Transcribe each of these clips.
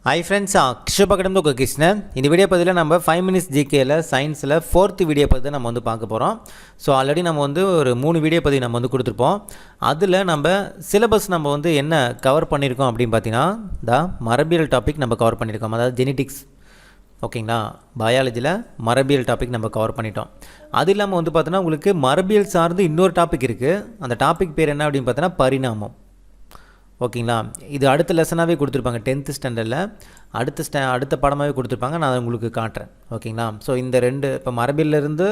Hi friends, அக்ஷபகடம் தான் கிருஷ்ணன். இந்த video பதிவில் நம்ம 5 மினிட்ஸ் ஜிகேயில் சயின்ஸில் 4th வீடியோ பற்றி நம்ம வந்து பார்க்க போகிறோம். ஸோ ஆல்ரெடி நம்ம வந்து ஒரு 3 வீடியோ பற்றி நம்ம வந்து கொடுத்துருப்போம். அதில் நம்ம சிலபஸ் நம்ம வந்து என்ன கவர் பண்ணியிருக்கோம் அப்படின்னு பார்த்தீங்கன்னா மரபியல் டாபிக் நம்ம கவர் பண்ணியிருக்கோம். அதாவது ஜெனட்டிக்ஸ், ஓகேங்களா, பயாலஜியில் மரபியல் டாபிக் நம்ம கவர் பண்ணிட்டோம். அது இல்லாமல் வந்து பார்த்தோன்னா உங்களுக்கு மரபியல் சார்ந்து இன்னொரு டாபிக் இருக்குது. அந்த டாபிக் பேர் என்ன அப்படின்னு பார்த்தோன்னா பரிணாமம். ஓகேங்களா, இது அடுத்த லெசனாகவே கொடுத்துருப்பாங்க. 10th ஸ்டாண்டர்டில் அடுத்த பாடமாகவே கொடுத்துருப்பாங்க. நான் அதை உங்களுக்கு காட்டுறேன். ஓகேங்களா, ஸோ இந்த ரெண்டு இப்போ மரபியலிருந்து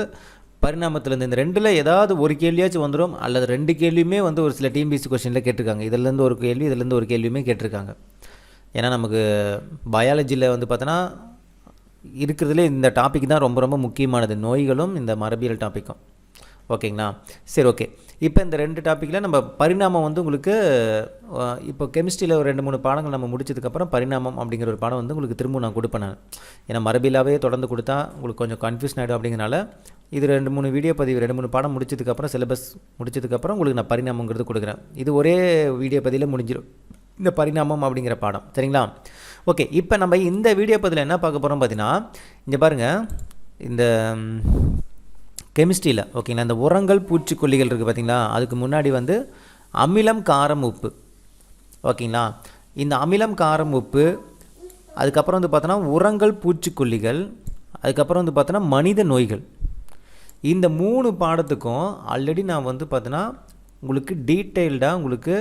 பரிணாமத்திலேருந்து இந்த ரெண்டில் ஏதாவது ஒரு கேள்வியாச்சும் வந்துடும், அல்லது 2 கேள்வியுமே வந்து ஒரு சில டிஎன்பிஎஸ்சி கொஸ்டினில் கேட்டிருக்காங்க. இதுலேருந்து ஒரு கேள்வி, இதுலேருந்து ஒரு கேள்வியுமே கேட்டிருக்காங்க. ஏன்னா நமக்கு பயாலஜியில் வந்து பார்த்தோன்னா இருக்கிறதுலே இந்த டாபிக் தான் ரொம்ப ரொம்ப முக்கியமானது, நோய்களும் இந்த மரபியல் டாப்பிக்கும். ஓகேங்களா, சரி, ஓகே. இப்போ இந்த 2 டாப்பிக்கில் நம்ம பரிணாமம் வந்து உங்களுக்கு இப்போ கெமிஸ்ட்ரியில் ஒரு 2-3 பாடங்கள் நம்ம முடிச்சதுக்கப்புறம் பரிணாமம் அப்படிங்கிற ஒரு பாடம் வந்து உங்களுக்கு திரும்ப நான் கொடுப்பேன். ஏன்னா மரபியலாகவே தொடர்ந்து கொடுத்தா உங்களுக்கு கொஞ்சம் கன்ஃபியூஷன் ஆகிடும். அப்படிங்கிறனால இது 2-3 வீடியோ பதிவு, 2-3 பாடம் முடிச்சதுக்கப்புறம் சிலபஸ் முடிச்சதுக்கப்புறம் உங்களுக்கு நான் பரிணாமங்கிறது கொடுக்குறேன். இது ஒரே வீடியோ பதிவில் முடிஞ்சிடும் இந்த பரிணாமம் அப்படிங்கிற பாடம். சரிங்களா, ஓகே. இப்போ நம்ம இந்த வீடியோ பதிவில் என்ன பார்க்க போகிறோம் பார்த்தீங்கன்னா, இங்கே பாருங்கள், இந்த கெமிஸ்ட்ரியில் ஓகேங்களா, இந்த உரங்கள் பூச்சிக்கொல்லிகள் இருக்குது பார்த்தீங்களா, அதுக்கு முன்னாடி வந்து அமிலம் காரம் உப்பு. ஓகேங்களா, இந்த அமிலம் காரம் உப்பு, அதுக்கப்புறம் வந்து பார்த்தோன்னா உரங்கள் பூச்சிக்கொல்லிகள், அதுக்கப்புறம் வந்து பார்த்தோன்னா மனித நோய்கள். இந்த 3 பாடத்துக்கும் ஆல்ரெடி நான் வந்து பார்த்தோன்னா உங்களுக்கு டீட்டெயில்டாக உங்களுக்கு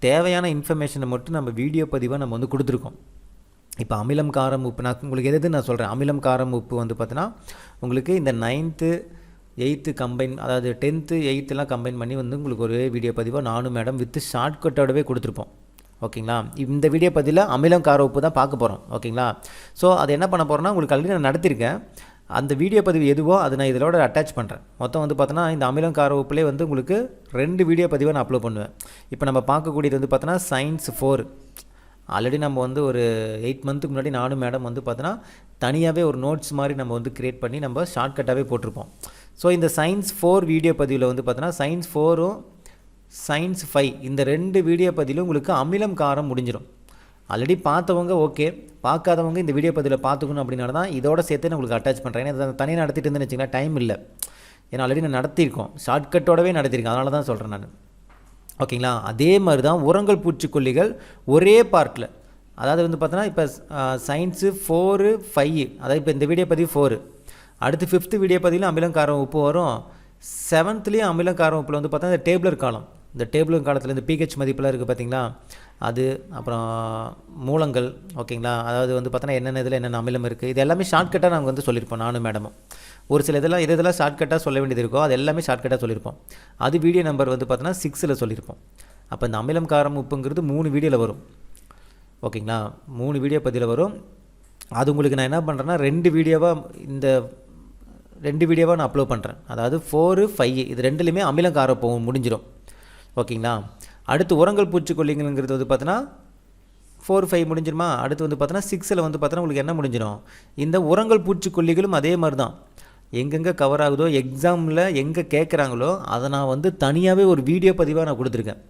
தேவையான இன்ஃபர்மேஷனை மட்டும் நம்ம வீடியோ பதிவாக நம்ம வந்து கொடுத்துருக்கோம். இப்போ அமிலம் காரம் உப்பு நான் உங்களுக்கு எது நான் சொல்கிறேன். அமிலம் காரம் உப்பு வந்து பார்த்தோன்னா உங்களுக்கு இந்த 9th 8th கம்பைன், அதாவது 10th 8th கம்பைன் பண்ணி வந்து உங்களுக்கு ஒரு வீடியோ பதிவாக நானும் மேடம் வித் ஷார்ட்கட்டோடவே கொடுத்துருப்போம். ஓகேங்களா, இந்த வீடியோ பதிவில் அமிலம் கார உப்பு தான் பார்க்க போகிறோம். ஓகேங்களா, ஸோ அது என்ன பண்ண போகிறோன்னா உங்களுக்கு ஆல்ரெடி நான் நடத்தியிருக்கேன். அந்த வீடியோ பதிவு எதுவோ அதை நான் இதோட அட்டாச் பண்ணுறேன். மொத்தம் வந்து பார்த்தோன்னா இந்த அமிலம் கார உப்புலேயே வந்து உங்களுக்கு 2 வீடியோ பதிவாக நான் அப்லோட் பண்ணுவேன். இப்போ நம்ம பார்க்கக்கூடியது வந்து பார்த்தோன்னா சயின்ஸ் 4. ஆல்ரெடி நம்ம வந்து ஒரு 8 மந்த்துக்கு முன்னாடி நானும் மேடம் வந்து பார்த்தோன்னா தனியாகவே ஒரு நோட்ஸ் மாதிரி நம்ம வந்து க்ரியேட் பண்ணி நம்ம ஷார்ட்கட்டாகவே போட்டிருப்போம். ஸோ இந்த சயின்ஸ் 4 வீடியோ பதிவில் வந்து பார்த்தோன்னா சயின்ஸ் 4ம் சயின்ஸ் 5 இந்த 2 வீடியோ பதிலும் உங்களுக்கு அமிலம் காரம் முடிஞ்சிடும். ஆல்ரெடி பார்த்தவங்க ஓகே, பார்க்காதவங்க இந்த வீடியோ பதிவில் பார்த்துக்கணும். அப்படின்னால தான் இதோட சேர்த்து நான் உங்களுக்கு அட்டாச் பண்ணுறேன். ஏன்னா இதை தனியாக நடத்திட்டு இருந்தேன்னு வச்சிங்கன்னா டைம் இல்லை. ஏன்னா ஆல்ரெடி நான் நடத்தியிருக்கோம், ஷார்ட்கட்டோடவே நடத்தியிருக்கேன். அதனால தான் சொல்கிறேன் நான். ஓகேங்களா, அதே மாதிரி தான் உரங்கள் பூச்சிக்கொல்லிகள் ஒரே பார்ட்டில், அதாவது வந்து பார்த்தோன்னா இப்போ சயின்ஸு 4 5, அதாவது இப்போ இந்த வீடியோ பதிவு 4, அடுத்து 5th வீடியோ பதிவிலும் அமிலம் காரம் உப்பு வரும். 7thலேயும் அமிலம் காரம் உப்பில் வந்து பார்த்தா இந்த டேபிளர் காலம், இந்த டேபிளர் காலத்தில் இந்த பிஹெச் மதிப்பெலாம் இருக்குது பார்த்தீங்களா, அது அப்புறம் மூலங்கள். ஓகேங்களா, அதாவது வந்து பார்த்தோன்னா என்னென்ன இதில் என்னென்ன அமிலம் இருக்குது, இது எல்லாமே ஷார்ட்கட்டாக நாங்கள் வந்து சொல்லியிருப்போம் நானும் மேடமும். ஒரு சில இதெல்லாம் ஷார்ட்கட்டாக சொல்ல வேண்டியது இருக்கோ அது எல்லாமே ஷார்ட்கட்டாக சொல்லியிருப்போம். அது வீடியோ நம்பர் வந்து பார்த்தோன்னா 6ல் சொல்லியிருப்போம். அப்போ இந்த அமிலம் காரம் உப்புங்கிறது 3 வீடியோவில் வரும். ஓகேங்களா, 3 வீடியோ பதிவில் வரும். அது உங்களுக்கு நான் என்ன பண்ணுறேன்னா 2 வீடியோவாக நான் அப்லோட் பண்ணுறேன். அதாவது 4 5 இது 2லையுமே அமிலம் காரம் உப்பு முடிஞ்சிடும். ஓகேங்களா, அடுத்து உரங்கள் பூச்சிக்கொல்லிங்கிறது வந்து பார்த்தோன்னா 4 5 முடிஞ்சிருமா. அடுத்து வந்து பார்த்தோன்னா 6ல் வந்து பார்த்தோன்னா உங்களுக்கு என்ன முடிஞ்சிடும், இந்த உரங்கள் பூச்சிக்கொல்லிகளும் அதே மாதிரி தான். எங்கெங்கே கவர் ஆகுதோ, எக்ஸாமில் எங்கே கேட்குறாங்களோ அதை நான் வந்து தனியாகவே ஒரு வீடியோ பதிவாக நான் கொடுத்துருக்கேன்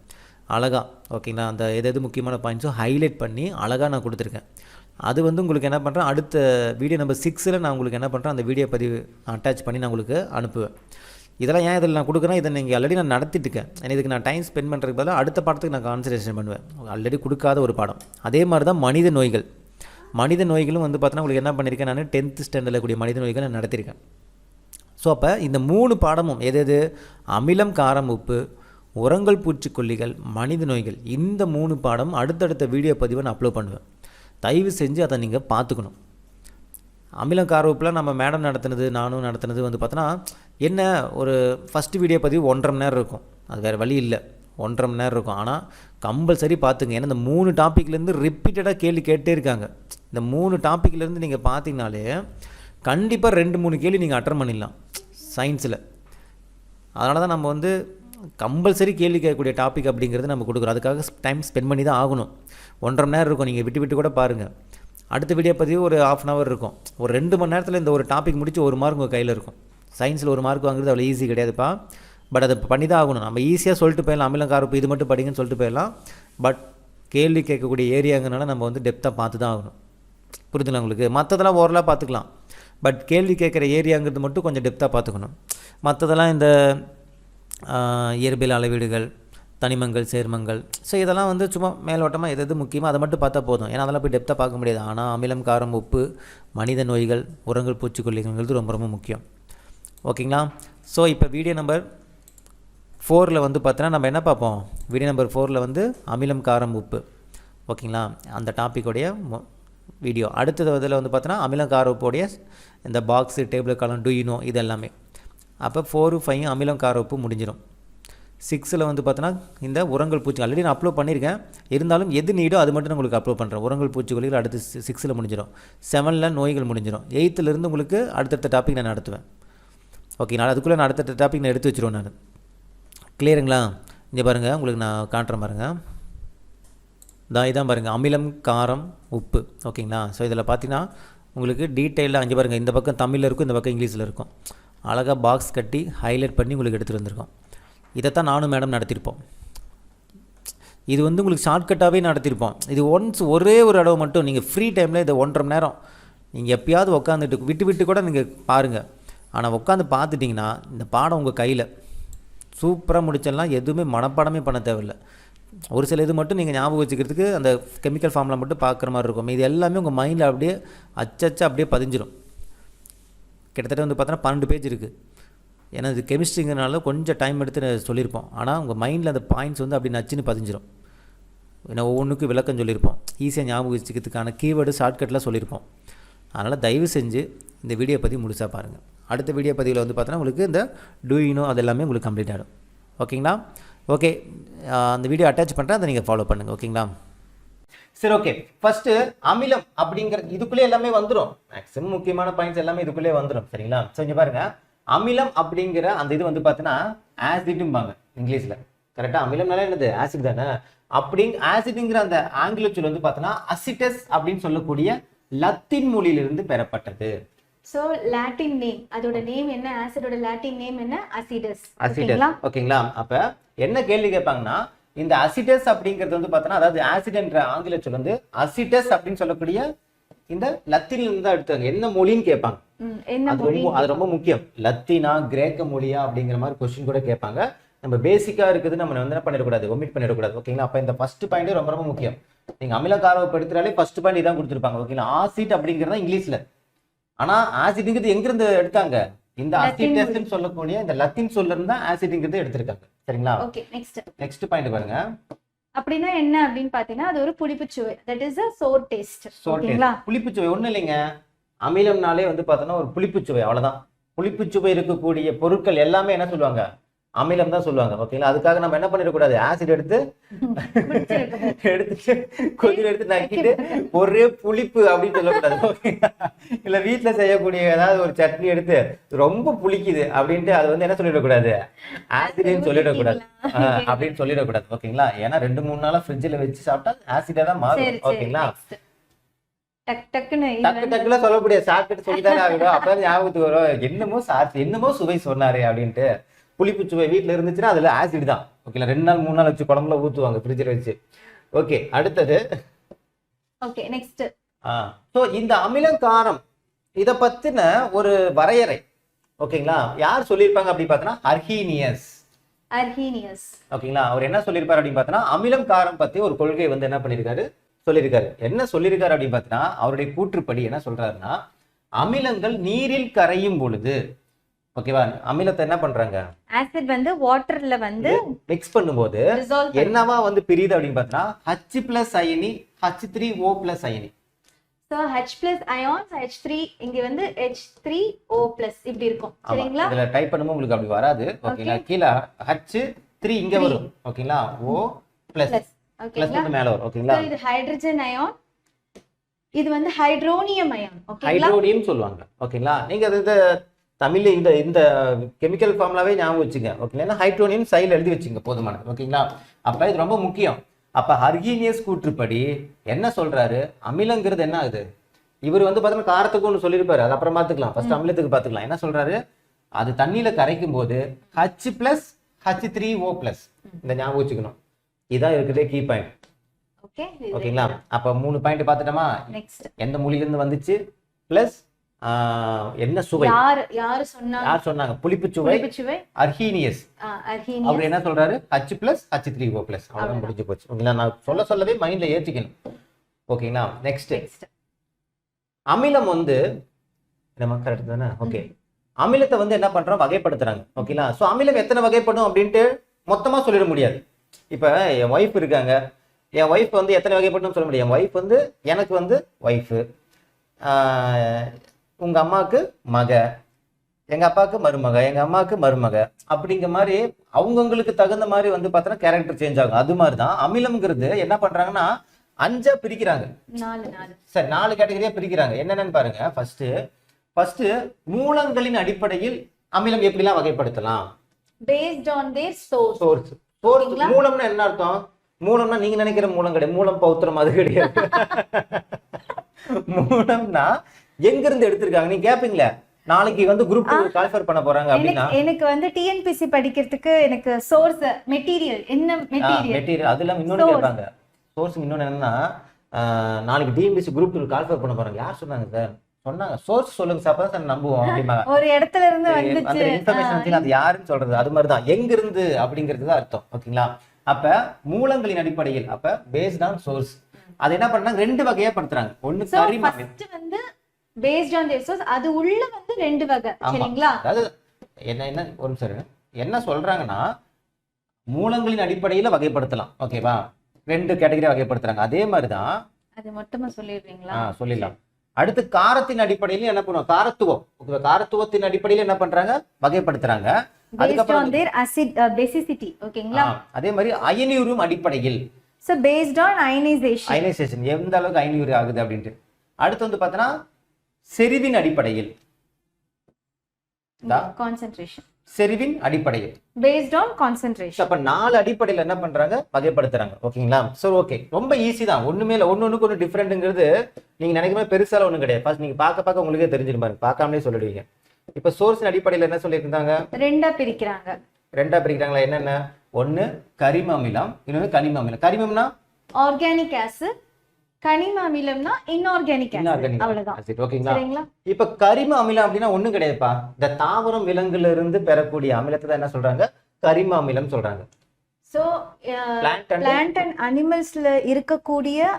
அழகாக. ஓகேங்களா, அந்த எது முக்கியமான பாயிண்ட்ஸோ ஹைலைட் பண்ணி அழகாக நான் கொடுத்துருக்கேன். அது வந்து உங்களுக்கு என்ன பண்ணுறேன், அடுத்த வீடியோ நம்பர் 6ல் நான் உங்களுக்கு என்ன பண்ணுறேன், அந்த வீடியோ பதிவு அட்டாச் பண்ணி நான் உங்களுக்கு அனுப்புவேன். இதெல்லாம் ஏன் இதில் நான் கொடுக்குறேன், இதை நீங்கள் ஆல்ரெடி நான் நடத்திட்டுருக்கேன். இதுக்கு நான் டைம் ஸ்பெண்ட் பண்ணுறதுக்கு பதிலாக அடுத்த பாடத்துக்கு நான் கான்சன்ட்ரேஷன் பண்ணுவேன். ஆல்ரெடி கொடுக்காத ஒரு பாடம். அதே மாதிரி தான் மனித நோய்களும் வந்து பார்த்தோன்னா உங்களுக்கு என்ன பண்ணியிருக்கேன், நான் 10th ஸ்டாண்டர்டில் கூடிய மனித நோய்கள் நான் நடத்தியிருக்கேன். ஸோ அப்போ இந்த 3 பாடமும் எது அமிலம் காரம் உப்பு, உரங்கள் பூச்சிக்கொல்லிகள், மனித நோய்கள், இந்த 3 பாடம் அடுத்தடுத்த வீடியோ பதிவை நான் அப்லோட் பண்ணுவேன். தயவு செஞ்சு அதை நீங்கள் பார்த்துக்கணும். அமிலம் கார உப்புலாம் நம்ம மேடம் நடத்துனது நானும் நடத்துனது வந்து பார்த்தோன்னா என்ன, ஒரு ஃபஸ்ட்டு வீடியோ பதிவு 1.5 மணி நேரம் இருக்கும். அது வேறு வழி இல்லை, 1.5 மணி நேரம் இருக்கும். ஆனால் கம்பல்சரி பார்த்துங்க. ஏன்னா இந்த 3 டாப்பிக்லேருந்து ரிப்பீட்டடாக கேள்வி கேட்டே இருக்காங்க. இந்த 3 டாப்பிக்லேருந்து நீங்கள் பார்த்தீங்கனாலே கண்டிப்பாக 2-3 கேள்வி நீங்கள் அட்டன் பண்ணிடலாம் சயின்ஸில். அதனால தான் நம்ம வந்து கம்பல்சரி கேள்வி கேட்கக்கூடிய டாபிக் அப்படிங்கிறது நம்ம கொடுக்குறோம். அதுக்காக டைம் ஸ்பெண்ட் பண்ணி தான் ஆகணும். 1.5 மணி நேரம் இருக்கும், நீங்கள் விட்டு கூட பாருங்கள். அடுத்த வீடியோ பதிவு ஒரு 1/2 hour இருக்கும். ஒரு 2 மணி நேரத்தில் இந்த ஒரு டாபிக் முடித்து 1 மார்க் உங்கள் கையில் இருக்கும். சயின்ஸில் 1 மார்க் வாங்குறது அவ்வளோ ஈஸி கிடையாதுப்பா. பட் அதை பண்ணி தான் ஆகணும். நம்ம ஈஸியாக சொல்லிட்டு போயிடலாம், அமிலம் காரப்பு இது மட்டும் படிங்கன்னு சொல்லிட்டு போயிடலாம். பட் கேள்வி கேட்கக்கூடிய ஏரியாங்கனால நம்ம வந்து டெப்த்தாக பார்த்து தான் ஆகணும். புரியுதுங்களா உங்களுக்கு? மற்றதெல்லாம் ஓரலாக பார்த்துக்கலாம், பட் கேள்வி கேட்குற ஏரியாங்கிறது மட்டும் கொஞ்சம் டெப்த்தாக பார்த்துக்கணும். மற்றதெல்லாம் இந்த இயற்பியல் அளவீடுகள், தனிமங்கள், சேர்மங்கள், ஸோ இதெல்லாம் வந்து சும்மா மேலோட்டமாக எது முக்கியமோ அதை மட்டும் பார்த்தா போதும். ஏன்னா அதெல்லாம் போய் டெப்த்தாக பார்க்க முடியாது. ஆனால் அமிலம், காரம், உப்பு, மனித நோய்கள், உரங்கள், பூச்சிக்கொல்லிகள்ங்கிறது ரொம்ப ரொம்ப முக்கியம். ஓகேங்களா? ஸோ இப்போ வீடியோ நம்பர் 4ல் வந்து பார்த்தோன்னா நம்ம என்ன பார்ப்போம்? வீடியோ நம்பர் 4ல் வந்து அமிலம், காரம், உப்பு. ஓகேங்களா? அந்த டாப்பிக்கோடைய வீடியோ. அடுத்தது இதில் வந்து பார்த்தோன்னா அமிலம், கார உப்போடைய இந்த பாக்ஸு, டேபிள், காலம், டு யூ நோ இது எல்லாமே. அப்போ 4, 5 அமிலம், கார உப்பு முடிஞ்சிடும். 6ல் வந்து பார்த்தோன்னா இந்த உரங்கள், பூச்சி ஆல்ரெடி நான் அப்லோட் பண்ணியிருக்கேன், இருந்தாலும் எது நீடோ அது மட்டும் நான் உங்களுக்கு அப்லோட் பண்ணுறேன். உரங்கள், பூச்சிக்கொல்லிகள் அடுத்து 6ல் முடிஞ்சிடும். 7ல் நோய்கள் முடிஞ்சிடும். 8லேருந்து உங்களுக்கு அடுத்தடுத்த டாபிக் நான் நடத்துவேன். ஓகே, நான் அதுக்குள்ளே நான் அடுத்தடுத்த டாபிக் நான் எடுத்து வச்சுருவேன் நான். கிளியருங்களா? இங்கே பாருங்கள், உங்களுக்கு நான் காட்டுறேன் பாருங்கள். இதான் பாருங்கள், அமிலம், காரம், உப்பு. ஓகேங்களா? ஸோ இதில் பார்த்தீங்கன்னா உங்களுக்கு டீட்டெயிலாக அங்கே பாருங்கள், இந்த பக்கம் தமிழில் இருக்கும், இந்த பக்கம் இங்கிலீஷில் இருக்கும். அழகாக பாக்ஸ் கட்டி ஹைலைட் பண்ணி உங்களுக்கு எடுத்துகிட்டு வந்திருக்கோம். இதைத்தான் நானும் மேடம் நடத்தியிருப்போம். இது வந்து உங்களுக்கு ஷார்ட்கட்டாகவே நடத்தியிருப்போம். இது ஒரே ஒரு அளவு மட்டும் நீங்கள் ஃப்ரீ டைமில் இதை 1.5 மணி நேரம் நீங்கள் எப்பயாவது உட்காந்துட்டு விட்டு கூட நீங்கள் பாருங்கள். ஆனால் உட்காந்து பார்த்துட்டிங்கன்னா இந்த பாடம் உங்கள் கையில் சூப்பராக முடிச்சிடலாம். எதுவுமே மனப்பாடமே பண்ண தேவையில்லை. ஒரு சில இது மட்டும் நீங்கள் ஞாபகம் வச்சுக்கிறதுக்கு அந்த கெமிக்கல் ஃபார்மில் மட்டும் பார்க்குற மாதிரி இருக்கும். இது எல்லாமே உங்கள் மைண்டில் அப்படியே அச்சச்சா அப்படியே பதிஞ்சிடும். கிட்டத்தட்ட வந்து பார்த்தோன்னா 12 பேஜ் இருக்குது. ஏன்னா இது கெமிஸ்ட்ரிங்கிறனால கொஞ்சம் டைம் எடுத்து சொல்லியிருப்போம். ஆனால் உங்கள் மைண்டில் அந்த பாயிண்ட்ஸ் வந்து அப்படி நச்சுன்னு பதிஞ்சிடும். ஏன்னா ஒவ்வொன்றுக்கும் விளக்கம் சொல்லியிருப்போம், ஈஸியாக ஞாபகம் வச்சுக்கிறதுக்கான கீவேர்டு ஷார்ட்கட்டில் சொல்லியிருப்போம். அதனால் தயவு செஞ்சு இந்த வீடியோ பதிவு முழுசாக பாருங்கள். அடுத்த வீடியோ பதிவில் வந்து பார்த்தோன்னா உங்களுக்கு இந்த டூ யூ நோ அது எல்லாமே உங்களுக்கு கம்ப்ளீட் ஆகிடும். ஓகேங்களா? ஓகே, அந்த வீடியோ அட்டாச் பண்ணுறேன், அதை நீங்கள் ஃபாலோ பண்ணுங்கள். ஓகேங்களா? சரி, ஓகே. ஃபஸ்ட்டு அமிலம் அப்படிங்கிற இதுக்குள்ளே எல்லாமே வந்துடும். மேக்ஸிமம் முக்கியமான பாயிண்ட்ஸ் எல்லாமே இதுக்குள்ளே வந்துடும். சரிங்களா? ஸோ இங்கே பாருங்கள், அமிலம் அப்படிங்கிற அந்த இது வந்து பார்த்தீங்கன்னா ஆசிட்பாங்க இங்கிலீஷில். கரெக்டாக? அமிலம்னால என்னது? ஆசிட் தானே. ஆசிட்ங்கிற அந்த ஆங்கில சொல் வந்து பார்த்தீங்கன்னா அசிட்டஸ் அப்படின்னு சொல்லக்கூடிய லத்தீன் மொழியிலிருந்து பெறப்பட்டது. சோ லாட்டின் நேம், அதோட நேம் என்ன? ஆசிடோட லாட்டின் நேம் என்ன? அசிடஸ். ஓகேங்களா? அப்ப என்ன கேள்வி கேட்பாங்கன்னா, இந்த அசிடஸ் அப்படிங்கிறது வந்து பார்த்தீங்கன்னா, அதாவது ஆசிட் என்ற ஆங்கில சொல் வந்து அசிட்டஸ் அப்படின்னு சொல்லக்கூடிய இந்த லத்தீன்ல இருந்து தான் எடுத்தாங்க. என்ன மொழின்னு கேட்பாங்க. அது ரொம்ப முக்கியம். லத்தீனா, கிரேக்க மொழியா அப்படிங்கிற மாதிரி கொஸ்டின் கூட கேட்பாங்க. நம்ம பேசிக்கா இருக்குது, நம்ம வந்து என்ன பண்ணிடக்கூடாது, ஒமிட் பண்ணிடக்கூடாது. ஓகேங்களா? அப்ப இந்த ஃபர்ஸ்ட் பாயிண்ட் ரொம்ப ரொம்ப முக்கியம். நீங்க அமில கார உப்பு எடுத்தாலே ஃபர்ஸ்ட் பாயிண்ட் இதான் கொடுத்துருப்பாங்க. ஓகேங்களா? ஆசிட் அப்படிங்கிறது இங்கிலீஷ்ல. ஆனா ஆசிட்ங்கிறது எங்க இருந்து எடுத்தாங்க? இந்த அசிட்டஸ்ன்னு சொல்லக்கூடிய இந்த லத்தீன் சொல்ல இருந்து தான் ஆசிட்ங்கிறது எடுத்திருக்காங்க. சரிங்களா? ஓகே, நெக்ஸ்ட் பாயிண்ட் பாருங்க. அப்படினா என்ன அப்படினு பாத்தீங்கன்னா அது ஒரு புளிப்புச்சுவை. That is a sour taste. ஓகேங்களா? புளிப்புச்சுவை ஒண்ணு இல்லைங்க. அமிலம்னாலே வந்து பார்த்தோன்னா ஒரு புளிப்புச்சுவை, அவ்வளவுதான். புளிப்புச்சுவை இருக்கக்கூடிய பொருட்கள் எல்லாமே என்ன சொல்லுவாங்க? அமிலம் தான் சொல்லுவாங்க. ஓகேங்களா? அதுக்காக நம்ம என்ன பண்ணிடக்கூடாது, ஆசிட் எடுத்துட்டு கொதில் எடுத்து நக்கிட்டு ஒரே புளிப்பு அப்படின்னு சொல்லக்கூடாது. ஓகேங்களா? இல்ல வீட்டுல செய்யக்கூடிய ஏதாவது ஒரு சட்னி எடுத்து ரொம்ப புளிக்குது அப்படின்ட்டு அது வந்து என்ன சொல்லிடக்கூடாது, ஆசிட்னு சொல்லிடக்கூடாது அப்படின்னு சொல்லிடக்கூடாது. ஓகேங்களா? ஏன்னா 2-3 நாளா ஃப்ரிட்ஜில் வச்சு சாப்பிட்டா ஆசிடா தான் மாறும். ஓகேங்களா? டக்குல சொல்லக்கூடிய சாப்பிட்டு சொல்லித்தானே ஆகணும். அப்பதான் ஞாபகத்துக்கு வரும், என்னமோ சுவை சொன்னாரு அப்படின்ட்டு. புளிப்பு சுவை வீட்டுல இருந்துச்சுன்னா அதுல ஆசிட் தான். ஓகேங்களா? 2 நாள் 3 நாள் வச்சு குழம்புல ஊத்துவாங்க ஃப்ரிட்ஜில் வச்சு. ஓகே, அடுத்தது. Okay, next. சோ இந்த அமிலம் காரம் இத பத்தின ஒரு வரையறை ஓகேங்களா யார் சொல்லிருப்பாங்க அப்படி பார்த்தனா அர்ஹீனியஸ். ஓகேங்களா? அவர் என்ன சொல்லிருப்பார் அப்படி பார்த்தனா அமிலம் காரம் பத்தி ஒரு கொள்கை வந்து என்ன பண்ணிருக்காரு சொல்லிருக்காரு. என்ன சொல்லிருக்காரு அப்படி பார்த்தனா அவருடைய கூற்றுப்படி என்ன சொல்றாருன்னா, அமிலங்கள் நீரில் கரையும் பொழுது ஓகேவா அமிலத்தை என்ன பண்றாங்க ஆசிட் வந்து வாட்டர்ல வந்து மிக்ஸ் பண்ணும்போது என்னவா வந்து பிரியுது அப்படின்னு பார்த்தா H+ அயனி H3O+ அயனி. சோ H+ ions H3 இங்க வந்து H3O+ இப்படி இருக்கும். சரிங்களா? இதுல டைப் பண்ணும்போது உங்களுக்கு அப்படி வராது. ஓகேங்களா? கீழ H3 இங்க வரும். ஓகேங்களா? O+ பிளஸ் வந்து மேல வரும். ஓகேங்களா? இது ஹைட்ரஜன் அயான், இது வந்து ஹைட்ரோனியம் அயான். ஓகேங்களா? ஹைட்ரோனியம் சொல்லுவாங்க. ஓகேங்களா? நீங்க அது தமிழ்ல இந்த கெமிக்கல் ஃபார்முலாவே ஞாபகம் வச்சுங்க. ஓகேங்களா? ஹைட்ரோனியம் சைடுல எழுதி வச்சுங்க போதுமானது. ஓகேங்களா? அப்ப இது ரொம்ப முக்கியம். அப்ப அர்ஹீனியஸ் கூற்றுப்படி என்ன சொல்றாரு, அமிலங்கிறது என்ன ஆகுது, இவர் வந்து பார்த்தீங்கன்னா காரத்துக்கு ஒன்று சொல்லியிருப்பாரு, அது அப்புறம் பார்த்துக்கலாம். ஃபர்ஸ்ட் அமிலத்துக்கு பார்த்துக்கலாம். என்ன சொல்றாரு, அது தண்ணியில கரைக்கும் போது H+ H3O+ இந்த ஞாபகம் வச்சுக்கணும். இதான் இருக்கிறதே கீ பாயிண்ட். ஓகே ஓகேங்களா? அப்ப 3 பாயிண்ட் பார்த்துட்டோமா? நெக்ஸ்ட் எந்த மொழியிலிருந்து வந்துச்சு பிளஸ் என்ன சுவை, யாரு சொன்னாங்க? யார் சொன்னாங்க? புளிப்பு சுவை, புளிப்புச்சுவை, அர்ஹீனியஸ். அர்ஹீனியஸ். அவர் என்ன சொல்றாரு? H+H3O+. அவ்வளவுதான் முடிஞ்சு போச்சு. ஓகேங்களா? நான் சொல்லவே மைண்ட்ல ஏற்றிக்கணும். ஓகேங்களா? நெக்ஸ்ட் அமிலம் வந்து நம்ம கரெக்ட் தானே? ஓகே. அமிலத்தை வந்து என்ன பண்றோம்? வகைப்படுத்துறாங்க. ஓகேங்களா? சோ அமிலம் எத்தனை வகைப்படும் அப்படின்ட்டு மொத்தமா சொல்லிட முடியாது. இப்ப என் ஒய்ஃப் இருக்காங்க, என் ஒய்ஃப் வந்து எத்தனை வகைப்படும் சொல்ல முடியும். என் ஒய்ஃப் வந்து எனக்கு வந்து ஒய்ஃபு, உங்க அம்மாவுக்கு மக, எங்க அப்பாவுக்கு மருமக, எங்க அம்மாவுக்கு மருமக, அப்படிங்கிற மாதிரி அவங்கவுங்களுக்கு தகுந்த மாதிரி வந்து பார்த்தோன்னா கேரக்டர் சேஞ்ச் ஆகும். அது மாதிரி தான் அமிலம்ங்கிறது என்ன பண்றாங்கன்னா 5 பிரிக்கிறாங்க. சரி, 4 கேட்டகரியா பிரிக்கிறாங்க. என்னென்னு பாருங்க. ஃபர்ஸ்ட் மூலங்களின் அடிப்படையில் அமிலம் எப்படிலாம் வகைப்படுத்தலாம்? based on their source. மூலம்னா என்ன அர்த்தம்? மூலம்னா நீங்க நினைக்கிற மூலம் கிடையாது. மூலம் பௌத்திரம் அது கிடையாது. மூலம்னா எங்க இருந்து எடுத்திருக்காங்க நீங்க கேப்பீங்களா? நாளைக்கு வந்து குரூப் 2 குவாலிஃபை பண்ண போறாங்க அப்படினா எனக்கு வந்து டிஎன்பிசி படிக்கிறதுக்கு எனக்கு சோர்ஸ் மெட்டீரியல் என்ன மெட்டீரியல் அதெல்லாம் இன்னொன்னு கேட்பாங்க. சோர்ஸ் இன்னொன்னு என்னன்னா நாளைக்கு டிஎன்பிசி குரூப் 2 குவாலிஃபை பண்ண போறாங்க. யார் சொன்னாங்க சார்? சொன்னாங்க. சோர்ஸ் சொல்லுங்க சார், அப்பதான் நம்புவோம் அப்படிம்பாங்க. ஒரு இடத்துல இருந்து வந்துச்சு அந்த இன்ஃபர்மேஷன் வந்து அது யாருன்னு சொல்றது அது மாதிரி தான். எங்க இருந்து அப்படிங்கிறது தான் அர்த்தம். ஓகேங்களா? அப்ப மூலங்களின் அடிப்படையில் அப்ப பேஸ்ட் ஆன் சோர்ஸ் அது என்ன பண்றாங்க? 2 வகையா படுத்துறாங்க. ஒன்னு கரிம ஃபர்ஸ்ட் வந்து பேஸ்ட் ஆன் தேர் சோர்ஸ், அது உள்ள வந்து 2 வகை. சரிங்களா? அதாவது என்ன ஒரு நிமிஷம் என்ன சொல்றாங்கன்னா மூலங்களின் அடிப்படையில வகைப்படுத்தலாம். ஓகேவா? 2 கேட்டகரி வகைப்படுத்துறாங்க. அதே மாதிரி தான் அது மொத்தமா சொல்லிடுறீங்களா? சொல்லிடலாம். அடுத்து காரத்தின் அடிப்படையில என்ன பண்ணுவோம்? காரத்துவம். ஓகேவா? காரத்துவத்தின் அடிப்படையில என்ன பண்றாங்க? வகைப்படுத்துறாங்க. அதுக்கப்புறம் their acid basicity. ஓகேங்களா? அதே மாதிரி அயனியுறும் அடிப்படையில் so based on ionization எந்த அளவுக்கு அயனியுறு ஆகுது அப்படின்ட்டு. அடுத்து வந்து பார்த்தனா செறிவின் அடிப்படையில் concentration. செறிவின் அடிப்படையில் based on concentration. அப்ப 4 அடிப்படையில் என்ன பண்றாங்க? வகைப்படுத்துறாங்க. ஓகேங்களா? சோ ஓகே, ரொம்ப ஈஸி தான். ஒண்ணுமே இல்ல. ஒண்ணுக்கு ஒண்ணு டிஃபரெண்ட்ங்கிறது நீங்க நினைக்கிற பெருசால ஒண்ணும் கிடையாது. ஃபர்ஸ்ட் நீங்க பார்க்க உங்களுக்கே தெரிஞ்சிரும் பாருங்க. பார்க்காமலே சொல்லிடுவீங்க. இப்ப சோர்ஸின் அடிப்படையில் என்ன சொல்லியிருந்தாங்க? 2 பிரிக்கிறாங்க. 2 பிரிக்கிறாங்களா? என்னென்ன? ஒன்னு கரிம அமிலம், இன்னொன்னு கனிம அமிலம். கரிமம்னா ஆர்கானிக் ஆசிட், கனிம அமிலம்னா இன்ஆர்கானிக் ஆசிட். அவ்வளவுதான். ஓகேங்களா? இப்ப கரிம அமிலம் அப்படின்னா ஒண்ணும் கிடையாதுப்பா. இந்த தாவரம் விலங்குல இருந்து பெறக்கூடிய அமிலத்தை தான் என்ன சொல்றாங்க? கரிம அமிலம் சொல்றாங்க. சோ பிளான்ட் அண்ட் அனிமல்ஸ்ல இருக்கக்கூடிய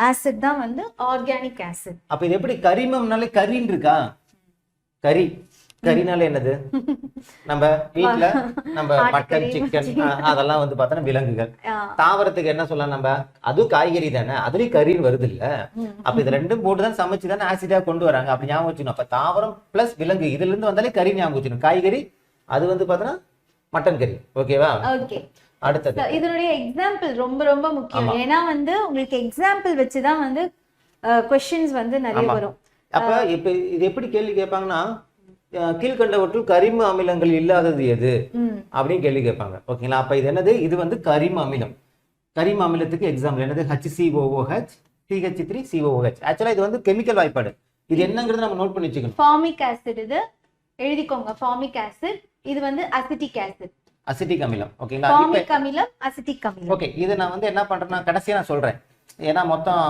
ஆசிட் தான் வந்து ஆர்கானிக் ஆசிட். அப்ப இது எப்படி? கரிமம்னாலே கரின்னு இருக்கா? கரினால என்னது? நம்ம வீட்டுல நம்ம மட்டன், சிக்கன் அதெல்லாம் வந்து பார்த்தோன்னா விலங்குகள். தாவரத்துக்கு என்ன சொல்லலாம் நம்ம? அதுவும் காய்கறி தானே, அதுலயும் கறின்னு வருது இல்ல? அப்ப இது 2 போட்டுதான் சமைச்சு தானே ஆசிடா கொண்டு வராங்க. அப்படி ஞாபகம் வச்சுக்கணும். அப்ப தாவரம் பிளஸ் விலங்கு இதுல இருந்து வந்தாலே கறி ஞாபகம் வச்சுக்கணும். காய்கறி அது வந்து பார்த்தோன்னா மட்டன் கறி. ஓகேவா? ஓகே. அடுத்தது இதனுடைய எக்ஸாம்பிள் ரொம்ப ரொம்ப முக்கியம். ஏன்னா வந்து உங்களுக்கு எக்ஸாம்பிள் வச்சுதான் வந்து क्वेश्चंस வந்து நிறைய வரும். அப்ப இப்ப இது எப்படி கேள்வி கேட்பாங்கன்னா கீழ்கண்டவற்றுள் கரிம அமிலங்கள் இல்லாதது எது அப்படின்னு கேள்வி கேட்பாங்க. ஓகேங்களா? அப்ப இது என்னது? இது வந்து கரிம அமிலம். கரிம அமிலத்துக்கு எக்ஸாம்பிள் என்னது? HCOOH, CH3COOH. ஆக்சுவலா இது வந்து கெமிக்கல் வாய்ப்பாடு. இது என்னங்கிறது நம்ம நோட் பண்ணி வச்சுக்கணும். ஃபார்மிக் ஆசிட் இது எழுதிக்கோங்க. ஃபார்மிக் ஆசிட் இது வந்து அசிட்டிக் ஆசிட். அசிட்டிக் அமிலம். ஓகேங்களா? ஃபார்மிக் அமிலம், அசிட்டிக் அமிலம். ஓகே, இது நான் வந்து என்ன பண்றேன்னா கடைசியா நான் சொல்றேன். ஏன்னா மொத்தம்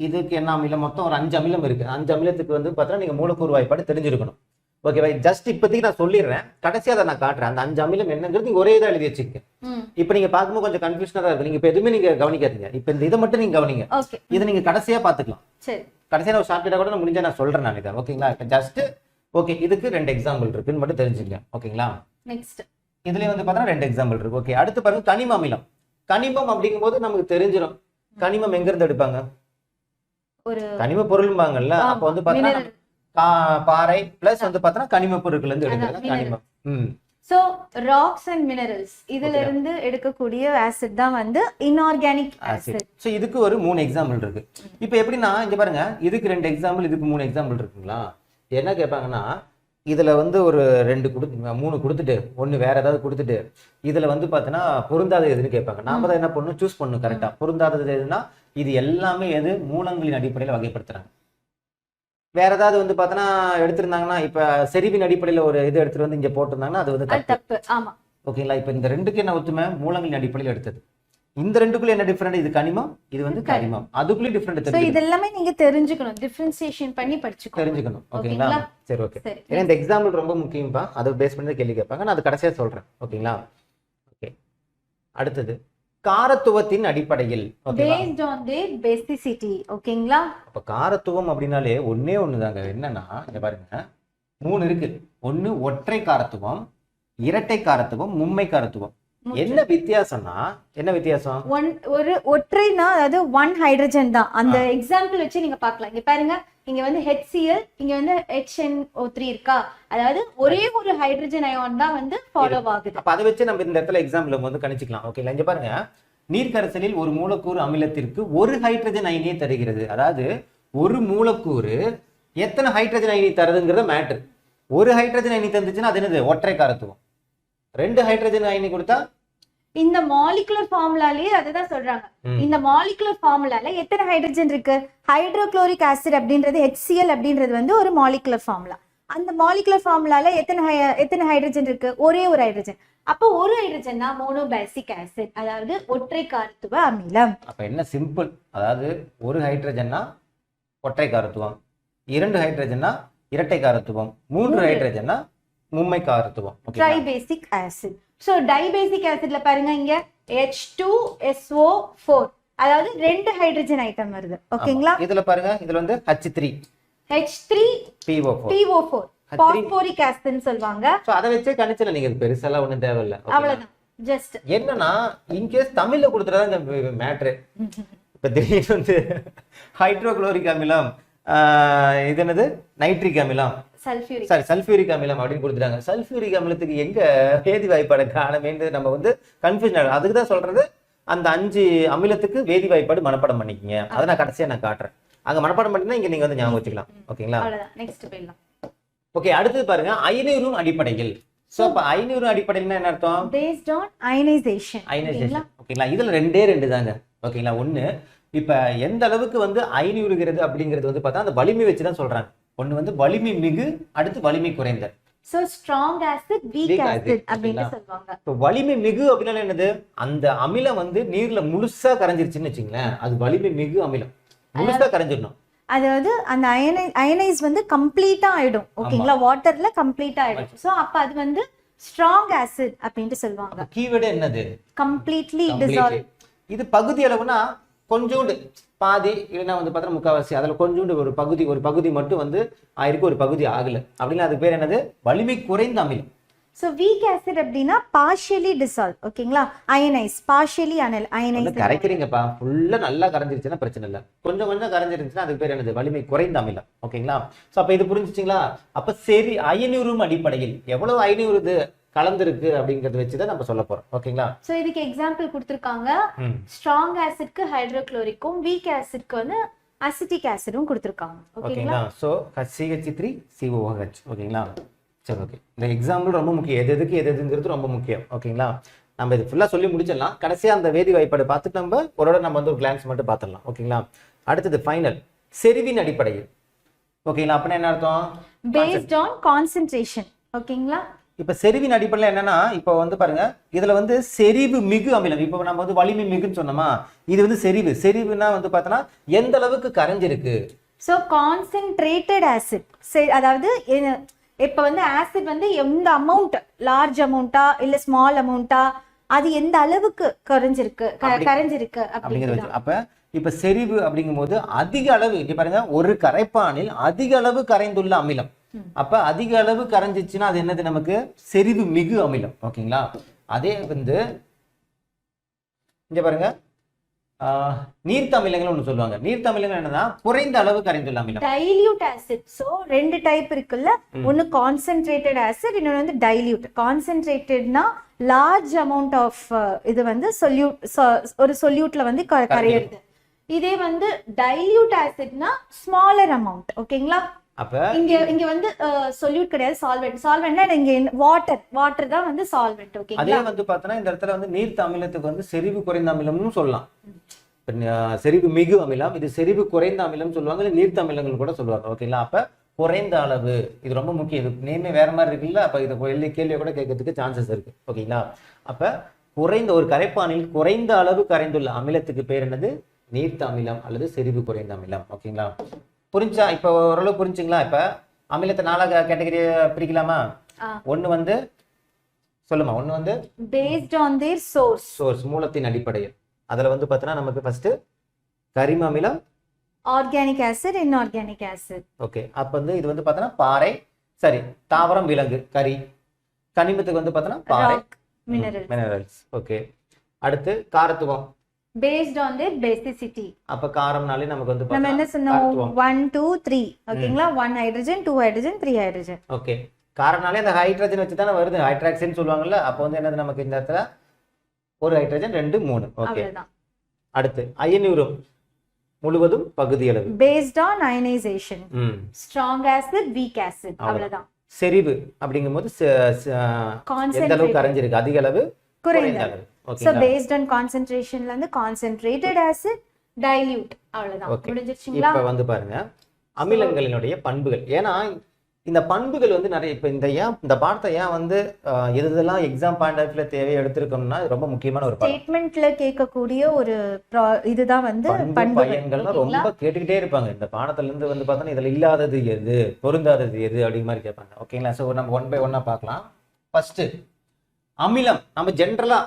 இதுக்கு என்ன அமிலம்? மொத்தம் ஒரு 5 அமிலம் இருக்கு. 5 அமிலத்துக்கு வந்து பார்த்தா நீங்க மூலக்கூறு வாய்ப்பாடு தெரிஞ்சிருக்கணும். ஓகேவா? ஜஸ்ட் இப்போதைக்கு நான் சொல்லிடுறேன். கடைசியா அதை நான் காட்டுறேன். அந்த 5 அமிலம் என்னங்கிறது நீங்க ஒரே இதாக எழுதி வச்சுக்க. இப்ப நீங்க பார்க்கும்போது கொஞ்சம் கன்ஃபியூஷனா தான் இருக்கு. நீங்க இப்ப எதுவுமே நீங்க கவனிக்காதீங்க. இப்ப இந்த இதை மட்டும் நீங்க கவனிங்க. இதை நீங்க கடைசியா பாத்துக்கலாம். சரி, கடைசியா ஒரு ஷார்ட்கட்டா கூட நான் முடிஞ்சா நான் சொல்றேன் நான் இதை. ஓகேங்களா? ஜஸ்ட் ஓகே, இதுக்கு 2 எக்ஸாம்பிள் இருக்குன்னு மட்டும் தெரிஞ்சுங்க. ஓகேங்களா? நெக்ஸ்ட் இதுலயே வந்து பார்த்தா 2 எக்ஸாம்பிள் இருக்கு. ஓகே, அடுத்து பாருங்க கனிம அமிலம். கனிமம் அப்படிங்கும்போது நமக்கு தெரிஞ்சிடும். கனிமம் எங்க இருந்து எடுப்பாங்க? ஒரு கனிம பொருள்பாங்கல்ல. அப்ப வந்து பாத்தீங்கன்னா பாறை பிளஸ் வந்து பார்த்தா கனிம பொருட்கள் இருந்து எடுக்கிறது கனிமம். சோ ராக்ஸ் அண்ட் மினரல்ஸ் இதுல இருந்து எடுக்கக்கூடிய ஆசிட் தான் வந்து இன்ஆர்கானிக் ஆசிட். சோ இதுக்கு ஒரு 3 எக்ஸாம்பிள் இருக்கு. இப்போ எப்படின்னா இங்க பாருங்க, இதுக்கு 2 எக்ஸாம்பிள், இதுக்கு 3 எக்ஸாம்பிள் இருக்குங்களா? என்ன கேட்பாங்கன்னா இதுல வந்து ஒரு 3 கொடுத்துட்டு ஒன்னு வேற ஏதாவது கொடுத்துட்டு இதுல வந்து பாத்தீங்கன்னா பொருந்தாத எதுன்னு கேட்பாங்க. நாம தான் என்ன பண்ணணும்? சூஸ் பண்ணணும் கரெக்டா. பொருந்தாதது எதுனா இது எல்லாமே எது? மூலங்களின் அடிப்படையில் வகைப்படுத்துறாங்க. வேற ஏதாவது வந்து பார்த்தோன்னா எடுத்திருந்தாங்கன்னா இப்ப செறிவின் அடிப்படையில ஒரு இது எடுத்துட்டு வந்து இங்க போட்டிருந்தாங்கன்னா அது வந்து தப்பு. ஆமா. ஓகேங்களா? இப்ப இந்த 2க்கு என்ன ஒத்துமை? மூலங்களின் அடிப்படையில் எடுத்தது. இந்த ரெண்டுக்குள்ள என்ன டிஃபரெண்ட்? இது கனிமம், இது வந்து கரிமம். அதுக்குள்ள டிஃபரெண்ட் சோ இது எல்லாமே நீங்க தெரிஞ்சுக்கணும், டிஃபரன்சியேஷன் பண்ணி படிச்சுக்கணும், தெரிஞ்சுக்கணும். ஓகேங்களா? சரி, ஓகே. ஏன்னா இந்த எக்ஸாம்பிள் ரொம்ப முக்கியம்பா, அதை பேஸ் பண்ணி கேள்வி கேட்பாங்க. நான் அது கடைசியா சொல்றேன். ஓகேங்களா? ஓகே. அடுத்தது காரத்துவத்தின் அடிப்படையில். based on their basicity. ஓகேங்களா? அப்ப காரத்துவம் அப்படின்னாலே ஒண்ணே ஒண்ணுதாங்க. என்னன்னா இங்க பாருங்க, 3 இருக்கு. ஒண்ணு ஒற்றை காரத்துவம், இரட்டை காரத்துவம், மும்மை காரத்துவம். என்ன வித்தியாசம்னா, என்ன வித்தியாசம்? ஒரு ஒற்றைனா அதாவது 1 ஹைட்ரஜன் தான். அந்த எக்ஸாம்பிள் வச்சு நீங்க பார்க்கலாம். இங்க பாருங்க, இங்க வந்து HCl, இங்க வந்து HNO3 இருக்கா, அதாவது ஒரே ஒரு ஹைட்ரஜன் அயான் தான் வந்து ஃபாலோ ஆகுது. அப்ப அதை வச்சு நம்ம இந்த இடத்துல எக்ஸாம்பிள் வந்து கணிச்சுக்கலாம். ஓகேங்களா? இங்க பாருங்க, நீர்க்கரைசலில் ஒரு மூலக்கூறு அமிலத்திற்கு ஒரு ஹைட்ரஜன் அயனியை தருகிறது. அதாவது ஒரு மூலக்கூறு எத்தனை ஹைட்ரஜன் அயனி தருதுங்கிறத மேட்டர். ஒரு ஹைட்ரஜன் அயனி தந்துச்சுன்னா அது என்னது? ஒற்றை காரத்துவம். 2 ஹைட்ரஜன் அயனி கொடுத்தா இந்த மாலிகுலர் ஃபார்முலாலயே அதுதான் சொல்றாங்க. இந்த மாலிகுலர் ஃபார்முலால எத்தனை ஹைட்ரஜன் இருக்கு? ஹைட்ரோகுளோரிக் ஆசிட் அப்படின்றது HCl அப்படின்றது வந்து ஒரு மாலிகுலர் ஃபார்முலா. அந்த மாலிகுலர் ஃபார்முலால எத்தனை ஹைட்ரஜன் இருக்கு? ஒரே ஒரு ஹைட்ரஜன். அப்போ ஒரு ஹைட்ரஜன்னா மோனோபேசிக் ஆசிட், அதாவது ஒற்றை காரத்துவ அமிலம். அப்ப என்ன சிம்பிள், அதாவது ஒரு ஹைட்ரஜன்னா ஒற்றை காரத்துவம், 2 ஹைட்ரஜன்னா இரட்டை காரத்துவம், 3 ஹைட்ரஜன்னா மும்மை காரத்துவம். Tribasic acid. சோ டைபேசிக் ஆசிட்ல பாருங்க, இங்க H2SO4, அதாவது 2 ஹைட்ரஜன் ஐட்டம் வருது. ஓகேங்களா? இதுல பாருங்க, இதுல வந்து H3PO4 பாஸ்போரிக் ஆசிட்னு சொல்வாங்க. சோ அத வச்சே கணிச்சல, நீங்க பெருசா ஒண்ணும் தேவையில்லை. அவ்வளவுதான். ஜஸ்ட் என்னன்னா இன்கேஸ் தமிழ்ல கொடுத்துறதா இந்த மேட்ரு. இப்ப திடீர்னு வந்து ஹைட்ரோகுளோரிக் அமிலம், இது என்னது நைட்ரிக் அமிலம், சல்ஃபியூரிக் அமிலம் அப்படின்னு கொடுத்துட்டாங்க. சல்ஃபியூரிக் அமிலத்துக்கு எங்க வேதி வாய்ப்பாடு காணமேன்னு நம்ம வந்து கன்ஃபியூஷன் ஆகும். அதுக்கு தான் சொல்றது, அந்த 5 அமிலத்துக்கு வேதி வாய்ப்பாடு மனப்பாடம் பண்ணிக்கங்க. அதை நான் கடைசியா நான் காட்டுறேன். அங்க மனப்பாடம் பண்ணினா இங்க நீங்க வந்து ஞாபகம் வச்சுக்கலாம். ஓகேங்களா? நெக்ஸ்ட் போயிடலாம். ஓகே, அடுத்தது பாருங்க, அயனியுறும் அடிப்படையில். சோ அப்ப அயனியுறும் அடிப்படையில்னா என்ன அர்த்தம்? Based on ionisation. ஓகேங்களா? இதுல ரெண்டு தாங்க. ஓகேங்களா? ஒண்ணு, இப்ப எந்த அளவுக்கு வந்து அயனியுறுகிறது அப்படிங்கிறது வந்து பார்த்தா அந்த வலிமை வச்சுதான் சொல்றாங்க. ஒண்ணு வந்து வலிமை மிகு, அடுத்து வலிமை குறைந்த. So strong acid, week acid அப்படினு சொல்வாங்க. இப்போ வலிமை மிகு அப்படினா என்னது? அந்த அமிலம் வந்து நீர்ல முழுசா கரைஞ்சிருச்சுன்னு வெச்சீங்களேன், அது வலிமை மிகு அமிலம். முழுசா கரைஞ்சிரணும். அதாவது அந்த அயனைஸ் வந்து கம்ப்ளீட்டா ஆயிடும். ஓகேங்களா? வாட்டர்ல கம்ப்ளீட்டா ஆயிடும். சோ அப்ப அது வந்து ஸ்ட்ராங் ஆசிட் அப்படினு சொல்வாங்க. கீவேர்ட் என்னது? Completely dissolve. இது பகுதி அளவுனா கொஞ்சோண்டு, பாதி இல்லைன்னா வந்து பார்த்தா முக்காவாசி, அதில் கொஞ்சோண்டு ஒரு பகுதி மட்டும் வந்து ஆயிருக்கு, ஒரு பகுதி ஆகல அப்படின்னா அதுக்கு பேர் என்னது? வலிமை குறைந்த அமிலம். ஸோ வீக் ஆசிட் அப்படின்னா பார்ஷியலி டிசால்வ். ஓகேங்களா? அயனைஸ், பார்ஷியலி அயனைஸ். கரைக்கிறீங்கப்பா, ஃபுல்லா நல்லா கரைஞ்சிருச்சுன்னா பிரச்சனை இல்லை. கொஞ்சம் கரைஞ்சிருந்துச்சுன்னா அதுக்கு பேர் என்னது? வலிமை குறைந்த அமிலம். ஓகேங்களா? ஸோ அப்போ இது புரிஞ்சிச்சிங்களா? அப்போ சரி, அயனியுறும் அடிப்படையில் எவ்வளவு அயனியுறுது கலந்துருக்கு அப்படிங்கறத வச்சுதான் நம்ம சொல்ல போறோம். ஓகேங்களா? சோ இதுக்கு எக்ஸாம்பிள் கொடுத்திருக்காங்க. ஸ்ட்ராங் ஆசிட்க்கு ஹைட்ரோகுளோரிக்கும், வீக் ஆசிட்க்கு வந்து அசிட்டிக் ஆசிடும் கொடுத்திருக்காங்க. ஓகேங்களா? So CH3COOH. ஓகேங்களா? சரி, ஓகே. இந்த எக்ஸாம்பிள் ரொம்ப முக்கியம். எதுங்கிறது ரொம்ப முக்கியம். ஓகேங்களா? நம்ம இது ஃபுல்லா சொல்லி முடிச்சிடலாம். கடைசியா அந்த வேதி வாய்ப்பாடு பார்த்துட்டு நம்ம வந்து ஒரு கிளான்ஸ் மட்டும் பார்த்துடலாம். ஓகேங்களா? அடுத்தது ஃபைனல், செறிவின் அடிப்படையில். ஓகேங்களா? அப்படின்னா என்ன அர்த்தம்? Based on concentration. ஓகேங்களா? இப்ப செறிவின் அடிப்படையில் என்னன்னா, இப்ப வந்து பாருங்க, இதுல வந்து செறிவு மிகு அமிலம். இப்ப நம்ம வந்து வலிமை மிகுன்னு சொன்னோமா, இது வந்து செறிவுனா வந்து பார்த்தோன்னா எந்த அளவுக்கு கரைஞ்சிருக்கு. சோ கான்சென்ட்ரேட்டட் ஆசிட், அதாவது இப்ப வந்து ஆசிட் வந்து எந்த அமௌண்ட், லார்ஜ் அமௌண்டா இல்ல ஸ்மால் அமௌண்டா, அது எந்த அளவுக்கு கரைஞ்சிருக்கு அப்படிங்கிறது. அப்ப இப்ப செறிவு அப்படிங்கும் போது அதிக அளவு, இங்க பாருங்க, ஒரு கரைப்பானில் அதிக அளவு கரைந்துள்ள அமிலம். அப்ப அதிக அளவு கரைஞ்சிச்சுன்னா அது என்னது? நமக்கு செறிவு மிகு அமிலம். ஓகேங்களா? அதே வந்து இங்க பாருங்க, நீர்த்த அமிலங்கள் ஒண்ணு சொல்லுவாங்க. நீர்த்த அமிலங்கள் என்னன்னா குறைந்த அளவு கரைந்துள்ள அமிலம், டைல்யூட் ஆசிட். சோ 2 டைப் இருக்குல்ல, ஒன்னு கான்சென்ட்ரேட்டட் ஆசிட், இன்னொன்னு வந்து டைல்யூட். கான்சென்ட்ரேட்டட்னா லார்ஜ் அமௌண்ட் ஆஃப் இது வந்து ஒரு சொல்யூட்ல வந்து கரையிறது. இதே வந்து டைல்யூட் ஆசிட்னா ஸ்மாலர் அமௌண்ட். ஓகேங்களா? அப்ப இங்க வந்து சொல்யூட் கிடையாது, சால்வென்ட்னா இங்க வாட்டர் தான் வந்து சால்வெண்ட். ஓகேங்களா? அதே வந்து பார்த்தோன்னா இந்த இடத்துல வந்து நீர்த்த அமிலத்துக்கு வந்து செறிவு குறைந்த அமிலம்னு சொல்லலாம். செறிவு மிகு அமிலம், இது செறிவு குறைந்த அமிலம் சொல்லுவாங்க, இல்லை நீர்த்த அமிலங்கள் கூட சொல்லுவாங்க. ஓகேங்களா? அப்ப குறைந்த அளவு, இது ரொம்ப முக்கியம். இது நேமே வேற மாதிரி இருக்குல்ல, அப்ப இதை கேள்வியை கூட கேட்கறதுக்கு சான்சஸ் இருக்கு. ஓகேங்களா? அப்ப குறைந்த ஒரு கரைப்பானில் குறைந்த அளவு கரைந்துள்ள அமிலத்துக்கு பேர் என்னது? நீர்த்த அமிலம் அல்லது செறிவு குறைந்த அமிலம். ஓகேங்களா? புரிஞ்சா? இப்போ ஓரளவு புரிஞ்சுங்களா? இப்ப அமிலத்தை 4 கேட்டகரி பிரிக்கலாமா? ஒண்ணு வந்து சொல்லுமா. ஒண்ணு வந்து based on their source மூலத்தின் அடிப்படையில். அதுல வந்து பார்த்தீங்கன்னா நமக்கு ஃபர்ஸ்ட் கரிம அமிலம், organic acid, inorganic acid. Okay. அப்ப வந்து இது வந்து பார்த்தீங்கன்னா பாறை, சரி, தாவரம், விலங்கு, கரி. கனிமத்துக்கு வந்து பார்த்தீங்கன்னா பாறை, rock, minerals. ஓகே. அடுத்து காரத்துவம், based on their basicity. அப்ப காரம்னாலே நமக்கு வந்து நம்ம என்ன பார்த்தீங்கன்னா சொன்னோம்? 1 2 3 ஓகேங்களா? 1 hydrogen, 2 hydrogen, 3 hydrogen. ஓகே. காரம்னாலே அந்த ஹைட்ரஜன் வச்சு தானே வருது, ஹைட்ராக்சின்னு சொல்லுவாங்கல்ல. அப்போ வந்து என்னது நமக்கு இந்த இடத்துல ஒரு ஹைட்ரஜன் 2 3. ஓகே. அவ்வளவுதான். அடுத்து அயனியுறும் முழுவதும் பகுதியளவு, based on ionization. strong acid, weak acid. அவ்வளவுதான். செறிவு அப்படிங்கும்போது எந்த அளவுக்கு கரைஞ்சிருக்கு, அதிக அளவு, குறைந்த அளவு. So based on concentration ல இருந்து concentrated acid, dilute. அவ்வளவுதான். முடிஞ்சிருச்சுங்களா? இப்ப வந்து பாருங்க அமிலங்களினுடைய பண்புகள். ஏன்னா இந்த பண்புகள் வந்து நிறைய இப்ப இந்த பாடத்தை ஏன் வந்து எதெல்லாம் எக்ஸாம் பாயிண்ட் ஆஃப் வியூல தேவை எடுத்திருக்கோம்னா ரொம்ப முக்கியமான ஒரு ஸ்டேட்மெண்ட்ல கேட்கக்கூடிய ஒரு இதுதான் வந்து பண்புகள்லாம் ரொம்ப கேட்டுக்கிட்டே இருப்பாங்க. இந்த பாடத்துல இருந்து வந்து பார்த்தோன்னா இதுல இல்லாதது எது, பொருந்தாதது எது அப்படி மாதிரி கேட்பாங்க. ஓகேங்களா? ஸோ நம்ம 1 by 1 பார்க்கலாம். ஃபர்ஸ்ட் அமிலம். நம்ம ஜென்ரலா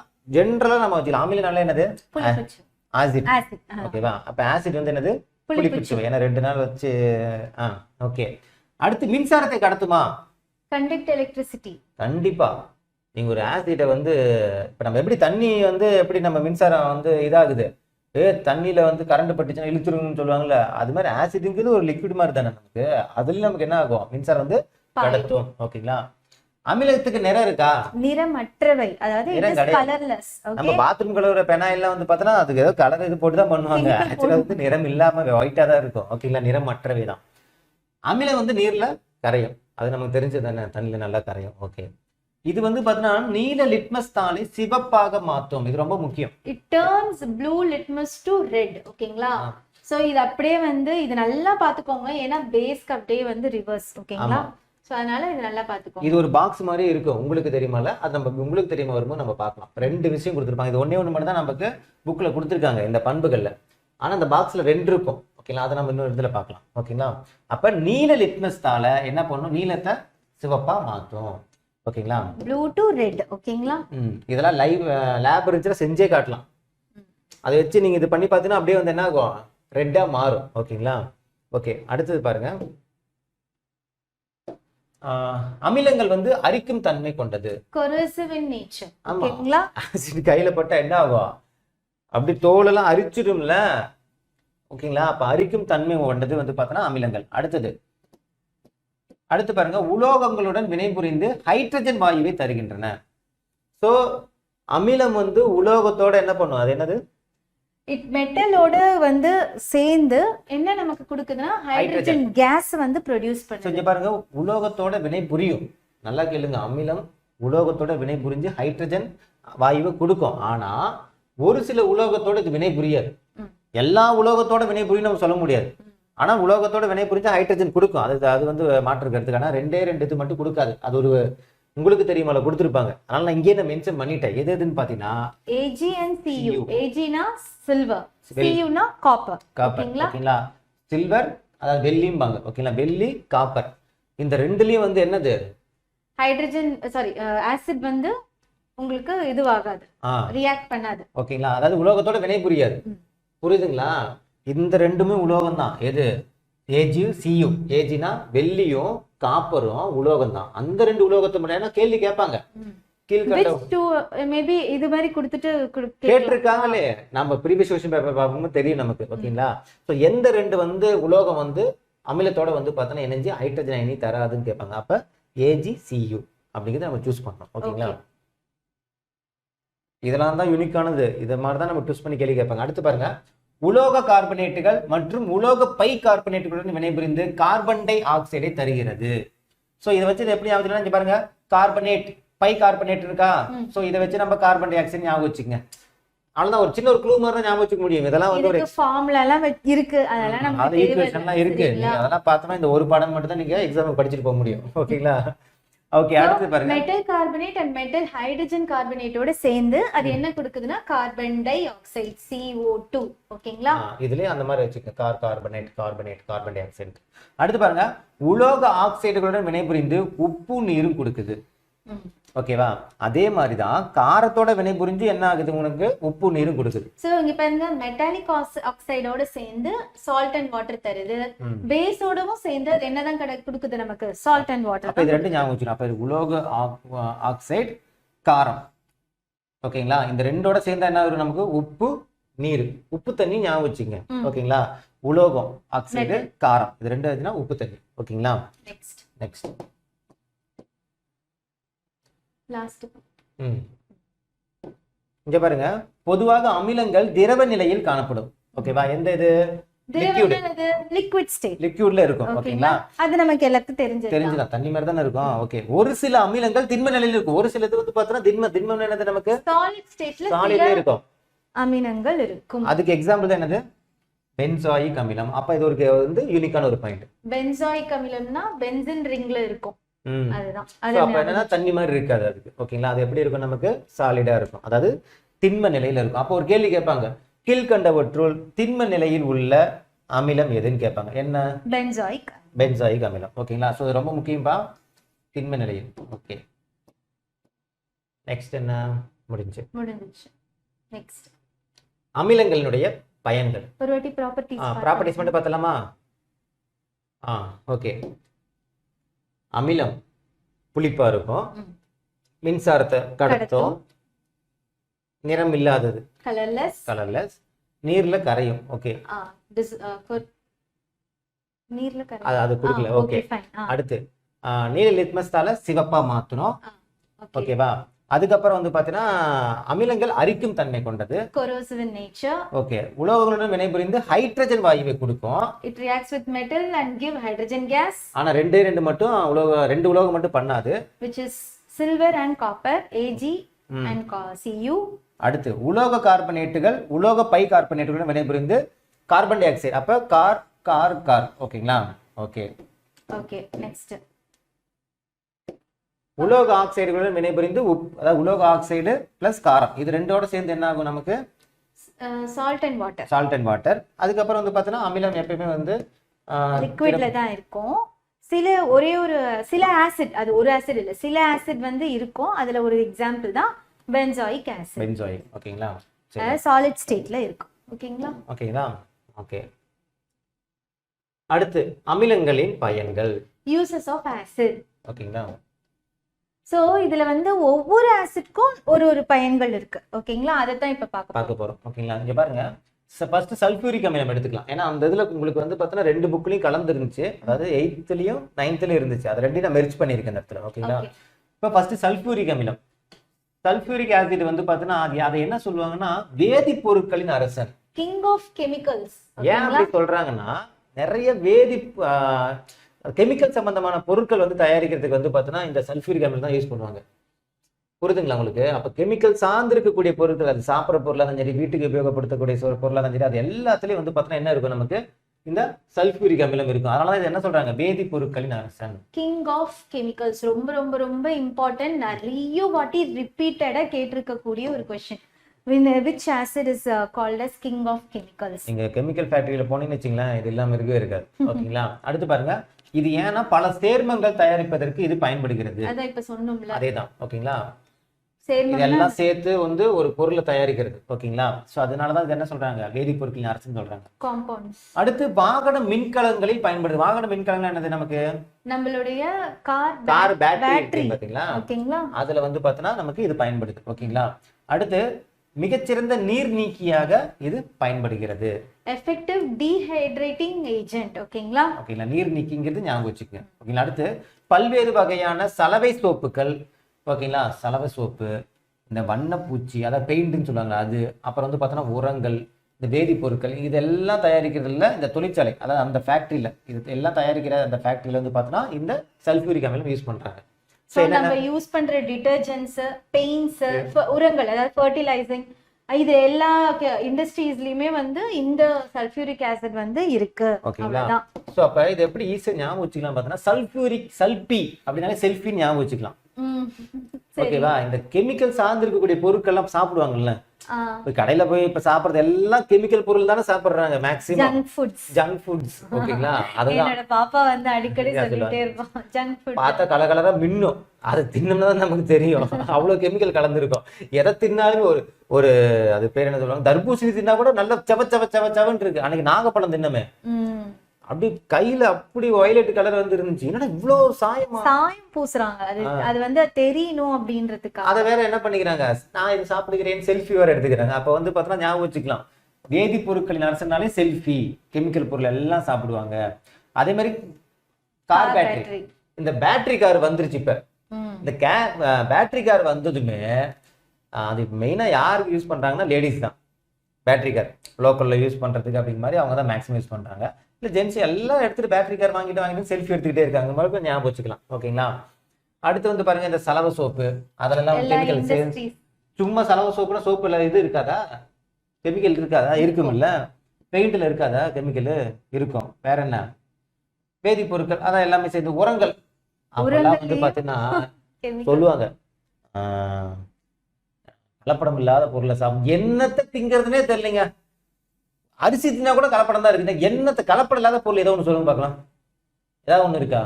நம்ம வச்சுக்கலாம். அமிலம்னால என்னது? ஆசிட். ஓகேவா? அப்ப ஆசிட் வந்து என்னது? புளிப்புச்சுவை. ஏன்னா 2 நாள் வச்சு. ஓகே. அடுத்து மின்சாரத்தை கடத்துமா? Conduct electricity. கண்டிப்பா. நீங்க ஒரு ஆசிட்டை வந்து இப்ப நம்ம எப்படி தண்ணி வந்து எப்படி நம்ம மின்சாரம் வந்து இதாகுது, தண்ணியில வந்து கரண்ட் பட்டுச்சுன்னா இழுத்துருன்னு சொல்லுவாங்கல்ல, அது மாதிரி ஆசிட்ங்கிறது ஒரு லிக்விட் மாதிரி தானே நமக்கு. அதுல நமக்கு என்ன ஆகும்? மின்சாரம் வந்து கடத்தும். ஓகேங்களா? அமிலத்துக்கு நிறம் இருக்கா? நிறமற்றவை, அதாவது it is colorless. நம்ம பாத்ரூம் கழுவுற பெனாயில்லாம் வந்து பார்த்தோன்னா அதுக்கு ஏதோ கலர் இது போட்டு தான் பண்ணுவாங்க. ஆக்சுவலா வந்து நிறம் இல்லாம ஒயிட்டா தான் இருக்கும். ஓகேங்களா? நிறமற்றவை தான். அமிலம் வந்து நீர்ல கரையும், அது நமக்கு தெரிஞ்சது தானே, தண்ணியில நல்லா கரையும். ஓகே. இது வந்து பார்த்தீங்கன்னா நீல லிட்மஸ் தாளை சிவப்பாக மாற்றும். இது ரொம்ப முக்கியம். it turns blue litmus to red. ஓகேங்களா? சோ இது அப்படியே வந்து இது நல்லா பாத்துக்கோங்க, ஏன்னா பேஸ்க்கு அப்படியே வந்து ரிவர்ஸ். ஓகேங்களா? சோ அதனால இது நல்லா பாத்துக்கோங்க. இது ஒரு பாக்ஸ் மாதிரி இருக்கும். உங்களுக்கு தெரியுமால? அது நம்ம உங்களுக்கு தெரியுமா வரும்போது நம்ம பார்க்கலாம். 2 விஷயம் கொடுத்துருப்பாங்க. இது ஒண்ணே மட்டும் தான் நமக்கு புக்ல கொடுத்துருக்காங்க இந்த பண்புகள்ல. ஆனா அந்த பாக்ஸ்ல 2 இருக்கும். ஓகேங்களா? அதை நம்ம இன்னொரு இடத்துல பார்க்கலாம். ஓகேங்களா? அப்ப நீல லிட்மஸ் தாளை என்ன பண்ணும்? நீலத்தை சிவப்பா மாற்றும். ஓகேங்களா? Blue to red. ஓகேங்களா? இதெல்லாம் லேப் இருந்துச்சுன்னா செஞ்சே காட்டலாம். அதை வச்சு நீங்க இது பண்ணி பார்த்தீங்கன்னா அப்படியே வந்து என்ன ஆகும்? ரெட்டா மாறும். ஓகேங்களா? ஓகே. அடுத்தது பாருங்க. அமிலங்கள் வந்து அரிக்கும் தன்மை கொண்டது. corrosive in nature. ஓகேங்களா? கையில பட்டா என்ன ஆகும்? அப்படி தோலெல்லாம் அரிச்சிடும்ல. ஓகேங்களா? அப்ப அரிக்கும் தன்மை கொண்டது வந்து பார்த்தோன்னா அமிலங்கள். அடுத்து பாருங்க, உலோகங்களுடன் வினைபுரிந்து ஹைட்ரஜன் வாயுவை தருகின்றன. சோ அமிலம் வந்து உலோகத்தோட என்ன பண்ணும்? அது என்னது? மெட்டலோட வந்து சேர்ந்து என்ன நமக்கு கொடுக்குதுன்னா ஹைட்ரஜன் கேஸ் வந்து ப்ரொடியூஸ் பண்ணுது. இங்க பாருங்க, உலோகத்தோட வினை புரியும். நல்லா கேளுங்க. அமிலம் உலோகத்தோட வினை புரிஞ்சு ஹைட்ரஜன் வாயுவை கொடுக்கும். ஆனா ஒரு சில உலோகத்தோட இது வினை புரியாது. எல்லா உலோகத்தோட வினை புரியும் நம்ம சொல்ல முடியாது. ஆனா உலோகத்தோட வினை புரிஞ்சு ஹைட்ரஜன் கொடுக்கும். அது வந்து மாற்று கருத்துக்கு. ஆனா 2 இது மட்டும் கொடுக்காது. அது ஒரு உங்களுக்கு தெரியுமால கொடுத்துருப்பாங்க. அதனால நான் இங்கே மென்ஷன் பண்ணிட்டேன். எதுன்னு பாத்தீங்கன்னா Ag and Cu. Ag னா சில்வர், Cu னா காப்பர். ஓகேங்களா? சில்வர் அதாவது வெள்ளிம்பாங்க. ஓகேங்களா? வெள்ளி, காப்பர். இந்த 2லயும் வந்து என்னது? ஹைட்ரஜன் ஆசிட் வந்து உங்களுக்கு இதுவாகாது, ரியாக்ட் பண்ணாது. ஓகேங்களா? அதாவது உலோகத்தோட வினை புரியாது. புரியுதுங்களா? இந்த 2மே உலோகம் தான். எது? Ag, Cu. Agனா வெள்ளியும் காப்பரும் உலோகம் தான். அந்த 2 உலோகத்தை மட்டும் கேள்வி கேட்பாங்க. மேபி இது மாதிரி கொடுத்துட்டு கேட்டிருக்காங்களே. நம்ம ப்ரீவியஸ் क्वेश्चन பேப்பர் பார்க்கும்போது தெரியும் நமக்கு. ஓகேங்களா? சோ எந்த 2 வந்து உலோகம் வந்து அமிலத்தோட வந்து பார்த்தோன்னா எனர்ஜி ஹைட்ரஜன் அயனி தராதுன்னு கேட்பாங்க. அப்ப Ag, Cu அப்படிங்கிறத நம்ம சூஸ் பண்ணணும். ஓகேங்களா? இதெல்லாம் தான் யூனிக்கானது. இதை மாதிரி தான் நம்ம சூஸ் பண்ணி கேள்வி கேட்பாங்க. அடுத்து பாருங்க, உலோக கார்பனேட்டுகள் மற்றும் உலோக பை கார்பனேட்டுகளுடன் வினைபுரிந்து கார்பன் டை ஆக்சைடை தருகிறது. சோ இதை வச்சு எப்படி ஞாபகம் பாருங்க, கார்பனேட், பை கார்பனேட் இருக்கா? சோ இதை வச்சு நம்ம கார்பன் டை ஆக்சைடு ஞாபகம் வச்சுங்க. அவ்வளவுதான். ஒரு சின்ன ஒரு க்ளூ மாதிரி தான் ஞாபகம் வச்சுக்க முடியும். இதெல்லாம் வந்து ஒரு ஃபார்முலா எல்லாம் இருக்கு. அதெல்லாம் நம்ம ஈக்குவேஷன்லாம் இருக்கு. நீங்க அதெல்லாம் பார்த்தோம்னா இந்த ஒரு பாடம் மட்டும் தான் நீங்க எக்ஸாமுக்கு படிச்சுட்டு போக முடியும். ஓகேங்களா? ஓகே அடுத்து பாருங்க metal carbonate and metal hydrogen கார்பனேட்டோட சேர்ந்து அது என்ன கொடுக்குதுன்னா கார்பன் டை ஆக்சைடு CO2. ஓகேங்களா? இதுலயே அந்த மாதிரி வச்சுக்க கார்பனேட் கார்பன் டை ஆக்சைடு. அடுத்து பாருங்க உலோக ஆக்சைடுகளுடன் வினைபுரிந்து உப்பு நீரும் கொடுக்குது. ஓகேவா? அதே மாதிரி தான் காரத்தோட வினைபுரிஞ்சு என்ன ஆகுது உங்களுக்கு உப்பு நீரும் கொடுக்குது. சோ இங்க பாருங்க மெட்டாலிக் ஆக்சைடோட சேர்ந்து சால்ட் அண்ட் வாட்டர் தருது. பேஸோடவும் சேர்ந்து அது என்னதான் கொடுக்குது நமக்கு சால்ட் அண்ட் வாட்டர். அப்ப இது ரெண்டு ஞாபகம் வச்சுக்கணும். அப்ப உலோக ஆக்சைடு காரம். ஓகேங்களா? இந்த ரெண்டோட சேர்ந்தா என்ன வரும் நமக்கு உப்பு நீர். உப்பு தண்ணி ஞாபகம் வச்சுங்க. ஓகேங்களா? உலோகம் ஆக்சைடு காரம் இது ரெண்டு ஆச்சுன்னா உப்பு தண்ணி. ஓகேங்களா? நெக்ஸ்ட் லாஸ்ட் இங்க பாருங்க பொதுவாக அமிலங்கள் திரவ நிலையில் காணப்படும். ஓகேவா? எந்த இது லிக்விட் ஸ்டேட் லிக்விட்ல இருக்கும். ஓகேங்களா? அது நமக்கு எல்லாத்துக்கும் தெரிஞ்சதுதான். தண்ணி மாதிரி தானே இருக்கும். ஓகே ஒரு சில அமிலங்கள் திண்ம நிலையில் இருக்கும். ஒரு சில இது வந்து பார்த்தா திண்ம என்னது நமக்கு சாலிட் ஸ்டேட்ல சாலிட்ல இருக்கும் அமிலங்கள் இருக்கும். அதுக்கு எக்ஸாம்பிள் தான் என்னது பென்சாயிக் அமிலம். அப்ப இது ஒரு வந்து யூனிக்கான ஒரு பாயிண்ட். பென்சாயிக் அமிலம்னா பென்சின் ரிங்ல இருக்கும். அதுதான். அப்ப என்னன்னா தண்ணி மாதிரி இருக்காது அதுக்கு. ஓகேங்களா? அது எப்படி இருக்கும் நமக்கு சாலிடா இருக்கும். அதாவது திண்ம நிலையில இருக்கும். அப்போ ஒரு கேள்வி கேட்பாங்க கீழ்கண்டவற்றுள் திண்ம நிலையில் உள்ள அமிலம் எதுன்னு கேட்பாங்க. என்ன? பென்சாயிக் அமிலம். ஓகேங்களா? சோ இது ரொம்ப முக்கியம்பா திண்ம நிலையில். ஓகே நெக்ஸ்ட் என்ன முடிஞ்சு நெக்ஸ்ட் அமிலங்களினுடைய பயன்கள். ஒரு வாட்டி ப்ராப்பர்ட்டிஸ் மட்டும் பார்த்தலாமா? ஓகே அமிலம் புளிப்பா இருக்கும், மின்சாரத்தை கடத்தும், நிறம் இல்லாதது கலர்லெஸ், நீர்ல கரையும். ஓகே நீர்ல அது கொடுக்கல. ஓகே அடுத்து நீல லிட்மஸ்தால சிவப்பா மாத்தணும். ஓகேவா? அதுக்கப்புறம் வந்து பாத்தீங்கன்னா அமிலங்கள் அரிக்கும் தன்மை கொண்டது. corrosive in nature. ஓகே உலோகங்களுடன் வினைபுரிந்து ஹைட்ரஜன் வாயுவை கொடுக்கும். It reacts with metal and give hydrogen gas. ஆனா ரெண்டு மட்டும் ரெண்டு உலோகம் மட்டும் பண்ணாது. Which is silver and copper, Ag and Cu. அடுத்து உலோக கார்பனேட்டுகள் உலோக பை கார்பனேட்டுகளுடன் வினைபுரிந்து கார்பன் டை ஆக்சைடு. அப்ப கார். ஓகேங்களா? ஓகே நெக்ஸ்ட் உலோக ஆக்சைடுகளுடன் வினைபுரிந்து அதாவது உலோக ஆக்சைடு பிளஸ் காரம் இது ரெண்டோட சேர்ந்து என்ன ஆகும் நமக்கு சால்ட் அண்ட் வாட்டர். அதுக்கப்புறம் வந்து பார்த்தீங்கன்னா அமிலம் எப்பயுமே வந்து லிக்விட்ல தான் இருக்கும். சில ஆசிட், அது ஒரு ஆசிட் இல்ல, சில ஆசிட் வந்து இருக்கும். அதுல ஒரு எக்ஸாம்பிள் தான் பென்சாயிக் ஆசிட். ஓகேங்களா? சாலிட் ஸ்டேட்ல இருக்கும். ஓகேங்களா? ஓகே அடுத்து அமிலங்களின் பயன்கள். Uses of acid. ஓகேங்களா? சோ இதுல வந்து ஒவ்வொரு ஆசிட்க்கும் ஒரு பயன்கள் இருக்கு. ஓகேங்களா? அதை தான் இப்ப பார்க்க போறோம். ஓகேங்களா? இங்க பாருங்க ஃபர்ஸ்ட் சல்ஃபியூரிக் அமிலம் எடுத்துக்கலாம். ஏன்னா அந்த இதுல உங்களுக்கு வந்து பார்த்தீங்கன்னா ரெண்டு புக்லயும் கலந்து இருந்துச்சு. அதாவது 8th-லயும் 9th-லயும் இருந்துச்சு. அது ரெண்டையும் நான் மெர்ஜ் பண்ணியிருக்கேன் இந்த இடத்துல. ஓகேங்களா? இப்போ ஃபர்ஸ்ட் சல்ஃபியூரிக் அமிலம். சல்ஃபியூரிக் ஆசிட் வந்து பார்த்தீங்கன்னா அதை என்ன சொல்லுவாங்கன்னா வேதிப்பொருட்களின் அரசன், கிங் ஆஃப் கெமிக்கல்ஸ். ஏன் அப்படி சொல்றாங்கன்னா நிறைய கெமிக்கல் சம்பந்தமான பொருட்கள் வந்து தயாரிக்கிறதுக்கு வந்து பார்த்தீங்கன்னா இந்த சல்ஃபியூரிக் அமிலம் தான் யூஸ் பண்ணுவாங்க. புரியுதுங்களா உங்களுக்கு? அப்ப கெமிக்கல் சார்ந்து இருக்கக்கூடிய பொருட்கள், அது சாப்பிட்ற பொருளாக இருந்தாலும் சரி, வீட்டுக்கு உபயோகப்படுத்தக்கூடிய பொருளாக இருந்தாலும் சரி, அது எல்லாத்துலயும் வந்து பார்த்தீங்கன்னா என்ன இருக்கும் நமக்கு இந்த சல்ஃபியூரிக் அமிலம் இருக்கும். அதனால இது என்ன சொல்றாங்க வேதிப்பொருட்களின் அரசன், கிங் ஆஃப் கெமிக்கல்ஸ். ரொம்ப ரொம்ப ரொம்ப இம்பார்ட்டன்ட். நிறைய வாட்டி ரிப்பீட்டடா கேட்டிருக்கக்கூடிய ஒரு question. Which acid is called as king of chemicals? நீங்க கெமிக்கல் ஃபேக்டரியில போனீங்கன்னு வச்சுங்களேன், இது இல்லாம இருக்கவே இருக்காது. ஓகேங்களா? அடுத்து பாருங்க, இது ஏன்னா பல சேர்மங்கள் தயாரிப்பதற்கு இது பயன்படுகிறது. அதான் இப்ப சொன்னோம்ல, அதேதான். ஓகேங்களா? இதெல்லாம் சேர்த்து வந்து ஒரு பொருளை தயாரிக்கிறது. ஓகேங்களா? சோ அதனாலதான் இது என்ன சொல்றாங்க வேதிப்பொருட்களின் அரசன் சொல்றாங்க. காம்பவுண்ட்ஸ். அடுத்து வாகன மின்கலங்களில் பயன்படுது. வாகன மின்கலங்கள் என்னது நமக்கு நம்மளுடைய கார் பேட்டரி. பாத்தீங்களா? ஓகேங்களா? அதுல வந்து பாத்தீங்கன்னா நமக்கு இது பயன்படுது. ஓகேங்களா? அடுத்து மிகச்சிறந்த நீர் நீக்கியாக இது பயன்படுகிறது. Effective dehydrating agent. ஓகேங்களா? ஓகேங்களா? நீர் நீக்கிங்கிறது ஞாபகம் வச்சுக்கோங்க. ஓகேங்களா? அடுத்து பல்வேறு வகையான சலவை சோப்புகள். ஓகேங்களா? சலவை சோப்பு, இந்த வண்ணப்பூச்சி, அதாவது பெயிண்ட்னு சொல்லுவாங்க அது, அப்புறம் வந்து பார்த்தோன்னா உரங்கள், இந்த வேதிப்பொருட்கள், இதெல்லாம் தயாரிக்கிறதுல இந்த தொழிற்சாலை, அதாவது அந்த ஃபேக்டரியில இது எல்லாம் தயாரிக்கிற அந்த ஃபேக்டரியில வந்து பார்த்தோன்னா இந்த சல்ஃபியூரிக் அமிலம் யூஸ் பண்றாங்க. நம்ம யூஸ் பண்ற டிடர்ஜென்ட்ஸ், பெயிண்ட்ஸ், உரங்கள், அதாவது ஃபர்டிலைசிங், இது எல்லா இண்டஸ்ட்ரீஸ்லயுமே வந்து இந்த சல்ஃபியூரிக் ஆசிட் வந்து இருக்கு. ஓகேங்களா? அவ்வளவுதான். ஸோ அப்போ இது எப்படி ஈஸியாக ஞாபகம் வச்சுக்கலாம் பார்த்தீங்கன்னா, சல்பி அப்படின்னாலே செல்ஃபின்னு ஞாபகம் வச்சுக்கலாம். ம். ஓகேவா? இந்த கெமிக்கல் சார்ந்து இருக்கக்கூடிய பொருட்கள்லாம் சாப்பிடுவாங்கல்ல, ஆ, போய் கடையில போய் இப்ப சாப்பிடுறது எல்லாம் கெமிக்கல் பொருள் தானே சாப்பிடுறாங்க maximum. Junk foods. Junk foods. ஓகேங்களா? அதுதான் என்னோட பாப்பா வந்து அடிக்கடி சொல்லிட்டே இருப்பான், ஜங்க் ஃபுட். பார்த்தா கலரா மின்னும், அது தின்னோம்னா தான் நமக்கு தெரியும் அவ்வளவு கெமிக்கல் கலந்துருக்கும். எதை தின்னாலுமே ஒரு ஒரு அது பேர் என்ன சொல்லுவாங்க, தர்பூசணி தின்னா கூட நல்ல செவன்னு இருக்கு. அன்னைக்கு நாகப்பழம் தின்னமே, ம். அப்படி கையில அப்படி வயலட் கலர் வந்து இருந்துச்சு. என்னடா இவ்வளவு சாயமா? சாயம் பூசுறாங்க. அது வந்து தெரியணும் அப்படின்றதுக்காக. அதை வேற என்ன பண்ணிக்கிறாங்க, நான் இது சாப்பிடுகிறேன் செல்ஃபி வேற எடுத்துக்கிறாங்க. அப்ப வந்து பார்த்தா ஞாபகம் வச்சுக்கலாம், வேதிப்பொருட்களின் அரசனாலே செல்ஃபி, கெமிக்கல் பொருள் எல்லாம் சாப்பிடுவாங்க. அதே மாதிரி கார் பேட்டரி, இந்த பேட்டரி கார் வந்துருச்சு. இப்ப இந்த பேட்டரி கார் வந்ததுமே அது மெயினா யாருக்கு யூஸ் பண்றாங்கன்னா லேடிஸ் தான். பேட்டரி கார் லோக்கல்ல யூஸ் பண்றதுக்கு அப்படிங்கிற மாதிரி அவங்க தான் மேக்ஸிமம் யூஸ் பண்றாங்க. இல்லை ஜென்ஸ் எல்லாம் எடுத்துட்டு பேட்டரி கார் வாங்கிட்டு செல்ஃபி எடுத்துக்கிட்டே இருக்காங்க. மறுபடியும் ஞாபகம் வச்சுக்கலாம். ஓகேங்களா? அடுத்து வந்து பாருங்க, இந்த சலவை சோப்பு அதெல்லாம் கெமிக்கல். சும்மா சலவை சோப்புனா சோப்புல இது இருக்காதா, கெமிக்கல் இருக்காதா? இருக்கும் இல்ல. பெயிண்ட்ல இருக்காதா கெமிக்கல்? இருக்கும். வேற என்ன வேதிப்பொருட்கள்? அதான் எல்லாமே சேர்ந்து உரங்கள். அப்பெல்லாம் வந்து பாத்தீங்கன்னா சொல்லுவாங்க, கலப்படம் இல்லாத பொருளை சாப்பிடும். என்னத்தை திங்கிறதுனே தெரியலைங்க. அரிசி தின்னா கூட கலப்படம் தான் இருக்கு. என்னத்தை கலப்படம் இல்லாத பொருள் ஏதோ ஒன்று சொல்லுங்க பார்க்கலாம். ஏதாவது ஒன்று இருக்கா?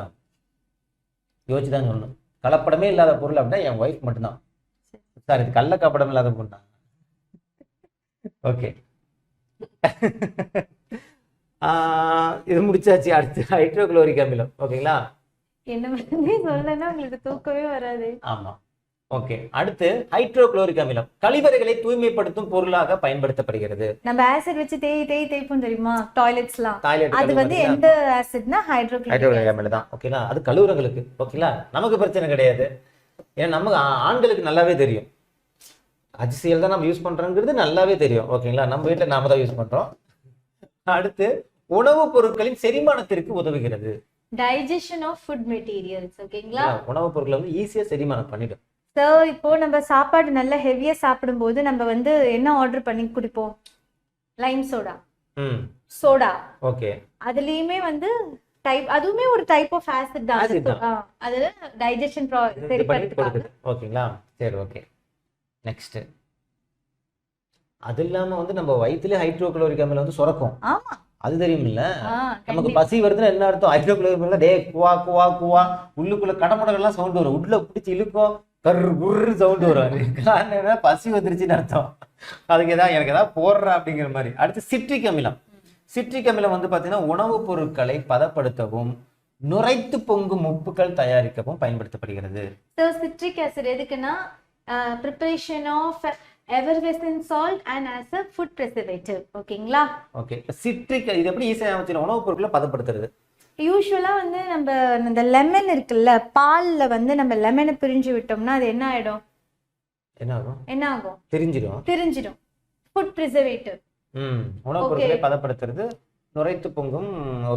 யோசிச்சுதான் சொல்லணும். கலப்படமே இல்லாத பொருள் அப்படின்னா என் ஒய்ஃப் மட்டும்தான். சார், இது கள்ள கலப்படம் இல்லாத பொருள் தான். ஓகே, இது முடிச்சாச்சு. அடுத்து ஹைட்ரோகுளோரிக் அமிலம். ஓகேங்களா? என்ன சொல்லனா உங்களுக்கு தூக்கமே வராது. ஆமா. ஓகே, அடுத்து ஹைட்ரோகுளோரிக் அமிலம் கழிவறைகளை தூய்மைப்படுத்தும் பொருளாக பயன்படுத்தப்படுகிறது. நம்ம ஆசிட் வச்சு தேய்ப்போம் தெரியுமா, டாய்லெட்ஸ்லாம். அது வந்து டாய்லெட் எந்த ஆசிட்னா ஹைட்ரோகுளோரிக் அமிலம் தான். ஓகேங்களா? அது கழுவுறங்களுக்கு. ஓகேங்களா? நமக்கு பிரச்சனை கிடையாது. ஏன்னா நமக்கு ஆண்களுக்கு நல்லாவே தெரியும், HCl தான் நம்ம யூஸ் பண்றோங்கிறது நல்லாவே தெரியும். ஓகேங்களா? நம்ம வீட்டுல நாம தான் யூஸ் பண்றோம். அடுத்து உணவுப் பொருட்களின் செரிமானத்திற்கு உதவுகிறது. Digestion of food materials. ஓகேங்களா? உணவுப் பொருட்களை வந்து ஈஸியா செரிமானம் பண்ணிடும். ஸோ இப்போ நம்ம சாப்பாடு நல்லா ஹெவியா சாப்பிடும்போது நம்ம வந்து என்ன ஆர்டர் பண்ணி குடிப்போம், லைம் சோடா, சோடா. ஓகே, அதுலயுமே வந்து அதுவுமே ஒரு டைப் ஆஃப் ஆசிட் தான். அது டைஜஷன் சரி பண்ணுது. ஓகேங்களா? சரி, ஓகே. நெக்ஸ்ட், அது இல்லாம வந்து நம்ம வயிற்றுல ஹைட்ரோகுளோரிக் அமிலம் வந்து சுரக்கும். ஆமா, அது தெரியுமில்ல. நமக்கு பசி வருதுன்னா என்ன அர்த்தம், ஹைட்ரோகுளோரிக் அமிலம் டே குவா குவா குவா உள்ளுக்குள்ள கடமுடலாம் சவுண்ட் வரும், உள்ள பிடிச்சி இழுக்கும், கரு சவுண்ட் வரும். பசி வந்துருச்சுன்னு அர்த்தம். அதுக்கு ஏதாவது எனக்கு ஏதாவது போடுறா அப்படிங்கிற மாதிரி. அடுத்து சிட்ரிக் அமிலம். சிட்ரிக் அமிலம் வந்து பாத்தீங்கன்னா உணவுப் பொருட்களை பதப்படுத்தவும் நுரைத்து பொங்கும் உப்புக்கள் தயாரிக்கவும் பயன்படுத்தப்படுகிறது. சிட்ரிக் ஆசிட் எதுக்குன்னா preparation of effervescent salt and as a food preservative. ஓகேங்களா? ஓகே, சிட்ரிக் இது எப்படி ஈஸியா அமைச்சிரும், உணவுப் பொருட்களை பதப்படுத்துறது. யூசுவலா வந்து நம்ம இந்த லெமன் இருக்குல்ல, பால்ல வந்து நம்ம லெமனை பிரிஞ்சு விட்டோம்னா அது என்ன ஆயிடும், என்ன ஆகும் தெரிஞ்சிடும். Food preservative. உணவுப் பொருட்களை பதப்படுத்துறது, நுரைத்து பொங்கும்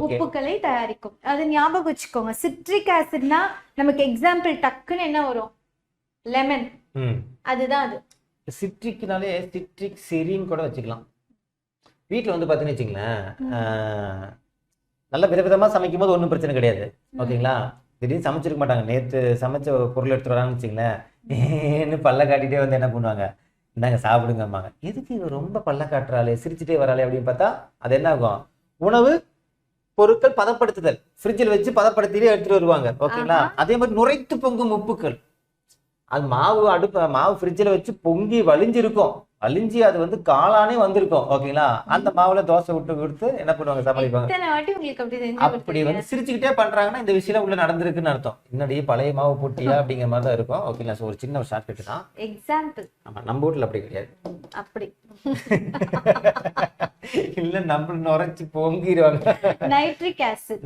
உப்புக்களை தயாரிக்கும். அது ஞாபகம் வச்சுக்கோங்க. சிட்ரிக் ஆசிட்னா நமக்கு எக்ஸாம்பிள் டக்குன்னு என்ன வரும், லெமன். அதுதான் அது. சிட்ரிக்னாலே சிட்ரிக் செரின் கூட வச்சுக்கலாம். வீட்டில் வந்து பார்த்தீங்கன்னு வச்சுங்களேன், நல்ல விதவிதமா சமைக்கும் போது ஒன்றும் பிரச்சனை கிடையாது. ஓகேங்களா? திடீர்னு சமைச்சிருக்க மாட்டாங்க, நேற்று சமைச்ச பொருள் எடுத்துட்டு வராங்கன்னு வச்சுங்களேன், ஏன்னு பல்ல காட்டிட்டே வந்து என்ன பண்ணுவாங்க, இந்தாங்க சாப்பிடுங்கம்மாங்க. எதுக்கு இவ ரொம்ப பல்ல காட்டுறாளே, சிரிச்சுட்டே வராளே அப்படின்னு பார்த்தா அது என்ன ஆகும், உணவு பொருட்கள் பதப்படுத்துதல், ஃப்ரிட்ஜில் வச்சு பதப்படுத்திட்டே எடுத்துட்டு வருவாங்க. ஓகேங்களா? அதே மாதிரி நுரைத்து பொங்கும் உப்புக்கள், அது மாவு ஃப்ரிட்ஜில் வச்சு பொங்கி வலிஞ்சிருக்கும், வலிஞ்சி அது வந்து காளானே வந்திருக்கும். ஓகேங்களா? அந்த மாவுல தோசை விட்டு கொடுத்து என்ன பண்ணுவாங்க, சமாளிப்பாங்க. அப்படி வந்து சிரிச்சுக்கிட்டே பண்றாங்கன்னா இந்த விஷயம் உள்ள நடந்திருக்குன்னு அர்த்தம். இன்னடி பழைய மாவு போட்டியா அப்படிங்கிற மாதிரி தான் இருக்கும். ஓகேங்களா? ஒரு சின்ன ஒரு ஷார்ட்கட் தான், எக்ஸாம்பிள். ஆமா, நம்ம வீட்டுல அப்படி கிடையாது. அப்படி இல்ல, நம்ம நுரைச்சி பொங்கிடுவாங்க. Nitric acid.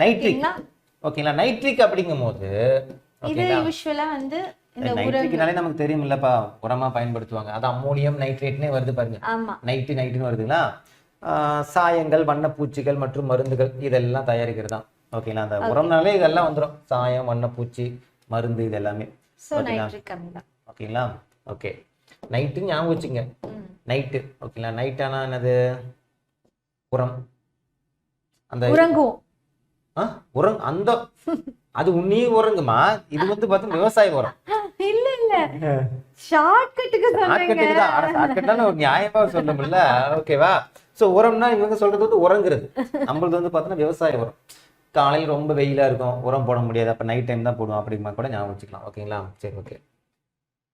ஓகேங்களா? நைட்ரிக் அப்படிங்கும் போது இது யூசுவலா வந்து நைட்ரிக்னாலே நமக்கு தெரியும் இல்லப்பா, உரமா பயன்படுத்துவாங்க. அது அம்மோனியம் நைட்ரேட்னே வருது பாருங்க, நைட்னு வருதுங்களா? சாயங்கள், வண்ணப்பூச்சிகள் மற்றும் மருந்துகள் இதெல்லாம் தயாரிக்கிறது தான். ஓகேங்களா? அந்த உரம்னாலே இதெல்லாம் வந்துடும், சாயம், வண்ணப்பூச்சி, மருந்து, இது எல்லாமே. ஓகேங்களா? ஓகே, நைட்டு ஞாபகம் வச்சுங்க. நைட்டு ஓகேங்களா. நைட்டானா என்னது? உரம். அந்த உறங்குவோம். அந்த அது நீ உறங்குமா, இது வந்து பார்த்தா விவசாய உரம். இல்ல இல்ல ஷார்ட்கட்டுக்கு சொல்றீங்க. ஷார்ட்கட்னால ஒரு நியாயமா சொல்லணும்ல. ஓகேவா. ஸோ உரம்னா இவங்க சொல்றது வந்து உறங்குறது. நம்மளது வந்து பார்த்தோன்னா விவசாய உரம். காலையில் ரொம்ப வெயிலாக இருக்கும், உரம் போட முடியாது, அப்போ நைட் டைம் தான் போடுவோம் அப்படிங்கிற கூட ஞாபகம் வச்சுக்கலாம். ஓகேங்களா. சரி ஓகே.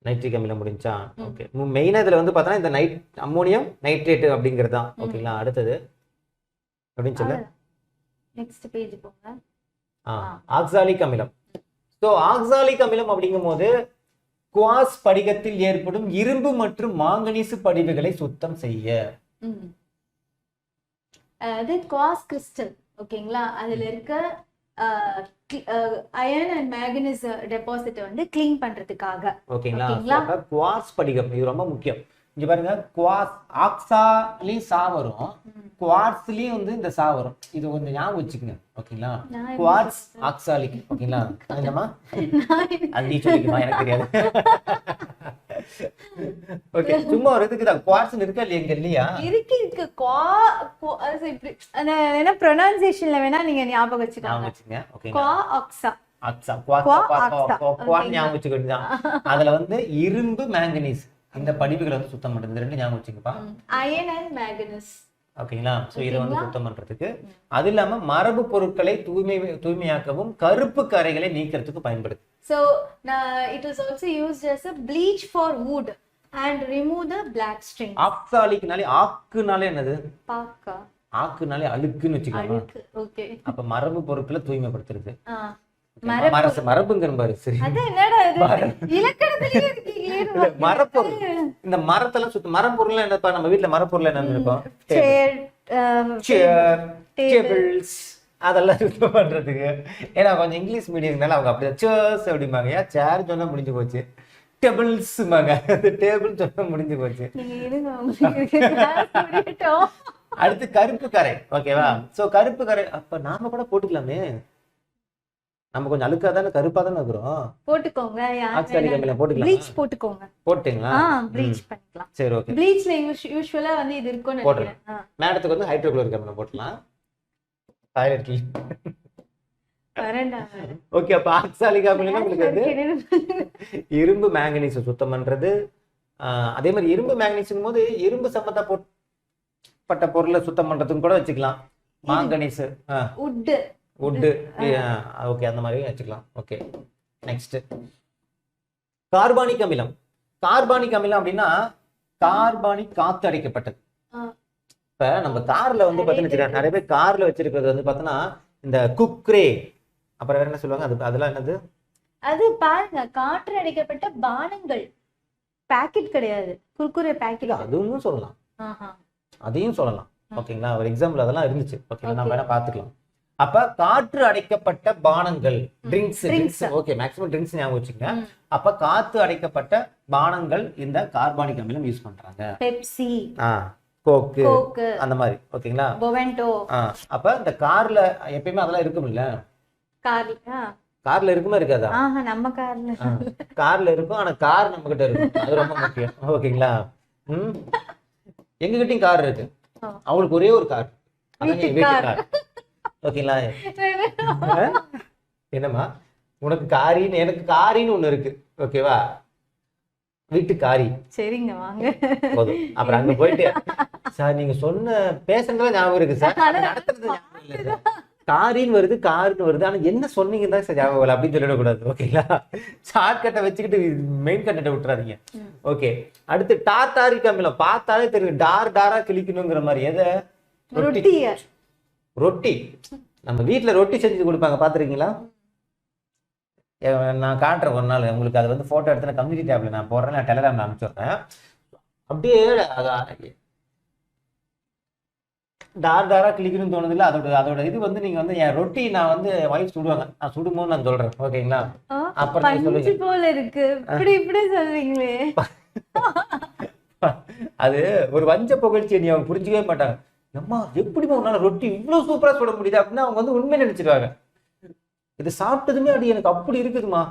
நைட்ரிக் அமிலம் முடிஞ்சா. ஓகே. மெயினாக இதில் வந்து பார்த்தோன்னா இந்த அம்மோனியம் நைட்ரேட்டு அப்படிங்கிறது தான். ஓகேங்களா. அடுத்தது அப்படின்னு சொல்லு. நெக்ஸ்ட் பேஜ் போங்க. ஆக்சாலிக் அமிலம். ஸோ ஆக்சாலிக் அமிலம் அப்படிங்கும் போது குவாஸ் படிகத்தில் ஏற்படும் இரும்பு மற்றும் மாங்கனீசு படிவுகளை சுத்தம் செய்ய. அது குவாஸ் கிறிஸ்டல் ஓகேங்களா. அதுல இருக்க அயர்ன் அண்ட் மேங்கனீஸ் டெபாசிட் வந்து க்ளீன் பண்றதுக்காக. ஓகேங்களா. குவாஸ் படிகம் இது ரொம்ப முக்கியம். இங்க பாருங்க, குவாஸ் ஆக்சாலையும் சா வரும், குவார்ட்ஸ்லயும் வந்து இந்த சா வரும். இது கொஞ்சம் ஞாபகம் வச்சுக்கோங்க. ஓகேங்களா. Quartz oxalic. ஓகேங்களா. என்னமா அது நீ சொல்லிக்குமா, எனக்கு தெரியாது. ஓகே. சும்மா ஒரு இதுக்கு தான் குவார்ட்ஸ் இருக்கா இல்லையா? எங்க இல்லையா? இருக்கு இருக்கு. இப்படி அந்த என்ன ப்ரொனன்சியேஷன்ல வேணா நீங்க ஞாபகம் வச்சுக்கோங்க. ஓகே. குவா ஆக்சா ஆக்சா குவா ஞாபகம் வச்சுக்க வேண்டியதான். அதுல வந்து இரும்பு மேங்கனீஸ் இந்த படிவுகளை வந்து சுத்தம் பண்றது. இந்த ரெண்டு ஞாபகம் வச்சுக்கப்பா. Iron and manganese. ஓகேங்களா. சோ இத வந்து சுத்தம் பண்றதுக்கு, அது இல்லாம மரபு பொருட்களை தூய்மையாக்கவும் கருப்பு கரைகளை நீக்கிறதுக்கு பயன்படுது. So it is also used as a bleach for wood and remove the black strings. ஆக்சாலிக்னாலே ஆக்குனாலே என்னது? பாக்கா. ஆக்குனாலே அழுக்குன்னு வச்சுக்கலாம். அழுக்கு. ஓகே. அப்ப மரபு பொருட்களை தூய்மைப்படுத்துறது. மரபுங்கிற பாரு. சரி. அது என்னடா இது? இலக்கணத்திலேயே இருக்கீங்களே. மரப்பொருள். இந்த மரத்தெல்லாம் சுத்த மரப்பொருள் என்னப்பா? நம்ம வீட்ல மரப்பொருள் என்ன இருக்கும்? சேர், டேபிள்ஸ், அதெல்லாம் சுத்தம் பண்றதுக்கு. ஏன்னா கொஞ்சம் இங்கிலீஷ் மீடியம்னால அவங்க அப்படியே சேர்ஸ் அப்படிம்பாங்க. ஏன் சேர் சொன்னா முடிஞ்சு போச்சு, டேபிள்ஸ்மாங்க. டேபிள் சொன்னா முடிஞ்சு போச்சு. அடுத்து கருப்பு கரை. ஓகேவா. சோ கருப்பு கரை அப்ப நாம கூட போட்டுக்கலாமே. நம்ம கொஞ்சம் அழுக்கா தானே கருப்பா தானே இருக்கிறோம். போட்டுக்கோங்க. ஆக்சாலிக் அமிலம் போட்டுக்கலாம். ப்ளீச் போட்டுக்கோங்க. போட்டுங்களா? ப்ளீச் பண்ணிக்கலாம். சரி ஓகே. ப்ளீச்ல யூசுவலா வந்து இது இருக்கும்னு நினைக்கிறேன். மேடத்துக்கு வந்து ஹைட்ரோகுளோரிக் அமிலம் போடலாம். டாய்லெட் கிளீன் வரேன்டா. ஓகே. அப்ப ஆக்சாலிக் அமிலம் உங்களுக்கு வந்து இரும்பு மேங்கனீஸ் சுத்தம் பண்றது. அதே மாதிரி இரும்பு மேங்கனீஸ்ங்கும் போது இரும்பு சம்பந்தப்பட்ட பொருளை சுத்தம் பண்றதுக்கு கூட வச்சுக்கலாம். மாங்கனீஸ், வுட், ஓகே, அந்த மாதிரி வச்சுக்கலாம். ஓகே. நெக்ஸ்ட் கார்பானிக் அமிலம். கார்பானிக் அமிலம் அப்படின்னா கார்பானிக் காத்து அடைக்கப்பட்டது. இப்ப நம்ம கார்ல வந்து பாத்தீங்கன்னா நிறைய பேர் கார்ல வச்சிருக்கிறது வந்து பாத்தீங்கன்னா இந்த குக்ரே, அப்புறம் வேற என்ன சொல்லுவாங்க, அது அதெல்லாம் என்னது? அது பாருங்க, காற்று அடைக்கப்பட்ட பானங்கள். பாக்கெட் கிடையாது, குர்குரே பாக்கெட். அதுவும் சொல்லலாம், அதையும் சொல்லலாம். ஓகேங்களா. ஒரு எக்ஸாம்பிள் அதெல்லாம் இருந்துச்சு. ஓகேங்களா. நம்ம வேணா பாத்துக்கலாம். அப்ப காற்று அடைக்கப்பட்ட பானங்கள், ட்ரிங்க்ஸ். ஓகே, மேக்ஸிமம் ட்ரிங்க்ஸ் ஞாபகம் வச்சுக்கங்க. அப்ப காற்று அடைக்கப்பட்ட பானங்கள் இந்த கார்பானிக் அமிலம் யூஸ் பண்றாங்க. பெப்சி, கோக், அந்த மாதிரி. ஓகேங்களா. பொவென்டோ. அப்ப இந்த கார்ல எப்பயுமே அதெல்லாம் இருக்கும்ல. கார்ல இருக்குமா இருக்காதா? நம்ம கார்ல இருக்கும். ஆனா கார் நம்ம கிட்ட இருக்கும், அது ரொம்ப முக்கியம். ஓகேங்களா. எங்க கிட்டயும் கார் இருக்கு. அவங்களுக்கு ஒரே ஒரு கார், வீட்டு கார். ஓகேங்களா. என்னம்மா உனக்கு காரின்னு, எனக்கு காரின்னு ஒண்ணு இருக்கு. ஓகேவா. வீட்டு காரி. சரிங்க, வாங்க. போதும். அப்புறம் அங்க போயிட்டு சார் நீங்க சொன்ன பேசுறதுலாம் ஞாபகம் இருக்கு சார், நடத்துறது ஞாபகம் இல்லை சார். காரின்னு வருது, காருன்னு வருது, ஆனா என்ன சொன்னீங்கன்னு தான் சார் ஞாபகம் இல்லை அப்படின்னு சொல்லிடக்கூடாது. ஓகேங்களா. ஷார்ட் கட்டை வச்சுக்கிட்டு மெயின் கட்டை விட்டுறாதீங்க. ஓகே. அடுத்து டார்டாரிக் அமிலம். பார்த்தாலே தெரியும், டாரா கிளிக்கணுங்கிற மாதிரி. எதை? ரொட்டி. நம்ம வீட்டுல ரொட்டி செஞ்சு கொடுப்பாங்க, பாத்துருக்கீங்களா? நான் காட்டுறேன் ஒரு நாள் உங்களுக்கு. அது வந்து போட்டோ எடுத்து கம்யூனிட்டி டேப்ல நான் போடுறேன், நான் டெலகிராம்ல அனுப்பிச்சுடுறேன். அப்படியே டாரா கிளிக்கணும்னு தோணுது இல்ல, அதோட இது வந்து நீங்க வந்து என் ரொட்டி நான் வந்து வைஃப் சுடுவாங்க, நான் சுடுமோன்னு நான் சொல்றேன். ஓகேங்களா. அப்புறம் சொல்லுங்க போல இருக்கு, இப்படி சொல்றீங்களே. அது ஒரு வஞ்ச புகழ்ச்சி, நீ அவங்க புரிஞ்சுக்கவே மாட்டாங்க. அம்மா எப்படிமா உன்னால ரொட்டி இவ்வளவு சூப்பரா சுட முடியுது அப்படின்னா அவங்க வந்து உண்மையை நினைச்சிருவாங்க. இது சாப்பிட்டதுமே அது எனக்கு அப்படி இருக்குதுமா,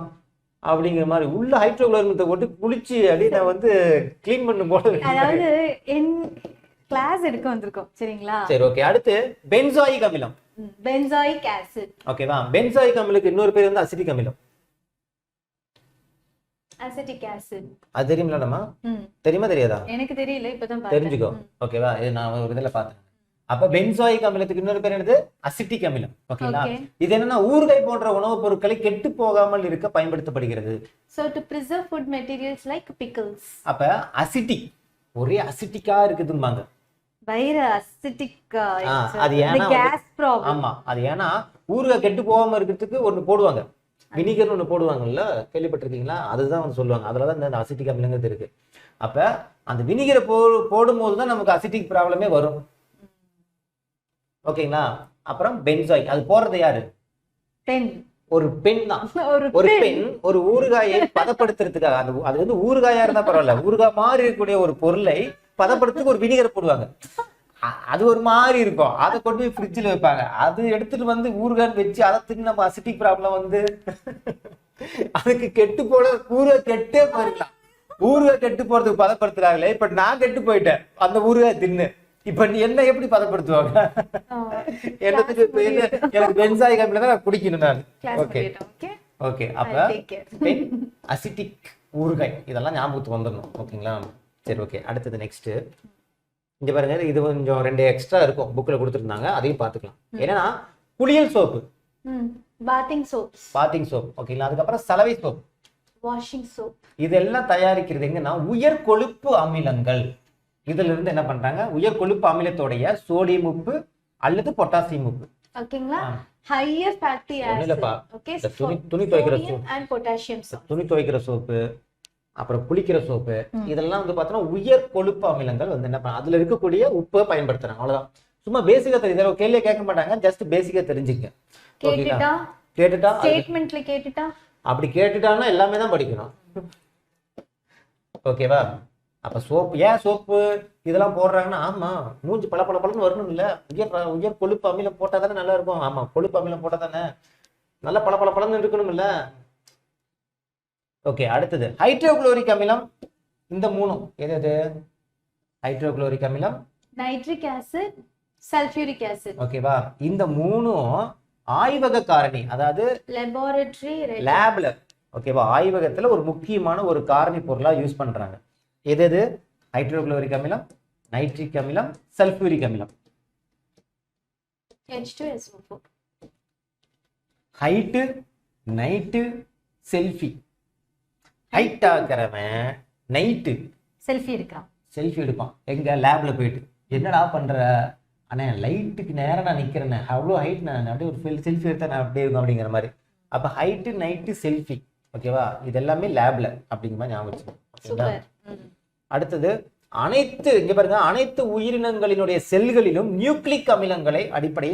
அப்படிங்கிற மாதிரி உள்ள ஹைட்ரோகுளோரின் போட்டு குளிச்சு அப்படியே நான் வந்து கிளீன் பண்ணும் போல இருக்கு. அதாவது என் கிளாஸ் எடுக்க வந்திருக்கோம் சரிங்களா. சரி ஓகே. அடுத்து பென்சாயிக் அமிலம். Benzoic acid. ஓகேவா. பென்சாயிக் அமிலுக்கு இன்னொரு பேர் வந்து அசிட்டிக் அமிலம். Acetic acid. அது தெரியுமில நம்ம? தெரியுமா தெரியாதா? எனக்கு தெரியல, இப்பதான் பார்த்தேன். தெரிஞ்சுக்கோ. ஓகேவா. இது நான் ஒரு இதுல பார்த்தேன். அப்ப பென்சாயிக் அமிலத்துக்கு இன்னொரு பேர் என்னது? அசிட்டிக் அமிலம். ஓகேங்களா. இது என்னன்னா ஊறுகாய் போன்ற உணவுப் பொருட்களை கெட்டு போகாமல் இருக்க பயன்படுத்தப்படுகிறது. So to preserve food materials like pickles. அப்ப அசிட்டிக் ஒரே அசிட்டிக்கா இருக்குதும்பாங்க. வைர அசிட்டிக். அது ஏன்னா கேஸ் ப்ராப்ளம். ஆமா, அது ஏன்னா ஊறுகாய் கெட்டு போகாம இருக்கிறதுக்கு ஒண்ணு போடுவாங்க, வினிகர்னு ஒண்ணு போடுவாங்கல்ல, கேள்விப்பட்டிருக்கீங்களா? அதுதான் வந்து சொல்லுவாங்க. அதுலதான் இந்த அசிட்டிக் அமிலங்கிறது இருக்கு. அப்ப அந்த வினிகரை போடும் போதுதான் நமக்கு அசிட்டிக் ப்ராப்ளமே வரும். ஓகேங்களா. அப்புறம் பென்சாயிக் அது போடுறது யாரு? பெண். ஒரு பெண் தான். ஒரு பெண் ஒரு ஊறுகாயை பதப்படுத்துறதுக்காக, அது வந்து ஊறுகாயா இருந்தா பரவாயில்ல, ஊறுகாய் மாதிரி இருக்கக்கூடிய ஒரு பொருளை பதப்படுத்துக்கு ஒரு வினிகரை போடுவாங்க. அது ஒரு மாதிரி இருக்கும். அதை கொண்டு போய் ஃப்ரிட்ஜில் வைப்பாங்க. அது எடுத்துட்டு வந்து ஊறுகாய் வச்சு அதை தின்னு நம்ம அசிட்டிக் ப்ராப்ளம் வந்து அதுக்கு கெட்டு போட ஊறுகாய் கெட்டே போயிருக்கலாம். ஊறுகாய் கெட்டு போறதுக்கு பதப்படுத்துறாங்களே. இப்ப நான் கெட்டு போயிட்டேன் அந்த ஊறுகாய் தின்னு. இப்ப நீ என்ன எப்படி பதப்படுத்துவாங்க? என்னத்துக்கு எனக்கு பென்சாயிக் அமிலம் தான் குடிக்கணும் நான். Okay okay. அப்ப பென் அசிட்டிக் ஊறுகாய் இதெல்லாம் ஞாபகத்துக்கு வந்துடணும். ஓகேங்களா. சரி ஓகே. அடுத்தது நெக்ஸ்ட் இங்க பாருங்க. இது கொஞ்சம் 2 எக்ஸ்ட்ரா இருக்கும், புக்ல கொடுத்துருந்தாங்க, அதையும் பார்த்துக்கலாம். என்னன்னா குளியல் soap, bathing soap. Bathing soap. ஓகேங்களா. அதுக்கப்புறம் சலவை சோப், வாஷிங் சோப். இதெல்லாம் தயாரிக்கிறது எங்கன்னா உயர் கொழுப்பு அமிலங்கள். இதுல இருந்து என்ன பண்றாங்க? உயர் கொழுப்பு அமிலத்தோடைய சோடியம் உப்பு அல்லது பொட்டாசியம் உப்பு. ஓகேங்களா. Higher fatty acid. ஓகே. துணி துவைக்கிற சோப்பு and potassium salt. துணி துவைக்கிற சோப்பு, அப்புறம் குளிக்கிற சோப்பு, இதெல்லாம் வந்து பார்த்தோன்னா உயர் கொழுப்பு அமிலங்கள் வந்து என்ன பண்ண அதுல இருக்கக்கூடிய உப்பை பயன்படுத்துறாங்க. அவ்வளவுதான். சும்மா பேசிக்கா தெரியுது, கேள்வியை கேட்க மாட்டாங்க, ஜஸ்ட் பேசிக்கா தெரிஞ்சுக்க. கேட்டுட்டா ஸ்டேட்மெண்ட்ல கேட்டுட்டா அப்படி கேட்டுட்டான்னா எல்லாமே தான் படிக்கணும். ஓகேவா. அப்ப சோப்பு ஏன் சோப்பு இதெல்லாம் போடுறாங்கன்னா, ஆமா மூஞ்சி பல பல பலன்னு வரணும் இல்ல, உயர் கொழுப்பு அமிலம் போட்டா தானே நல்லா இருக்கும். ஆமா, கொழுப்பு அமிலம் போட்டா தானே நல்லா பல பல பலன்னு இருக்கணும் இல்ல. ஓகே. அடுத்தது ஹைட்ரோகுளோரிக் அமிலம். இந்த மூணும் எது? ஹைட்ரோகுளோரிக் அமிலம், நைட்ரிக் ஆசிட், சல்ஃபியூரிக் ஆசிட். ஓகேவா. இந்த மூணும் ஆய்வக காரணி, அதாவது லேபரேட்டரி லேப்ல, ஓகேவா, ஆய்வகத்துல ஒரு முக்கியமான ஒரு காரணி பொருளா யூஸ் பண்றாங்க. எது? ஹைட்ரோகுளோரிக் அமிலம், நைட்ரிக் அமிலம், சல்ஃபியூரிக் அமிலம். H2SO4. Height, night, selfie. Height ஆகிறவன் நைட்டு செல்ஃபி எடுக்கிறான், செல்ஃபி எடுப்பான். எங்க லேப்ல போயிட்டு என்னடா பண்ற? ஆனா லைட்டுக்கு நேரம் நான் நிக்கிறேன், அவ்வளோ ஹைட், நான் அப்படியே ஒரு செல்ஃபி எடுத்தா நான் அப்படியே இருக்கும் அப்படிங்கிற மாதிரி. அப்ப ஹைட்டு, நைட்டு, செல்ஃபி. ஓகேவா. இது எல்லாமே லேப்ல அப்படிங்கிற மாதிரி ஞாபகம் வச்சுக்கோங்க. அடுத்தது அனைத்து, இங்க பாருங்க, அனைத்து உயிரினங்களினுடைய செல்களிலும் நியூக்ளிக் அமிலங்களை அடிப்படை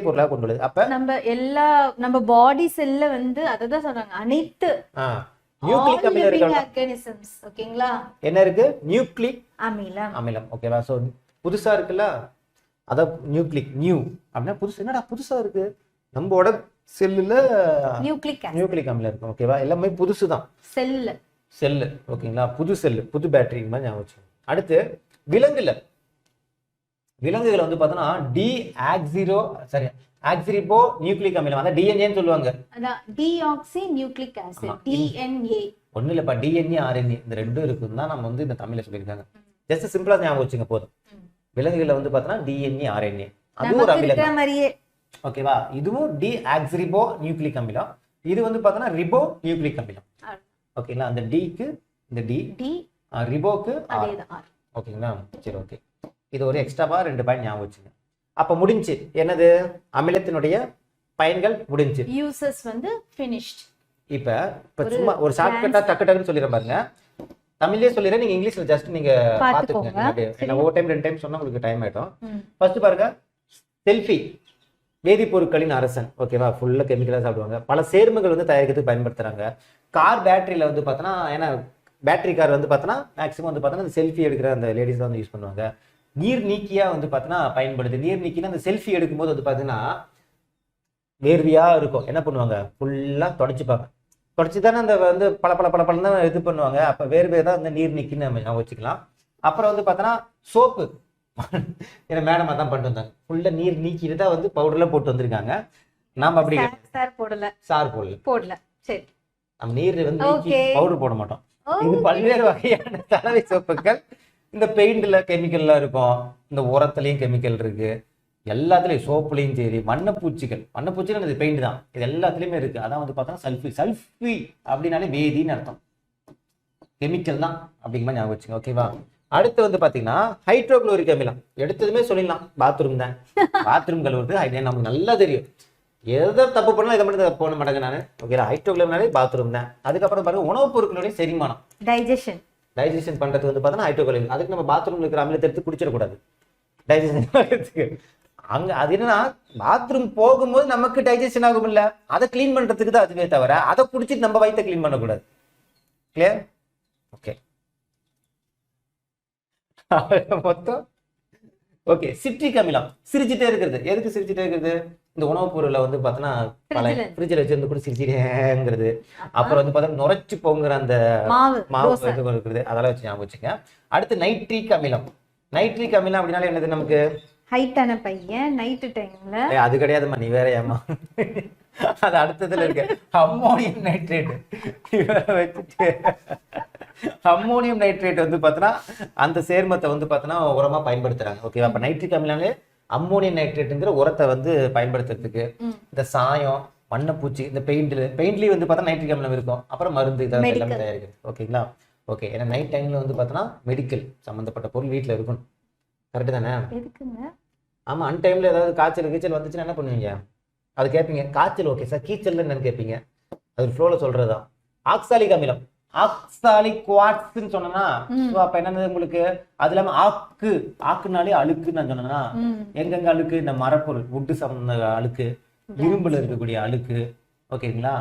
பொருளாக கொண்டுள்ளது. அப்ப நம்ம பாடி செல்ல வந்து அததான் சொல்றாங்க, அனைத்து நியூக்ளிக் ஆர்கானிசம்ஸ். ஓகேங்களா. என்ன இருக்கு? நியூக்ளிக் அமிலம். ஓகேவா. சோ புதுசா இருக்குல்ல, அத நியூக்ளிக், நியூ அப்படின்னா புதுசு. என்னடா புதுசா இருக்கு? நம்மளோட செல்லுல நியூக்ளிக் அமிலம் இருக்கு. ஓகேவா. எல்லாமே புதுசுதான். செல்லு. ஓகேங்களா. புது செல்லு, புது பேட்டரி மாதிரி ஞாபகம் வச்சுக்கோங்க. அடுத்து விலங்குகளை வந்து பார்த்தோன்னா ஆக்சிரிபோ நியூக்ளிக் அமிலம், அதான் டிஎன்ஏன்னு சொல்லுவாங்க. அதான் டிஆக்சி நியூக்ளிக் ஆசிட், டிஎன்ஏ. ஒண்ணு இல்லப்பா, டிஎன்ஏ ஆர்என்ஏ இந்த ரெண்டும் இருக்குன்னு தான் நம்ம வந்து இந்த தமிழ்ல சொல்லியிருக்காங்க. ஜஸ்ட் சிம்பிளா ஞாபகம் வச்சுங்க போதும். விலங்குகளை வந்து பார்த்தோன்னா டிஎன்ஏ ஆர்என்ஏ, அதுவும் ஒரு அமிலம். ஓகேவா. இதுவும் டிஆக்சிரிபோ நியூக்ளிக் அமிலம், இது வந்து பார்த்தோன்னா ரிபோ நியூக்ளிக் அமிலம். ஓகேங்களா. அந்த டிக்கு இந்த டி, ரிபோக்கு ஆர். ஓகேங்களா. சரி ஓகே. இது ஒரு எக்ஸ்ட்ராவா 2 பாயிண்ட் ஞாபகம் வச்சுங்க. அப்ப முடிஞ்சு என்னது? அமிலத்தினுடைய பயன்கள் முடிஞ்சு, யூசஸ் வந்து ஃபினிஷ்ட். இப்ப சும்மா ஒரு ஷார்ட்கட்டா டக்குன்னு சொல்லிடுறேன் பாருங்க. தமிழ்லயே சொல்லிடுறேன், நீங்க இங்கிலீஷ்ல ஜஸ்ட் நீங்க பாத்துக்கோங்க. ஏன்னா ஒரு டைம் 2 டைம் சொன்னா உங்களுக்கு டைம் ஆயிடும். ஃபர்ஸ்ட் பாருங்க, செல்ஃபி வேதிப்பொருட்களின் அரசன். ஓகேவா. ஃபுல்லா கெமிக்கலா சாப்பிடுவாங்க. பல சேர்மங்கள் வந்து தயாரிக்கிறதுக்கு பயன்படுத்துறாங்க. கார் பேட்டரியில வந்து பார்த்தோன்னா, ஏன்னா பேட்டரி கார் வந்து பார்த்தோன்னா மேக்ஸிமம் வந்து பார்த்தோன்னா அந்த செல்ஃபி எடுக்கிற அந்த லேடிஸ் தான் வந்து யூஸ் பண்ணுவாங்க. நீர் நீக்கியா வந்து பார்த்தோன்னா பயன்படுது. நீர் நீக்கினா அந்த செல்ஃபி எடுக்கும்போது வந்து பார்த்தீங்கன்னா வேர்வையா இருக்கும். என்ன பண்ணுவாங்க? ஃபுல்லா தொடச்சுப்பாங்க. தொடச்சி தானே அந்த வந்து பல பல பல பழம் தான் இது பண்ணுவாங்க. அப்போ வேறு தான் அந்த நீர் நிற்கின்னு நம்ம வச்சுக்கலாம். அப்புறம் வந்து பார்த்தோன்னா சோப்பு ஏன்னா மேடம் அதான் பண்ணிட்டு வந்தாங்க, ஃபுல்லாக நீர் நீக்கிட்டு தான் வந்து பவுடர்லாம் போட்டு வந்திருக்காங்க. நாம் அப்படி சார் போடல, சார் போடல. சரி, நம்ம நீர் வந்து பவுடர் போட மாட்டோம். இது பல்வேறு வகையான தலைவை சோப்புகள். இந்த பெயிண்ட்ல கெமிக்கல்லாம் இருக்கும், இந்த உரத்துலயும் கெமிக்கல் இருக்கு, எல்லாத்துலயும் சோப்புலையும் சரி. வண்ணப்பூச்சிகள் இது பெயிண்ட் தான், இது எல்லாத்துலயுமே இருக்கு. அதான் வந்து பார்த்தோன்னா சல்ஃபி அப்படின்னாலே வேதின்னு அர்த்தம், கெமிக்கல் தான் அப்படிங்கிற ஞாபகம் வச்சுங்க. ஓகேவா? அடுத்து வந்து பாத்தீங்கன்னா ஹைட்ரோகுளோரிக் அமிலம். எடுத்ததுமே சொல்லிடலாம் பாத்ரூம் தான். பாத்ரூம் கழுவுறது நமக்கு நல்லா தெரியும், எதை தப்பு பண்ணலாம் இதை மட்டும் தப்பு பண்ண மாட்டேங்க நான். ஓகேங்களா? ஹைட்ரோகுளோரிக்னாலே பாத்ரூம் தான். அதுக்கப்புறம் பாருங்க உணவுப் பொருட்களுடைய செரிமானம், டைஜஷன் பண்றது வந்து பார்த்தோன்னா ஹைட்ரோகுளோரிக். அதுக்கு நம்ம பாத்ரூம்ல இருக்கிற அமிலத்தை எடுத்து குடிச்சிடக்கூடாது டைஜஷன். அங்க அது என்னன்னா பாத்ரூம் போகும்போது நமக்கு டைஜஷன் ஆகும் இல்ல, அதை கிளீன் பண்றதுக்கு தான் அதுவே தவிர அதை குடிச்சிட்டு நம்ம வயிற்றை கிளீன் பண்ணக்கூடாது. கிளியர்? ஓகே. மொத்தம் ஓகே. சிட்ரிக் அமிலம் சிரிச்சுட்டே இருக்கிறது. எதுக்கு சிரிச்சுட்டே இருக்கிறது? இந்த உணவுப் பொருளை வந்து பார்த்தோன்னா பழைய ஃப்ரிட்ஜில் வச்சிருந்து கூட சிரிச்சிட்டேங்கிறது. அப்புறம் வந்து பார்த்தா நுரைச்சு போங்கிற அந்த மாவு இருக்கிறது, அதெல்லாம் வச்சு ஞாபகம் வச்சுங்க. அடுத்து நைட்ரிக் அமிலம். நைட்ரிக் அமிலம் அப்படின்னாலே என்னது? நமக்கு ஹைட்டான பையன் நைட் டைம்ல. அது கிடையாதுமா, நீ வேற ஏமா. அது அடுத்ததுல இருக்கு அம்மோனியம் நைட்ரேட். வச்சுட்டு அம்மோனியம் நைட்ரேட் வந்து பார்த்தோன்னா அந்த சேர்மத்தை வந்து பார்த்தோன்னா உரமா பயன்படுத்துறாங்க. ஓகேவா? அப்ப நைட்ரிக் அமிலம்னாலே அம்மோனியம் நைட்ரேட்டுங்கிற உரத்தை வந்து பயன்படுத்துறதுக்கு. இந்த சாயம், வண்ணப்பூச்சி, இந்த பெயிண்ட்லயும் வந்து பார்த்தா நைட்ரிக் அமிலம் இருக்கும். அப்புறம் மருந்து இதெல்லாம் எல்லாமே தயாரிக்கிறது. ஓகேங்களா? ஓகே. ஏன்னா நைட் டைம்ல வந்து பார்த்தோன்னா மெடிக்கல் சம்பந்தப்பட்ட பொருள் வீட்டுல இருக்கணும். கரெக்டு தானே? ஆமா. அன் டைம்ல ஏதாவது காய்ச்சல் வந்துச்சுன்னா என்ன பண்ணுவீங்க? அது கேட்பீங்க, காய்ச்சல் ஓகே சார், கீச்சல் என்னன்னு கேட்பீங்க. அது ஃப்ளோல சொல்றதுதான். ஆக்சாலிக் அமிலம், ஆக்சாலிக் குவார்ட்ஸ்ன்னு சொன்னா அப்ப என்னது உங்களுக்கு? அது இல்லாம ஆக்குனாலே அழுக்கு நான் சொன்னா எங்கெங்க அழுக்கு? இந்த மரப்பொருள், வுட்டு சம்பந்த அழுக்கு, இரும்புல இருக்கக்கூடிய அழுக்கு. ஓகேங்களா?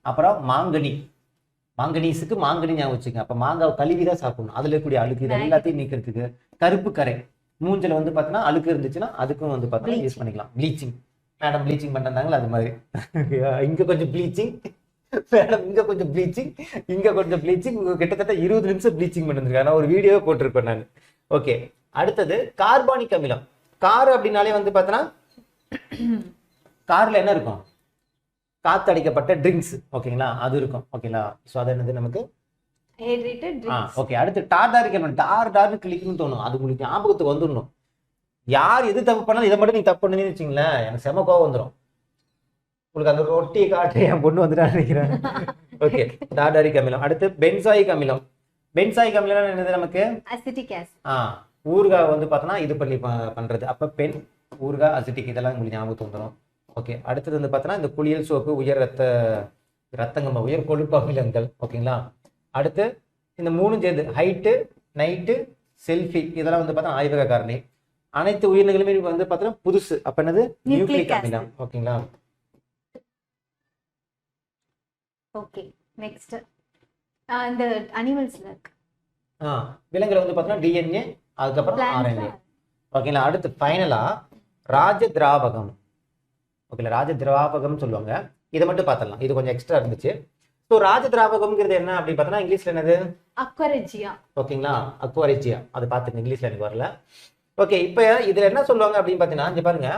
அப்புறம் மாங்கனீஸுக்கு மாங்கனி ஞாபகம் வச்சுங்க. அப்ப மாங்காய் கழுவிதான் சாப்பிடணும், அதுல இருக்கக்கூடிய அழுக்கு இது எல்லாத்தையும் நீக்கிறதுக்கு. கருப்பு கரை, மூஞ்சில வந்து பாத்தீங்கன்னா அழுக்கு இருந்துச்சுன்னா அதுக்கும் வந்து பாத்தீங்கன்னா யூஸ் பண்ணிக்கலாம். ப்ளீச்சிங், மேடம் ப்ளீச்சிங் பண்றாங்களா அது மாதிரி. இங்க கொஞ்சம் ப்ளீச்சிங் மேடம், இங்க கொஞ்சம் ப்ளீச்சிங், இங்க கொஞ்சம் ப்ளீச்சிங். கிட்டத்தட்ட 20 நிமிஷம் ப்ளீச்சிங் பண்ணிருக்கேன், நான் ஒரு வீடியோ போட்டிருப்பேன் நான். ஓகே. அடுத்தது கார்பானிக் அமிலம். கார் அப்படின்னாலே வந்து பார்த்தோன்னா கார்ல என்ன இருக்கும்? காத்தடிக்கப்பட்ட ட்ரிங்க்ஸ். ஓகேங்களா? அது இருக்கும். ஓகேங்களா? ஸோ அது என்னது நமக்கு? ஓகே. அடுத்து டார்டாரிக் அமிலம். டார்னு கிளிக்கணும்னு தோணும், அது உங்களுக்கு ஞாபகத்துக்கு வந்துடணும். யார் எது தப்பு பண்ணாலும் இதை மட்டும் நீங்க தப்பு பண்ணுன்னு வச்சுங்களேன், எனக்கு செம கோவம் வந்துடும். உங்களுக்கு அந்த ரொட்டியை காட்டு என் பொண்ணு வந்துட்டா நினைக்கிறேன். ஓகே. டார்டாரிக் அமிலம். அடுத்து பென்சாயிக் அமிலம். பென்சாயிக் அமிலம் என்னது நமக்கு? Acetic acid. ஊறுகாய் வந்து பார்த்தோன்னா இது பண்ணி பண்றது. அப்ப ஊறுகாய், அசிட்டிக் இதெல்லாம் உங்களுக்கு ஞாபகத்துக்கு வந்துடும். ஓகே. அடுத்தது வந்து பார்த்தோன்னா இந்த குளியல் சோப்பு, உயர் கொழுப்பு அமிலங்கள். ஓகேங்களா? அடுத்து இந்த 3 சேர்ந்து ஹைட்டு, நைட்டு, செல்ஃபி இதெல்லாம் வந்து பார்த்தா ஆய்வக காரணி. அனைத்து உயிரினங்களுமே வந்து பார்த்தோன்னா புதுசு. அப்ப என்னது? நியூக்ளிக் அமிலம். ஓகேங்களா? ஓகே. நெக்ஸ்ட் இந்த அனிமல்ஸ்ல இருக்கு. விலங்குல வந்து பார்த்தோன்னா டிஎன்ஏ, அதுக்கப்புறம் ஆர்என்ஏ. ஓகேங்களா? அடுத்து ஃபைனலா ராஜ திராவகம். ஓகேங்களா? ராஜ திராவகம் சொல்லுவாங்க. இதை மட்டும் பார்த்துடலாம், இது கொஞ்சம் எக்ஸ்ட்ரா இருந்துச்சு. ஸோ ராஜ திராவகம்ங்கிறது என்ன அப்படின்னு பார்த்தோன்னா இங்கிலீஷ்ல என்னது? அக்வாரெஜியா. ஓகேங்களா? அக்வாரெஜியா. அது பார்த்துங்க, இங்கிலீஷ்ல எனக்கு வரல. ஓகே. இப்போ இதுல என்ன சொல்லுவாங்க அப்படின்னு பார்த்தீங்கன்னா, இங்க பாருங்க,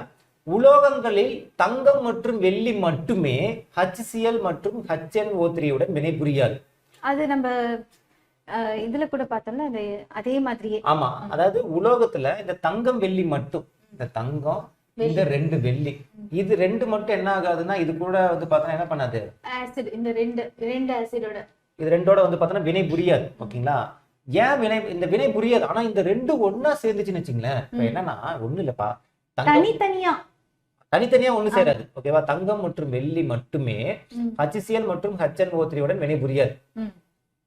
உலோகங்களில் தங்கம் மற்றும் வெள்ளி மட்டுமே HCl மற்றும் HNO3 உடன் வினைபுரியாது. அது நம்ம இதுல கூட பார்த்தோம்ல அதே மாதிரியே. ஆமா. அதாவது உலோகத்துல இந்த தங்கம் வெள்ளி மட்டும், இந்த தங்கம், இந்த 2 வெள்ளி, இது 2 மட்டும் என்ன ஆகாதுன்னா இது கூட வந்து பார்த்தா என்ன பண்ணாது? ஆசிட். இந்த ரெண்டு ஆசிடோட, இது 2ஓட வந்து பார்த்தா வினை புரியாது. ஓகேங்களா? ஏன் இந்த வினை புரியாது? ஆனா இந்த 2 ஒன்னா சேர்ந்துச்சுன்னு வச்சுங்களேன், இப்ப என்னன்னா ஒண்ணு இல்லப்பா, தனித்தனியா ஒண்ணு சேராது. ஓகேவா? தங்கம் மற்றும் வெள்ளி மட்டுமே HCl மற்றும் HNO3 உடன் வினை புரியாது.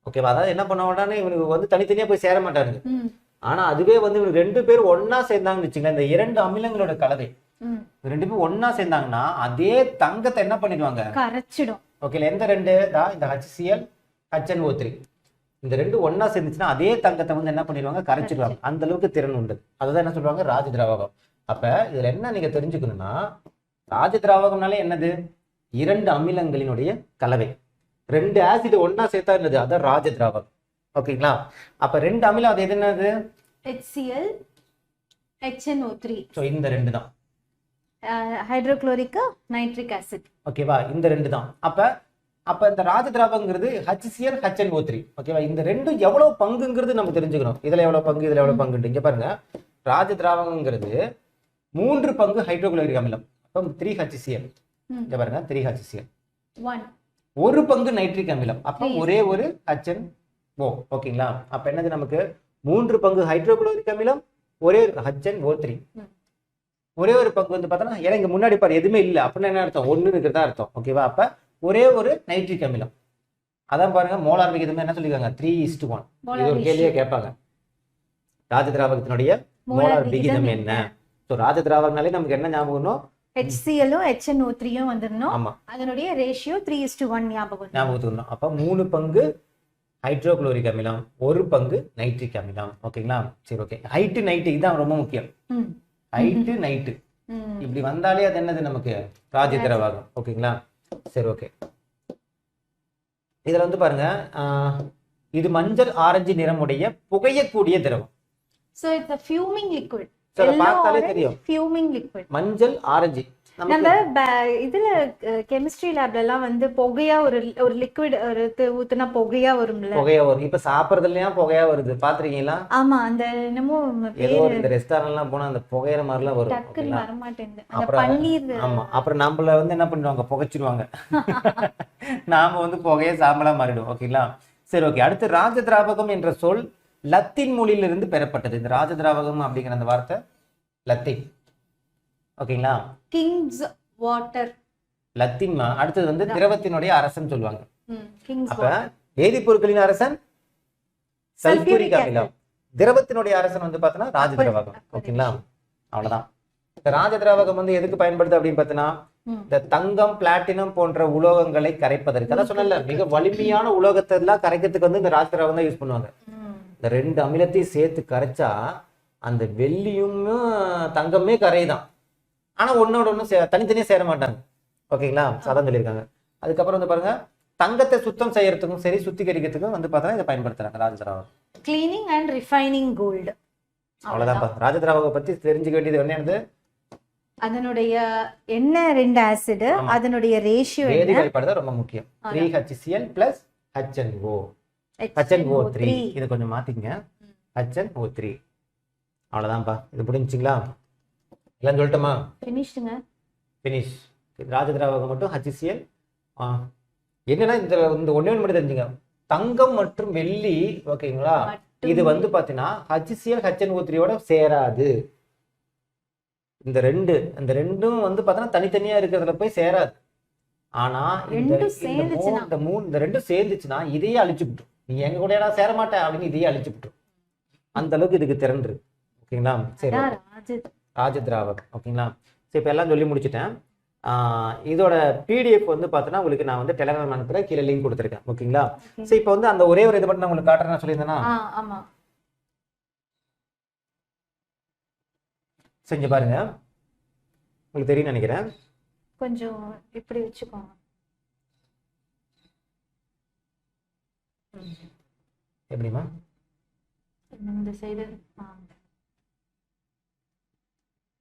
ஓகேவா? அதாவது என்ன பண்ண உடனே இவனுக்கு வந்து தனித்தனியா போய் சேர மாட்டாருங்க. ஆனா அதுவே வந்து இவங்க 2 பேரும் ஒன்னா சேர்ந்தாங்கன்னு வச்சுங்களேன், இந்த 2 அமிலங்களோட கலவை 2 பேரும் ஒன்னா சேர்ந்தாங்கன்னா அதே தங்கத்தை என்ன பண்ணிடுவாங்க? கரைச்சிடும். ஓகே. எந்த 2? இந்த HCl, HNO3 இந்த 2 ஒன்னா சேர்ந்துச்சுன்னா அதே தங்கத்தை வந்து என்ன பண்ணிடுவாங்க? கரைச்சிடுவாங்க. அந்த அளவுக்கு திறன் உண்டு. அதுதான் என்ன சொல்றாங்க? ராஜ திராவகம். அப்ப இதுல என்ன நீங்க தெரிஞ்சுக்கணும்னா, ராஜ திராவகம்னாலே என்னது? 2 அமிலங்களினுடைய கலவை. ரெண்டு ஆசிட் ஒண்ணா சேர்த்தா என்னது அதான் ராஜ திராவகம். ஓகேங்களா? அப்ப ரெண்டு அமிலம் அது எது என்னது? HCl HNO3. ஸோ இந்த ரெண்டு தான். Hydrochloric nitric acid. ஓகேவா? இந்த ரெண்டு தான். அப்ப இந்த ராஜ திராவகங்கிறது HCl HNO3. ஓகேவா? இந்த ரெண்டும் எவ்வளவு பங்குங்கிறது நம்ம தெரிஞ்சுக்கணும். இதுல எவ்வளவு பங்கு, இதுல எவ்வளவு பங்குன்னு. இங்க பாருங்க, ராஜ திராவகங்கிறது 3 பங்கு ஹைட்ரோகுளோரிக் அமிலம். அப்ப 3HCl. இங்க பாருங்க 3HCl. 1 பங்கு நைட்ரிக் அமிலம். அப்ப ஒரே ஒரு HNO. ஓகேங்களா? அப்ப என்னது நமக்கு 3 பங்கு ஹைட்ரோகுளோரிக் அமிலம், ஒரே ஒரு HNO3. ஒரே ஒரு பங்கு வந்து பார்த்தோன்னா, ஏன்னா இங்க முன்னாடி பாரு எதுவுமே இல்லை அப்படின்னு என்ன அர்த்தம்? 1 இருக்கிறதா அர்த்தம். ஓகேவா? அப்ப ஒரே ஒரு நைட்ரிக் அமிலம். அதான் பாருங்க மோலார் விகிதம் என்ன சொல்லிருக்காங்க? 3:1. இது ஒரு கேள்வியே கேட்பாங்க. ராஜ திராவகத்தினுடைய மோலார் விகிதம் என்ன? ஸோ ராஜ திராவகனாலே நமக்கு என்ன ஞாபகம்? HCl HNO3 வந்துடணும். ஆமா, அதனுடைய ரேஷியோ 3:1 ஞாபகம். அப்ப 3 பங்கு ஹைட்ரோகுளோரிக் அமிலம், 1 பங்கு நைட்ரிக் அமிலம். ஓகேங்களா? சரி, ஓகே. ஹைட்டு நைட்டு இதுதான் ரொம்ப முக்கியம். ஹைட்டு நைட்டு இப்படி வந்தாலே அது என்னது நமக்கு? ராஜ திராவகம். ஓகேங்களா? சரி, ஓகே. இதுல வந்து பாருங்க, இது மஞ்சள் ஆரஞ்சு நிறமுடைய புகையக்கூடிய திரவம். So it's a fuming liquid. பார்த்தாலே தெரியும். Fuming liquid. மஞ்சள் ஆரஞ்சு நம்ம இதுல கெமிஸ்ட்ரி லேப்ல எல்லாம் வந்து புகையா ஒரு லிக்விட் ஊத்துனா புகையா வரும்ல. புகையா வரும். இப்ப சாப்பிடுறதுலயும் புகையா வருது, பாத்துருக்கீங்களா? ஆமா, அந்த என்னமோ ஏதோ இந்த ரெஸ்டாரண்ட் எல்லாம் போனா அந்த புகையிற மாதிரி எல்லாம் வரும். டக்குன்னு வர மாட்டேங்குது அந்த பன்னீர். ஆமா, அப்புறம் நம்மள வந்து என்ன பண்ணுவாங்க? புகைச்சிருவாங்க. நாம வந்து புகைய சாம்பலா மாறிடும். ஓகேங்களா? சரி, ஓகே. அடுத்து ராஜ திராவகம் என்ற சொல் லத்தீன் மொழியிலிருந்து பெறப்பட்டது. இந்த ராஜ திராவகம் அப்படிங்கிற அந்த வார்த்தை லத்தீன். ஓகேங்களா? Kings water Latin. அடுத்தது வந்து திரவத்தினுடைய அரசன் சொல்லுவாங்க. கிங்ஸ் அப்ப வேதிப்பொருட்களின் அரசன் சல்பூரிக் அமிலம். திரவத்தினுடைய அரசன் வந்து பார்த்தோன்னா ராஜ திராவகம். ஓகேங்களா? அவ்வளவுதான். இந்த ராஜ திராவகம் வந்து எதுக்கு பயன்படுது அப்படின்னு பார்த்தோன்னா, இந்த தங்கம் பிளாட்டினம் போன்ற உலோகங்களை கரைப்பதற்கு. அதான் சொன்னல, மிக வலிமையான உலோகத்தை எல்லாம் கரைக்கிறதுக்கு வந்து இந்த ராஜ திராவகம் தான் யூஸ் பண்ணுவாங்க. இந்த ரெண்டு அமிலத்தையும் சேர்த்து கரைச்சா அந்த வெள்ளியும் தங்கமே கரைதான். ஆனா ஒன்னோட ஒண்ணு தனித்தனியா சேர மாட்டாங்க. ஓகேங்களா? அதான் சொல்லியிருக்காங்க. அதுக்கப்புறம் வந்து பாருங்க, தங்கத்தை சுத்தம் செய்யறதுக்கும் சரி சுத்திகரிக்கிறதுக்கும் வந்து பார்த்தா இதை பயன்படுத்துறாங்க ராஜ திராவகம். Cleaning and refining gold. அவ்வளவுதான். ராஜ திராவகம் பத்தி தெரிஞ்சுக்க வேண்டியது என்னது? அதனுடைய என்ன 2 ஆசிட், அதனுடைய ரேஷியோ வேதி வாய்ப்பாடு தான் ரொம்ப முக்கியம். 3HCl plus HNO3. இது கொஞ்சம் மாத்திக்கங்க. HNO3. அவ்வளவுதான்ப்பா. இது புரிஞ்சுங்களா? எல்லாம் சொல்லட்டுமா? ஃபினிஷ். ராஜ திராவகம் மட்டும் HCl. என்னன்னா இந்த ஒண்ணே ஒன்று மட்டும் தெரிஞ்சுங்க, தங்கம் மற்றும் வெள்ளி. ஓகேங்களா? இது வந்து பாத்தீங்கன்னா HCl HNO3யோட சேராது. இந்த ரெண்டும் வந்து பாத்தீங்கன்னா தனித்தனியா இருக்கிறதுல போய் சேராது. ஆனா இந்த ரெண்டும் சேர்ந்துச்சுன்னா இதையே அழிச்சு விட்டுரும். நீ எங்க கூட சேர மாட்டேன் அப்படின்னு இதையே அழிச்சு விட்டுரும். அந்த அளவுக்கு இதுக்கு திறன் இருக்கு. ஓகேங்களா? சரி, ராஜ திராவகம். ஓகேங்களா? சரி, இப்ப எல்லாம் சொல்லி முடிச்சுட்டேன். இதோட PDF வந்து பார்த்தோன்னா உங்களுக்கு நான் வந்து டெலிகிராம் அனுப்புறேன், கீழே லிங்க் கொடுத்துருக்கேன். ஓகேங்களா? சரி, இப்போ வந்து அந்த ஒரே ஒரு இதை மட்டும் நான் உங்களுக்கு காட்டுறேன் சொல்லியிருந்தேன்னா, செஞ்சு பாருங்க, உங்களுக்கு தெரியும் நினைக்கிறேன். கொஞ்சம் இப்படி வச்சுக்கோங்க. எப்படிமா? இந்த சைடு.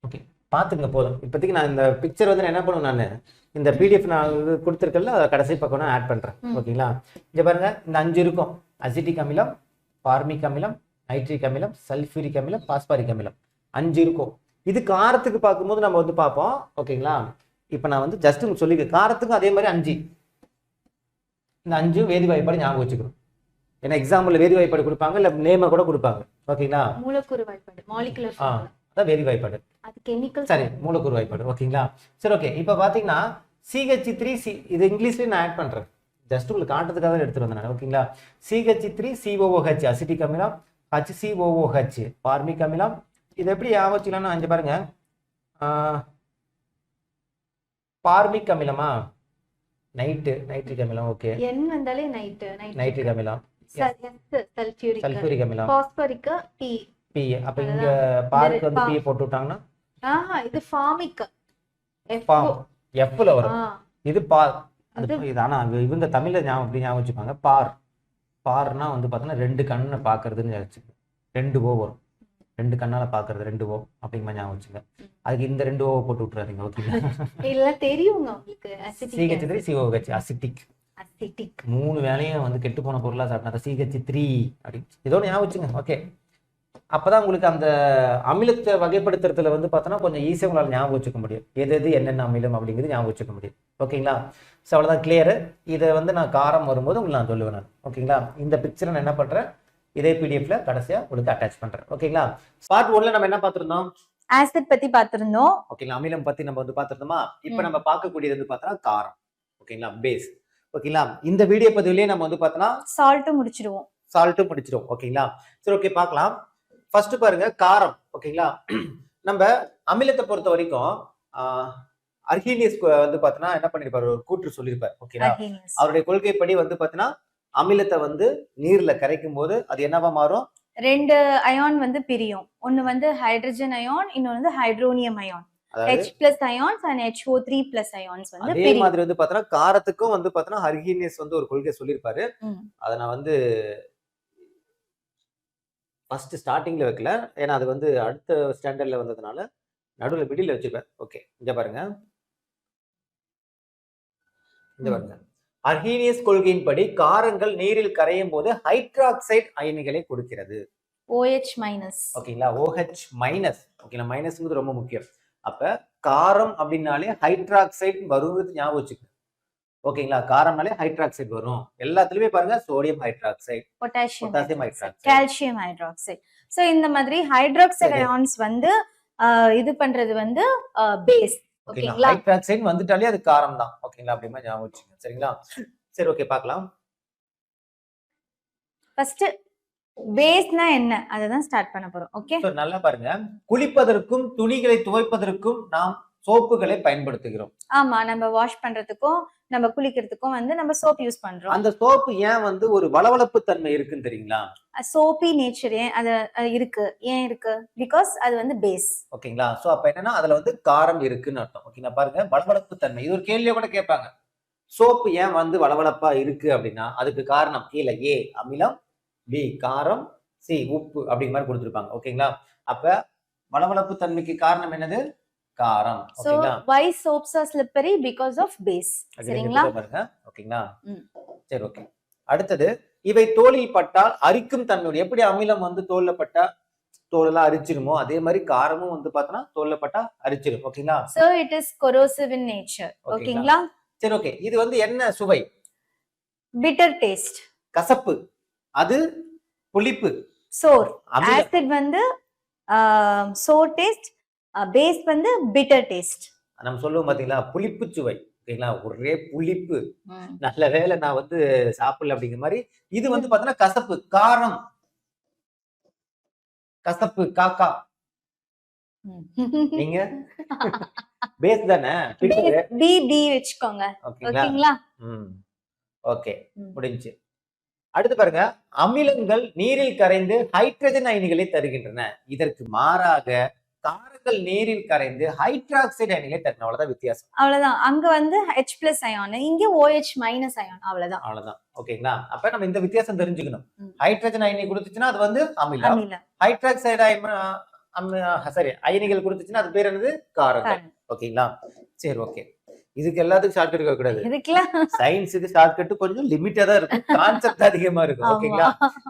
ஓகே, பார்த்துங்க போதும். இப்போதைக்கு நான் இந்த பிக்சர் வந்து என்ன பண்ணுவேன், நான் இந்த PDF நான் கொடுத்துருக்கல, அதை கடைசி பக்கம் நான் ஆட் பண்ணுறேன். ஓகேங்களா? இங்கே பாருங்க, இந்த 5 இருக்கும். அசிட்டிக் அமிலம், பார்மிக் அமிலம், நைட்ரிக் அமிலம், சல்ஃபியூரிக் அமிலம், பாஸ்பாரிக் அமிலம். 5 இருக்கும். இது காரத்துக்கு பார்க்கும்போது நம்ம வந்து பார்ப்போம். ஓகேங்களா? இப்போ நான் வந்து ஜஸ்ட் சொல்லிக்கிறேன், காரத்துக்கும் அதே மாதிரி 5. இந்த 5 வேதி வாய்ப்பாடு ஞாபகம் வச்சுக்கணும். ஏன்னா எக்ஸாம்பிள் வேதி வாய்ப்பாடு கொடுப்பாங்க, இல்லை நேமை கூட கொடுப்பாங்க. ஓகேங்களா? மூலக்கூறு வாய்ப்பாடு, மாலிகுலர் அதான் வேதி வாய்ப்பாடு. அது கெமிக்கல். சரி, மூலக்கூறு வாய்ப்பாடு. ஓகேங்களா? சரி, ஓகே. இப்போ பார்த்தீங்கன்னா CH3 இது இங்கிலீஷ்லேயே நான் ஆட் பண்ணுறேன், ஜஸ்ட் உங்களுக்கு காட்டுறதுக்காக தான் எடுத்துட்டு வந்தேன். ஓகேங்களா? CH3COOH அசிட்டிக் அமிலம், HCOOH பார்மிக் அமிலம். இது எப்படி ஞாபகம் வச்சுக்கலாம்னு அஞ்சு பாருங்க. பார்மிக் அமிலமா, நைட்ரிக் அமிலம். ஓகே, N வந்தாலே நைட்ரிக் அமிலம். சல்ஃபியூரிக் அமிலம். Phosphoric P. அப்ப இங்க பார்க்கு வந்து P போட்டு விட்டாங்கன்னா இது ஃபார்மிக் Fல வரும். இது இது ஆனா இவங்க தமிழ்ல அப்படி ஞாபகம் வச்சுப்பாங்க. பார்னா வந்து பார்த்தோன்னா 2 கண்ணை பார்க்கறதுன்னு வச்சுக்கோங்க. 2 ஓ வரும். 2 கண்ணால பார்க்கறது 2 ஓ அப்படிங்கிற மாதிரி ஞாபகம் வச்சுங்க. அதுக்கு இந்த 2 ஓ போட்டு விட்டுறாதீங்க. ஓகேங்களா? இல்ல தெரியுங்க உங்களுக்கு. CH3 COH acetic. அசிட்டிக் 3 வேளையும் வந்து கெட்டு போன பொருளா சாப்பிட்டா CH3 அப்படி இதோட ஞாபகம் வச்சுங்க. ஓகே, அப்பதான் உங்களுக்கு அந்த அமிலத்தை வகைப்படுத்துறதுல வந்து பார்த்தோன்னா கொஞ்சம் ஈஸியாக உங்களால் ஞாபகம் வச்சுக்க முடியும். எது என்னென்ன அமிலம் அப்படிங்கிறது ஞாபகம் வச்சுக்க முடியும். ஓகேங்களா? ஸோ அவ்வளோதான், கிளியரு. இதை வந்து நான் காரம் வரும்போது உங்களுக்கு நான் சொல்லுவேன் நான். ஓகேங்களா? இந்த பிக்சரை நான் என்ன பண்ணுறேன், இதே பிடிஎஃப்ல கடைசியாக உங்களுக்கு அட்டாச் பண்ணுறேன். ஓகேங்களா? பார்ட் 1ல நம்ம என்ன பார்த்துருந்தோம், ஆசிட் பத்தி பார்த்திருந்தோம். ஓகேங்களா? அமிலம் பத்தி நம்ம வந்து பார்த்துருந்தோமா. இப்போ நம்ம பார்க்கக்கூடியது வந்து பார்த்தோன்னா காரம். ஓகேங்களா? பேஸ். ஓகேங்களா? இந்த வீடியோ பதிவுலேயே நம்ம வந்து பார்த்தோன்னா சால்ட்டும் முடிச்சிடுவோம். ஓகேங்களா? சரி, ஓகே, பார்க்கலாம். ஃபர்ஸ்ட் பாருங்க, காரம். ஓகேங்களா? நம்ம அமிலத்தை பொறுத்த வரைக்கும் அர்ஹீனியஸ் வந்து பார்த்தோன்னா என்ன பண்ணிருப்பாரு, ஒரு கூற்று சொல்லியிருப்பார். ஓகேங்களா? அவருடைய கொள்கைப்படி வந்து பார்த்தோன்னா அமிலத்தை வந்து நீர்ல கரைக்கும் போது அது என்னவா மாறும், 2 அயான் வந்து பிரியும். ஒன்னு வந்து ஹைட்ரஜன் அயான், இன்னொன்னு வந்து hydronium ion. H+ ions and HO3+ ions வந்து அதே மாதிரி வந்து பார்த்தோன்னா காரத்துக்கும் வந்து பார்த்தோன்னா அர்ஹீனியஸ் வந்து ஒரு கொள்கை சொல்லியிருப்பாரு. அதை நான் வந்து ஃபர்ஸ்ட் ஸ்டார்டிங்ல வைக்கல, ஏன்னா அது வந்து அடுத்த ஸ்டாண்டர்ட்ல வந்ததுனால நடுவில் மிடில் வச்சுப்பேன். ஓகே, இங்க பாருங்க, இந்த பாருங்க, அர்ஹீனியஸ் கொள்கையின்படி காரங்கள் நீரில் கரையும் போது ஹைட்ராக்சைடு அயனிகளை கொடுக்கிறது. OH-. ஓகேங்களா? OH-. ஓகேங்களா? மைனஸ்ங்கிறது ரொம்ப முக்கியம். அப்ப காரம் அப்படின்னாலே ஹைட்ராக்சைடு வருங்கிறது ஞாபகம் வச்சுக்கணும். ஓகேங்களா? காரம்னாலே ஹைட்ராக்சைடு வரும். எல்லாத்துலயுமே பாருங்க, sodium hydroxide, potassium hydroxide, calcium hydroxide. So இந்த மாதிரி ஹைட்ராக்சைடு அயான்ஸ் வந்து இது பண்றது வந்து பேஸ். ஓகேங்களா? ஹைட்ராக்சைடு வந்துட்டாலே அது காரம் தான். ஓகேங்களா? அப்படிமா ஞாபகம் வச்சுக்கோங்க. சரிங்களா? சரி, ஓகே, பார்க்கலாம். ஃபர்ஸ்ட் பேஸ்னா என்ன, அததான் ஸ்டார்ட் பண்ண போறோம். ஓகே, சோ நல்லா பாருங்க, குளிப்பதற்கும் துணிகளை துவைப்பதற்கும் நாம் சோப்புகளை பயன்படுத்துகிறோம். ஆமா, நம்ம வாஷ் பண்றதுக்கும் நம்ம குளிக்கிறதுக்கும் வந்து நம்ம சோப் யூஸ் பண்றோம். அந்த சோப்பு ஏன் வந்து ஒரு வளவளப்பு தன்மை இருக்குன்னு தெரியுங்களா? சோப்பி நேச்சர் ஏன் அது இருக்கு, ஏன் இருக்கு, பிகாஸ் அது வந்து பேஸ். ஓகேங்களா? சோ அப்ப என்னன்னா அதுல வந்து காரம் இருக்குன்னு அர்த்தம். ஓகேங்களா? பாருங்க, வளவளப்பு தன்மை, இது ஒரு கேள்வியை கூட கேட்பாங்க. சோப்பு ஏன் வந்து வளவளப்பா இருக்கு அப்படின்னா அதுக்கு காரணம் கீழே A அமிலம், B காரம், C உப்பு அப்படிங்கிற மாதிரி கொடுத்திருப்பாங்க. ஓகேங்களா? அப்ப வளவளப்பு தன்மைக்கு காரணம் என்னது, காரம். ஓகேங்களா? why soaps are slippery because of base. சரிங்களா? பாருங்க. ஓகேங்களா? சரி, ஓகே. அடுத்தது, இவை தோலில் பட்டால் அரிக்கும் தன்மை. எப்படி அமிலம் வந்து தோல்ல பட்டா தோலெல்லாம் அரிச்சிருமோ அதே மாதிரி காரமும் வந்து பார்த்தோன்னா தோல்ல பட்டா அரிச்சிரும். ஓகேங்களா? so it is corrosive in nature. ஓகேங்களா? சரி, ஓகே. இது வந்து என்ன சுவை, bitter taste, கசப்பு. அது புளிப்பு, sour. acid வந்து sour taste, base வந்து bitter taste. நம்ம சொல்லுவோம் பாத்தீங்களா, புளிப்பு சுவை. ஓகேங்களா? ஒரே புளிப்பு, நல்ல வேளை நான் வந்து சாப்பிடல அப்படிங்கிற மாதிரி. இது வந்து பாத்தீங்கன்னா கசப்பு, காரம், கசப்பு, காக்கா. நீங்க பேஸ் தானே, பி வெச்சுக்கோங்க. ஓகேங்களா? ஓகே, முடிஞ்சு. அடுத்து பாருங்க, அமிலங்கள் நீரில் கரைந்து ஹைட்ரஜன் அயனிகளை தருகின்றன. இதற்கு மாறாக காரங்கள் நீரில் கரைந்து ஹைட்ராக்சைடு அயனிகளை தருகின்றன. அவ்வளவுதான் வித்தியாசம். அவ்வளவுதான். அங்க வந்து H+ அயான், இங்க OH- அயான். அவ்வளவுதான். ஓகேங்களா? அப்ப நம்ம இந்த வித்தியாசம் தெரிஞ்சுக்கணும். ஹைட்ரஜன் அயனி கொடுத்துச்சுன்னா அது வந்து அமிலம், ஹைட்ராக்சைடு அயனிகள் கொடுத்துச்சுன்னா அது பேர் என்னது, காரங்கள். ஓகேங்களா? சரி, ஓகே. இதுக்கு எல்லாத்துக்கும் ஷார்ட்கட் இருக்க கூடாது. சயின்ஸுக்கு ஷார்ட்கட் கொஞ்சம் லிமிட்டா தான் இருக்கும், கான்செப்ட் அதிகமா இருக்கும். ஓகேங்களா?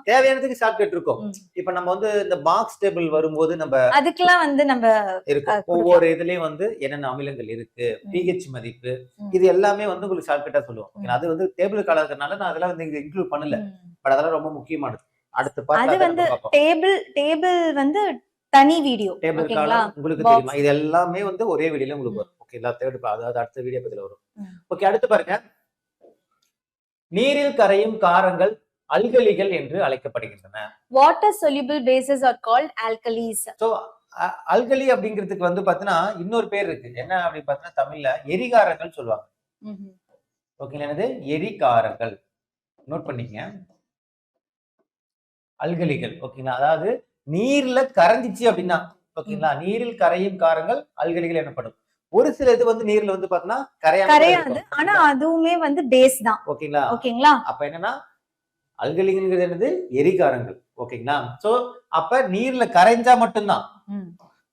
தேவையானதுக்கு ஷார்ட்கட் இருக்கும். இப்ப நம்ம வந்து இந்த பாக்ஸ் டேபிள் வரும்போது நம்ம அதுக்கெல்லாம் வந்து நம்ம இருக்கும், ஒவ்வொரு இதுலயும் வந்து என்னென்ன அமிலங்கள் இருக்கு, pH மதிப்பு, இது எல்லாமே வந்து உங்களுக்கு ஷார்ட்கட்டா சொல்லுவோம். அது வந்து டேபிள் கால இருக்கறனால நான் அதெல்லாம் வந்து இங்க இன்க்ளூட் பண்ணல. பட் அதெல்லாம் ரொம்ப முக்கியமானது. அடுத்து பார்த்து அது வந்து டேபிள் வந்து தனி வீடியோ. டேபிள் காலம் உங்களுக்கு தெரியுமா, இது எல்லாமே வந்து ஒரே வீடியோல உங்களுக்கு வரும். ஓகேங்களா? அதாவது அடுத்த வீடியோ பதில வரும். ஓகே, அடுத்து பாருங்க, நீரில் கரையும் காரங்கள் அல்கலிகள் என்று அழைக்கப்படுகின்றன. Water soluble bases are called alkalis. So alkali அப்படிங்கிறதுக்கு வந்து பாத்தீங்கன்னா இன்னொரு பேர் இருக்கு. என்ன அப்படி பாத்தீங்கன்னா தமிழ்ல எரிகாரங்கள் சொல்லுவாங்க. ஓகேங்களா? என்னது, எரிகாரங்கள். நோட் பண்ணிக்கங்க, அல்கலிகள். ஓகேங்களா? அதாவது நீர்ல கரைஞ்சிச்சு அப்படின்னா, ஓகேங்களா, நீரில் கரையும் காரங்கள் அல்கலிகள் எனப்படும். ஒரு சில இது வந்து நீர்ல வந்து பாத்தீங்கன்னா கரையாம கரையாது, ஆனா அதுவுமே வந்து பேஸ் தான். ஓகேங்களா. ஓகேங்களா. அப்ப என்னன்னா அல்கலிங்கிறது என்னது, எரிகாரங்கள். ஓகேங்களா. சோ அப்ப நீர்ல கரைஞ்சா மட்டும்தான்.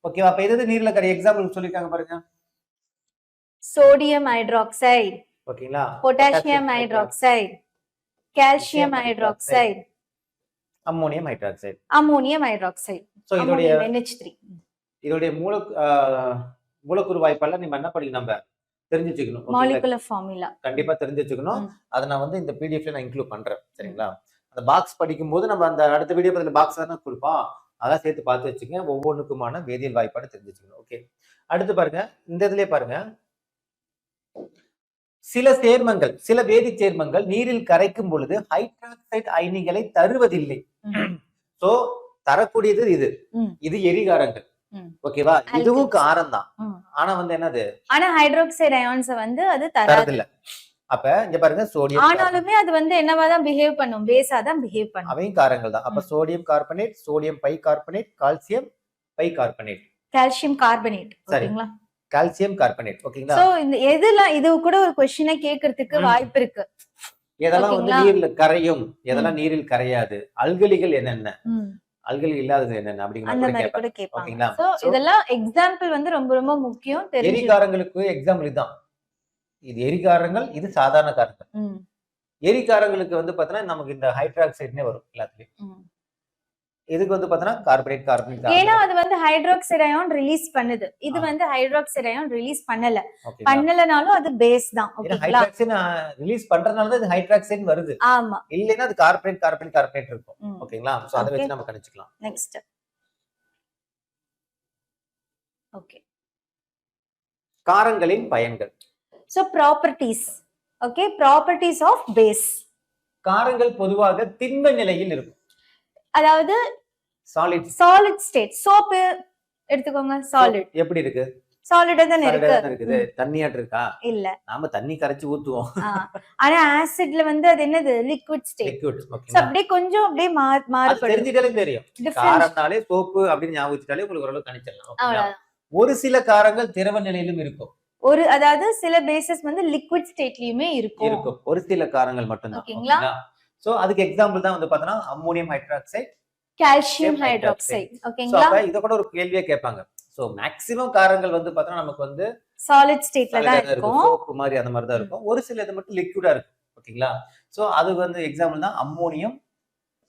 ஓகேவா. அப்ப எது நீர்ல கரை எக்ஸாம்பிள் சொல்லிருக்காங்க பாருங்க. சோடியம் ஹைட்ராக்சைடு, ஓகேங்களா, potassium hydroxide, calcium hydroxide, ammonium hydroxide, ammonium hydroxide. So இதோடைய NH3 இதோடைய மூலக்கூறு வாய்ப்பால நம்ம என்ன படிக்கணும், நம்ம தெரிஞ்சு வச்சுக்கணும். மாலிகுலர் ஃபார்முலா கண்டிப்பா தெரிஞ்சு வச்சுக்கணும். அதை நான் வந்து இந்த பிடிஎஃப்ல நான் இன்க்ளூட் பண்றேன். சரிங்களா. அந்த பாக்ஸ் படிக்கும் போது நம்ம அந்த அடுத்த வீடியோ பதில பாக்ஸ் தானே கொடுப்போம், அதான் சேர்த்து பார்த்து வச்சுங்க. ஒவ்வொன்றுக்குமான வேதியியல் வாய்ப்பாடு தெரிஞ்சு வச்சுக்கணும். ஓகே. அடுத்து பாருங்க, இந்த இதுலயே பாருங்க, சில சேர்மங்கள், சில வேதி சேர்மங்கள் நீரில் கரைக்கும் பொழுது ஹைட்ராக்சைடு அயனிகளை தருவதில்லை. சோ தரக்கூடியது இது, இது எரிகாரங்கள். ஓகேவா. இதுவும் காரம் தான், ஆனா வந்து என்னது, ஆனா ஹைட்ராக்சைடு அயான்ஸ் வந்து அது தரதில்ல. அப்ப இங்க பாருங்க, சோடியம், ஆனாலுமே அது வந்து என்னவா தான் பிஹேவ் பண்ணும், பேஸா தான் பிஹேவ் பண்ணும். அவையும் காரங்கள் தான். அப்ப sodium carbonate, sodium bicarbonate, calcium bicarbonate, calcium carbonate. ஓகேங்களா. Calcium carbonate. ஓகேங்களா. சோ இந்த எதெல்லாம், இது கூட ஒரு क्वेश्चனை கேக்குறதுக்கு வாய்ப்பு இருக்கு. எதெல்லாம் வந்து நீரில் கரையும், எதெல்லாம் நீரில் கரையாது, அல்கலிகள் என்னென்ன, அல்கலி இல்லாதது என்னென்ன அந்த மாதிரி கூட கேட்பாங்க. சோ இதெல்லாம் எக்ஸாம்பிள் வந்து ரொம்ப ரொம்ப முக்கியம். எரிகாரங்களுக்கு எக்ஸாம்பிள் இதுதான். இது எரிகாரங்கள், இது சாதாரண காரங்கள். எரிகாரங்களுக்கு வந்து பாத்தீங்கன்னா நமக்கு இந்த ஹைட்ராக்சைடுனே வரும் எல்லாத்துலயும். இதுக்கு வந்து பாத்தீங்கன்னா கார்பனேட், கார்பனேட், ஏன்னா அது வந்து ஹைட்ராக்சைடு அயான் ரிலீஸ் பண்ணுது. இது வந்து ஹைட்ராக்சைடு அயான் ரிலீஸ் பண்ணலனாலும் அது பேஸ் தான். ஓகேங்களா. ஹைட்ராக்சைடு ரிலீஸ் பண்றதுனால தான் இது ஹைட்ராக்சைடு வருது. ஆமா. இல்லைன்னா அது கார்பனேட், கார்பனேட், கார்பனேட் இருக்கும். ஓகேங்களா. சோ அத வச்சு நம்ம கணிச்சுக்கலாம். நெக்ஸ்ட். ஓகே. காரங்களின் பயன்கள். So properties. Okay, properties of base. காரங்கள் பொதுவாக திண்ம நிலையில் இருக்கும். அதாவது சாலிட் ஸ்டேட். சோப் எடுத்துக்கோங்க, சாலிட். எப்படி இருக்கு, சாலிடா தான் இருக்குது. தண்ணியாட்டு இருக்கா, இல்ல. நாம தண்ணி கரைச்சு ஊத்துவோம். ஆனா ஆசிட்ல வந்து அது என்னது, லிக்விட் ஸ்டேட். சோ அப்படியே கொஞ்சம் அப்படியே மாறுபடும். தெரிஞ்சிட்டாலே தெரியும். காரம்னாலே சோப்பு அப்படின்னு ஞாபகம் வச்சுட்டாலே உங்களுக்கு ஓரளவு கணிச்சிடலாம். ஒரு சில காரங்கள் திரவ நிலையிலும் இருக்கும். அதாவது சில பேசஸ் வந்து லிக்விட் ஸ்டேட்லயுமே இருக்கும். ஒரு சில காரங்கள் மட்டும்தான். ஓகேங்களா. சோ அதுக்கு எக்ஸாம்பிள் தான் வந்து பாத்தீங்கன்னா அம்மோனியம் ஹைட்ராக்சைடு, கால்சியம் ஹைட்ராக்சைடு. ஓகேங்களா. சோ இத கூட ஒரு கேள்வியா கேட்பாங்க. சோ மேக்ஸிமம் காரங்கள் வந்து பாத்தீங்கன்னா நமக்கு வந்து சாலிட் ஸ்டேட்ல தான் இருக்கும், சோப்பு மாதிரி அந்த மாதிரி தான் இருக்கும். ஒரு சில இது மட்டும் லிக்விடா இருக்கும். ஓகேங்களா. சோ அது வந்து எக்ஸாம்பிள் தான் அம்மோனியம்,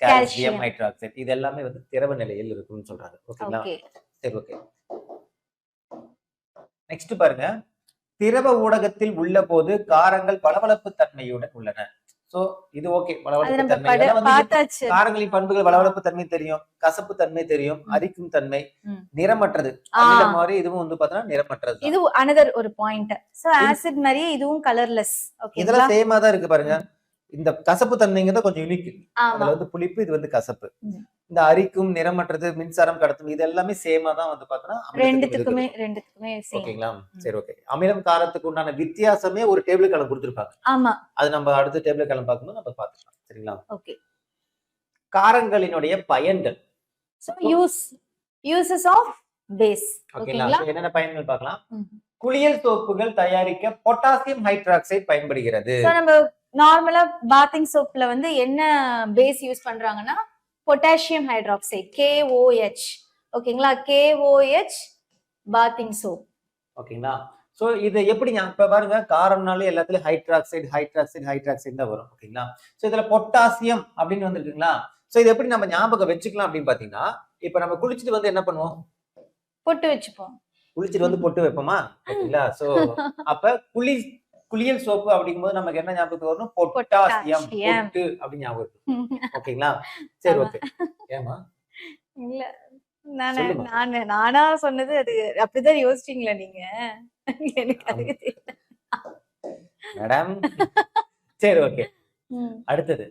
கால்சியம் ஹைட்ராக்சைடு. இது எல்லாமே வந்து திரவ நிலையில் இருக்கும்னு சொல்றாங்க. ஓகேங்களா. சரி, ஓகே. நெக்ஸ்ட் பாருங்க, திரவ ஊடகத்தில் உள்ள போது காரங்கள் பளபளப்பு தன்மையுடன் உள்ளன. சோ இது ஓகே. பளபளப்பு தன்மை, காரங்களின் பண்புகள் பளபளப்பு தன்மை தெரியும், கசப்பு தன்மை தெரியும், அரிக்கும் தன்மை, நிறமற்றது. அந்த மாதிரி இதுவும் வந்து பாத்தீங்கன்னா நிறமற்றது. இது another ஒரு பாயிண்ட். சோ ஆசிட் மாதிரியே இதுவும் கலர்லெஸ். ஓகே, இதெல்லாம் சேமா தான் இருக்கு பாருங்க. இந்த கசப்பு தன்மைங்கிறது கொஞ்சம் யூனிக். அதுல வந்து புளிப்பு, இது வந்து கசப்பு. இந்த அரிக்கும், நிறமற்றது, மின்சாரம் கடத்தும், இது எல்லாமே சேமா தான் வந்து பாத்தீங்கன்னா ரெண்டுத்துக்குமே சேம். ஓகேங்களா. சரி, ஓகே. அமிலம் காரத்துக்கு உண்டான வித்தியாசமே ஒரு டேபிள் கலம் கொடுத்திருப்பாங்க. ஆமா, அது நம்ம அடுத்த டேபிள் கலம் பார்க்கும்போது நம்ம பார்த்துக்கலாம். சரிங்களா. ஓகே. காரங்களினுடைய பயன்கள். So uses of base. ஓகேங்களா. என்னென்ன பயன்கள் பார்க்கலாம். குளியல் சோப்புகள் தயாரிக்க பொட்டாசியம் ஹைட்ராக்சைடு பயன்படுகிறது. சோ நம்ம நார்மலா பாத்திங் சோப்ல வந்து என்ன பேஸ் யூஸ் பண்றாங்கன்னா பொட்டாசியம் ஹைட்ராக்சைடு, KOH. ஓகேங்களா. KOH bathing soap. ஓகேங்களா. சோ இது எப்படி இப்ப பாருங்க, காரம்னாலே எல்லாத்துலயும் ஹைட்ராக்சைடு தான் வரும். ஓகேங்களா. சோ இதுல பொட்டாசியம் அப்படின்னு வந்துருக்குங்களா. சோ இது எப்படி நம்ம ஞாபகம் வச்சுக்கலாம் அப்படின்னு பாத்தீங்கன்னா, இப்ப நம்ம குளிச்சுட்டு வந்து என்ன பண்ணுவோம், பொட்டு வச்சுப்போம். குளிச்சுட்டு வந்து பொட்டு வைப்போமா. ஓகேங்களா. சோ அப்ப குளியல் சோப்பு அப்படிங்கும்போது நமக்கு என்ன ஞாபகத்துக்கு வரணும், பொட்டாசியம், பொட்டு அப்படி ஞாபகம். ஓகேங்களா. சரி, ஓகே. ஏமா இல்ல, நானா சொன்னது அது அப்படிதான் யோசிச்சீங்களா நீங்க? எனக்கு அதுக்கு தெரியல மேடம். சரி, ஓகே. அடுத்தது,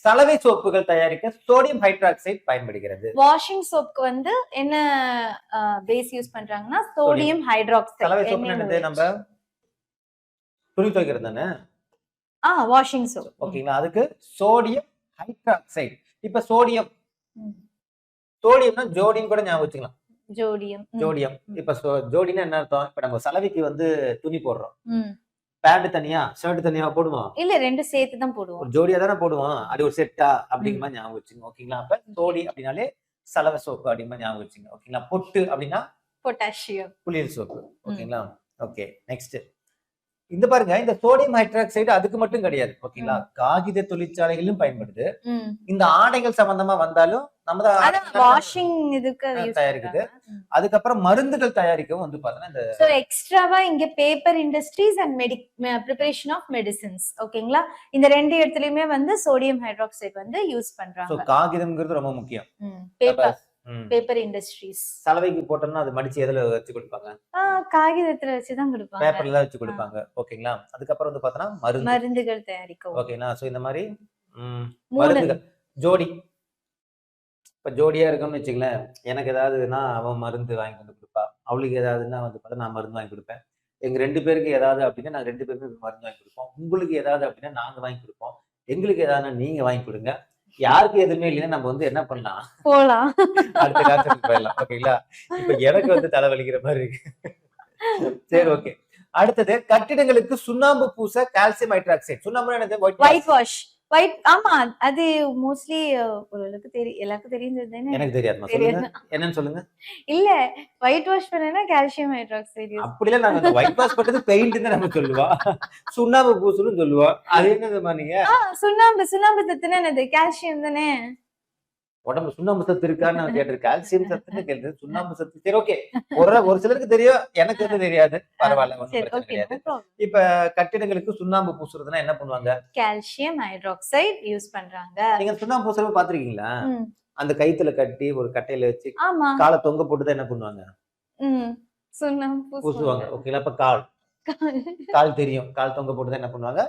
சலவை சோப்புகள் தயாரிக்க சோடியம் ஹைட்ராக்சைடு பயன்படுகிறது. வாஷிங் சோப்புக்கு வந்து என்ன பேஸ் யூஸ் பண்றாங்கன்னா சோடியம் ஹைட்ராக்சைடு. சலவை சோப்பு என்னது, நம்ம துணி துவைக்கிறது தானே. Washing soap. ஓகேங்களா. அதுக்கு சோடியம் ஹைட்ராக்சைடு. இப்ப சோடியம்னா ஜோடின்னு கூட ஞாபகம் வச்சுக்கலாம். ஜோடியம். ஜோடியம். இப்ப ஜோடினா என்ன அர்த்தம்? இப்ப நம்ம சலவைக்கு வந்து துணி போடுறோம். ம். பேண்ட் தனியா, ஷர்ட் தனியா போடுவோம். இல்ல 2 சேர்த்து தான் போடுவோம். ஒரு ஜோடியா தானே போடுவோம். அது ஒரு செட்டா அப்படிங்கிற மாதிரி ஞாபகம் வச்சுங்க. ஓகேங்களா? அப்ப ஜோடி அப்படின்னாலே சலவை சோப்பு அப்படிங்கிற மாதிரி ஞாபகம் வச்சுங்க. ஓகேங்களா? பொட்டு அப்படின்னா பொட்டாசியம். குளியல் சோப்பு. ஓகேங்களா? ஓகே. நெக்ஸ்ட். இந்த பாருங்க, இந்த சோடியம் ஹைட்ராக்சைடு அதுக்கு மட்டும் கிடையாது. ஓகேங்களா? காகித தொழிற்சாலைகளிலும் பயன்படுது. இந்த ஆடைகள் சம்பந்தமா வந்தாலும் நம்ம அதான் வாஷிங் இதுக்கு யூஸ் தயாரிக்குது. அதுக்கப்புறம் மருந்துகள் தயாரிக்கவும் வந்து பாத்தீங்கன்னா இந்த சோ எக்ஸ்ட்ராவா இங்க paper industries and preparation of medicines. ஓகேங்களா? இந்த 2 இடத்துலயுமே வந்து சோடியம் ஹைட்ராக்சைடு வந்து யூஸ் சோ பண்றாங்க. காகிதம்ங்கிறது ரொம்ப முக்கியம். Paper industries. சலவைக்கு போட்டோம்னா அது மடிச்சு எதுல வச்சு கொடுப்பாங்க? காகிதத்துல வச்சு தான் கொடுப்பாங்க. பேப்பர்ல தான் வச்சு கொடுப்பாங்க. ஓகேங்களா? அதுக்கப்புறம் வந்து பாத்தீங்கன்னா மருந்துகள் தயாரிக்கவும். ஓகேங்களா? சோ இந்த மாதிரி மருந்துகள். ஜோடி. இப்ப ஜோடியா இருக்கோம்னு வச்சுங்களேன், எனக்கு ஏதாவதுன்னா அவன் மருந்து வாங்கி வந்து கொடுப்பா, அவளுக்கு ஏதாவதுன்னா வந்து பார்த்தா நான் மருந்து வாங்கி கொடுப்பேன். எங்க 2 பேருக்கு ஏதாவது அப்படின்னா நாங்க 2 பேருமே மருந்து வாங்கி கொடுப்போம். உங்களுக்கு ஏதாவது அப்படின்னா நாங்க வாங்கி கொடுப்போம். எங்களுக்கு ஏதாவதுன்னா நீங்க வாங்கி கொடுங்க. யாருக்கு எதுவுமே இல்லைன்னா நம்ம வந்து என்ன பண்ணலாம்? போலாம். அடுத்த கான்செப்ட் போயிடலாம். ஓகேங்களா? இப்ப எனக்கு வந்து தலைவலிக்கிற மாதிரி இருக்கு. சரி, ஓகே. அடுத்தது கட்டிடங்களுக்கு சுண்ணாம்பு பூச கால்சியம் ஹைட்ராக்சைடு. சுண்ணாம்பு என்னது? White wash. ஆமா, அது மோஸ்ட்லி ஓரளவுக்கு எல்லாருக்கும் தெரிஞ்சது தானே. எனக்கு தெரியாதுமா, சொல்லுங்க என்னன்னு சொல்லுங்க. இல்ல, ஒயிட் வாஷ் பண்ணனா கால்சியம் ஹைட்ராக்சைடு. அப்படிலாம் நாங்க ஒயிட் வாஷ் பண்றது பெயிண்ட் தான் நம்ம சொல்லுவோம். சுண்ணாம்பு பூசுன்னு சொல்லுவோம். அது என்னதுமா நீங்க? சுண்ணாம்பு சத்துனா என்னது? கால்சியம் தானே. உடம்பு சுண்ணாம்பு சத்து இருக்கான்னு நான் கேட்டிருக்கேன். கால்சியம் சத்துன்னு கேட்டது. சுண்ணாம்பு சத்து சரி, ஓகே. ஒரு சிலருக்கு தெரியும், எனக்கு வந்து தெரியாது. பரவாயில்ல, ஒண்ணும் பிரச்சனை கிடையாது. இப்ப கட்டிடங்களுக்கு சுண்ணாம்பு பூசுறதுன்னா என்ன பண்ணுவாங்க? கால்சியம் ஹைட்ராக்சைடு யூஸ் பண்றாங்க. நீங்க சுண்ணாம்பு பூசுறத பாத்திருக்கீங்களா? அந்த கைத்துல கட்டி ஒரு கட்டையில வச்சு காலை தொங்க போட்டுதான் என்ன பண்ணுவாங்க? சுண்ணாம்பு பூசுவாங்க. ஓகேங்களா? அப்ப கால் தெரியும். கால் தொங்க போட்டுதான் என்ன பண்ணுவாங்க?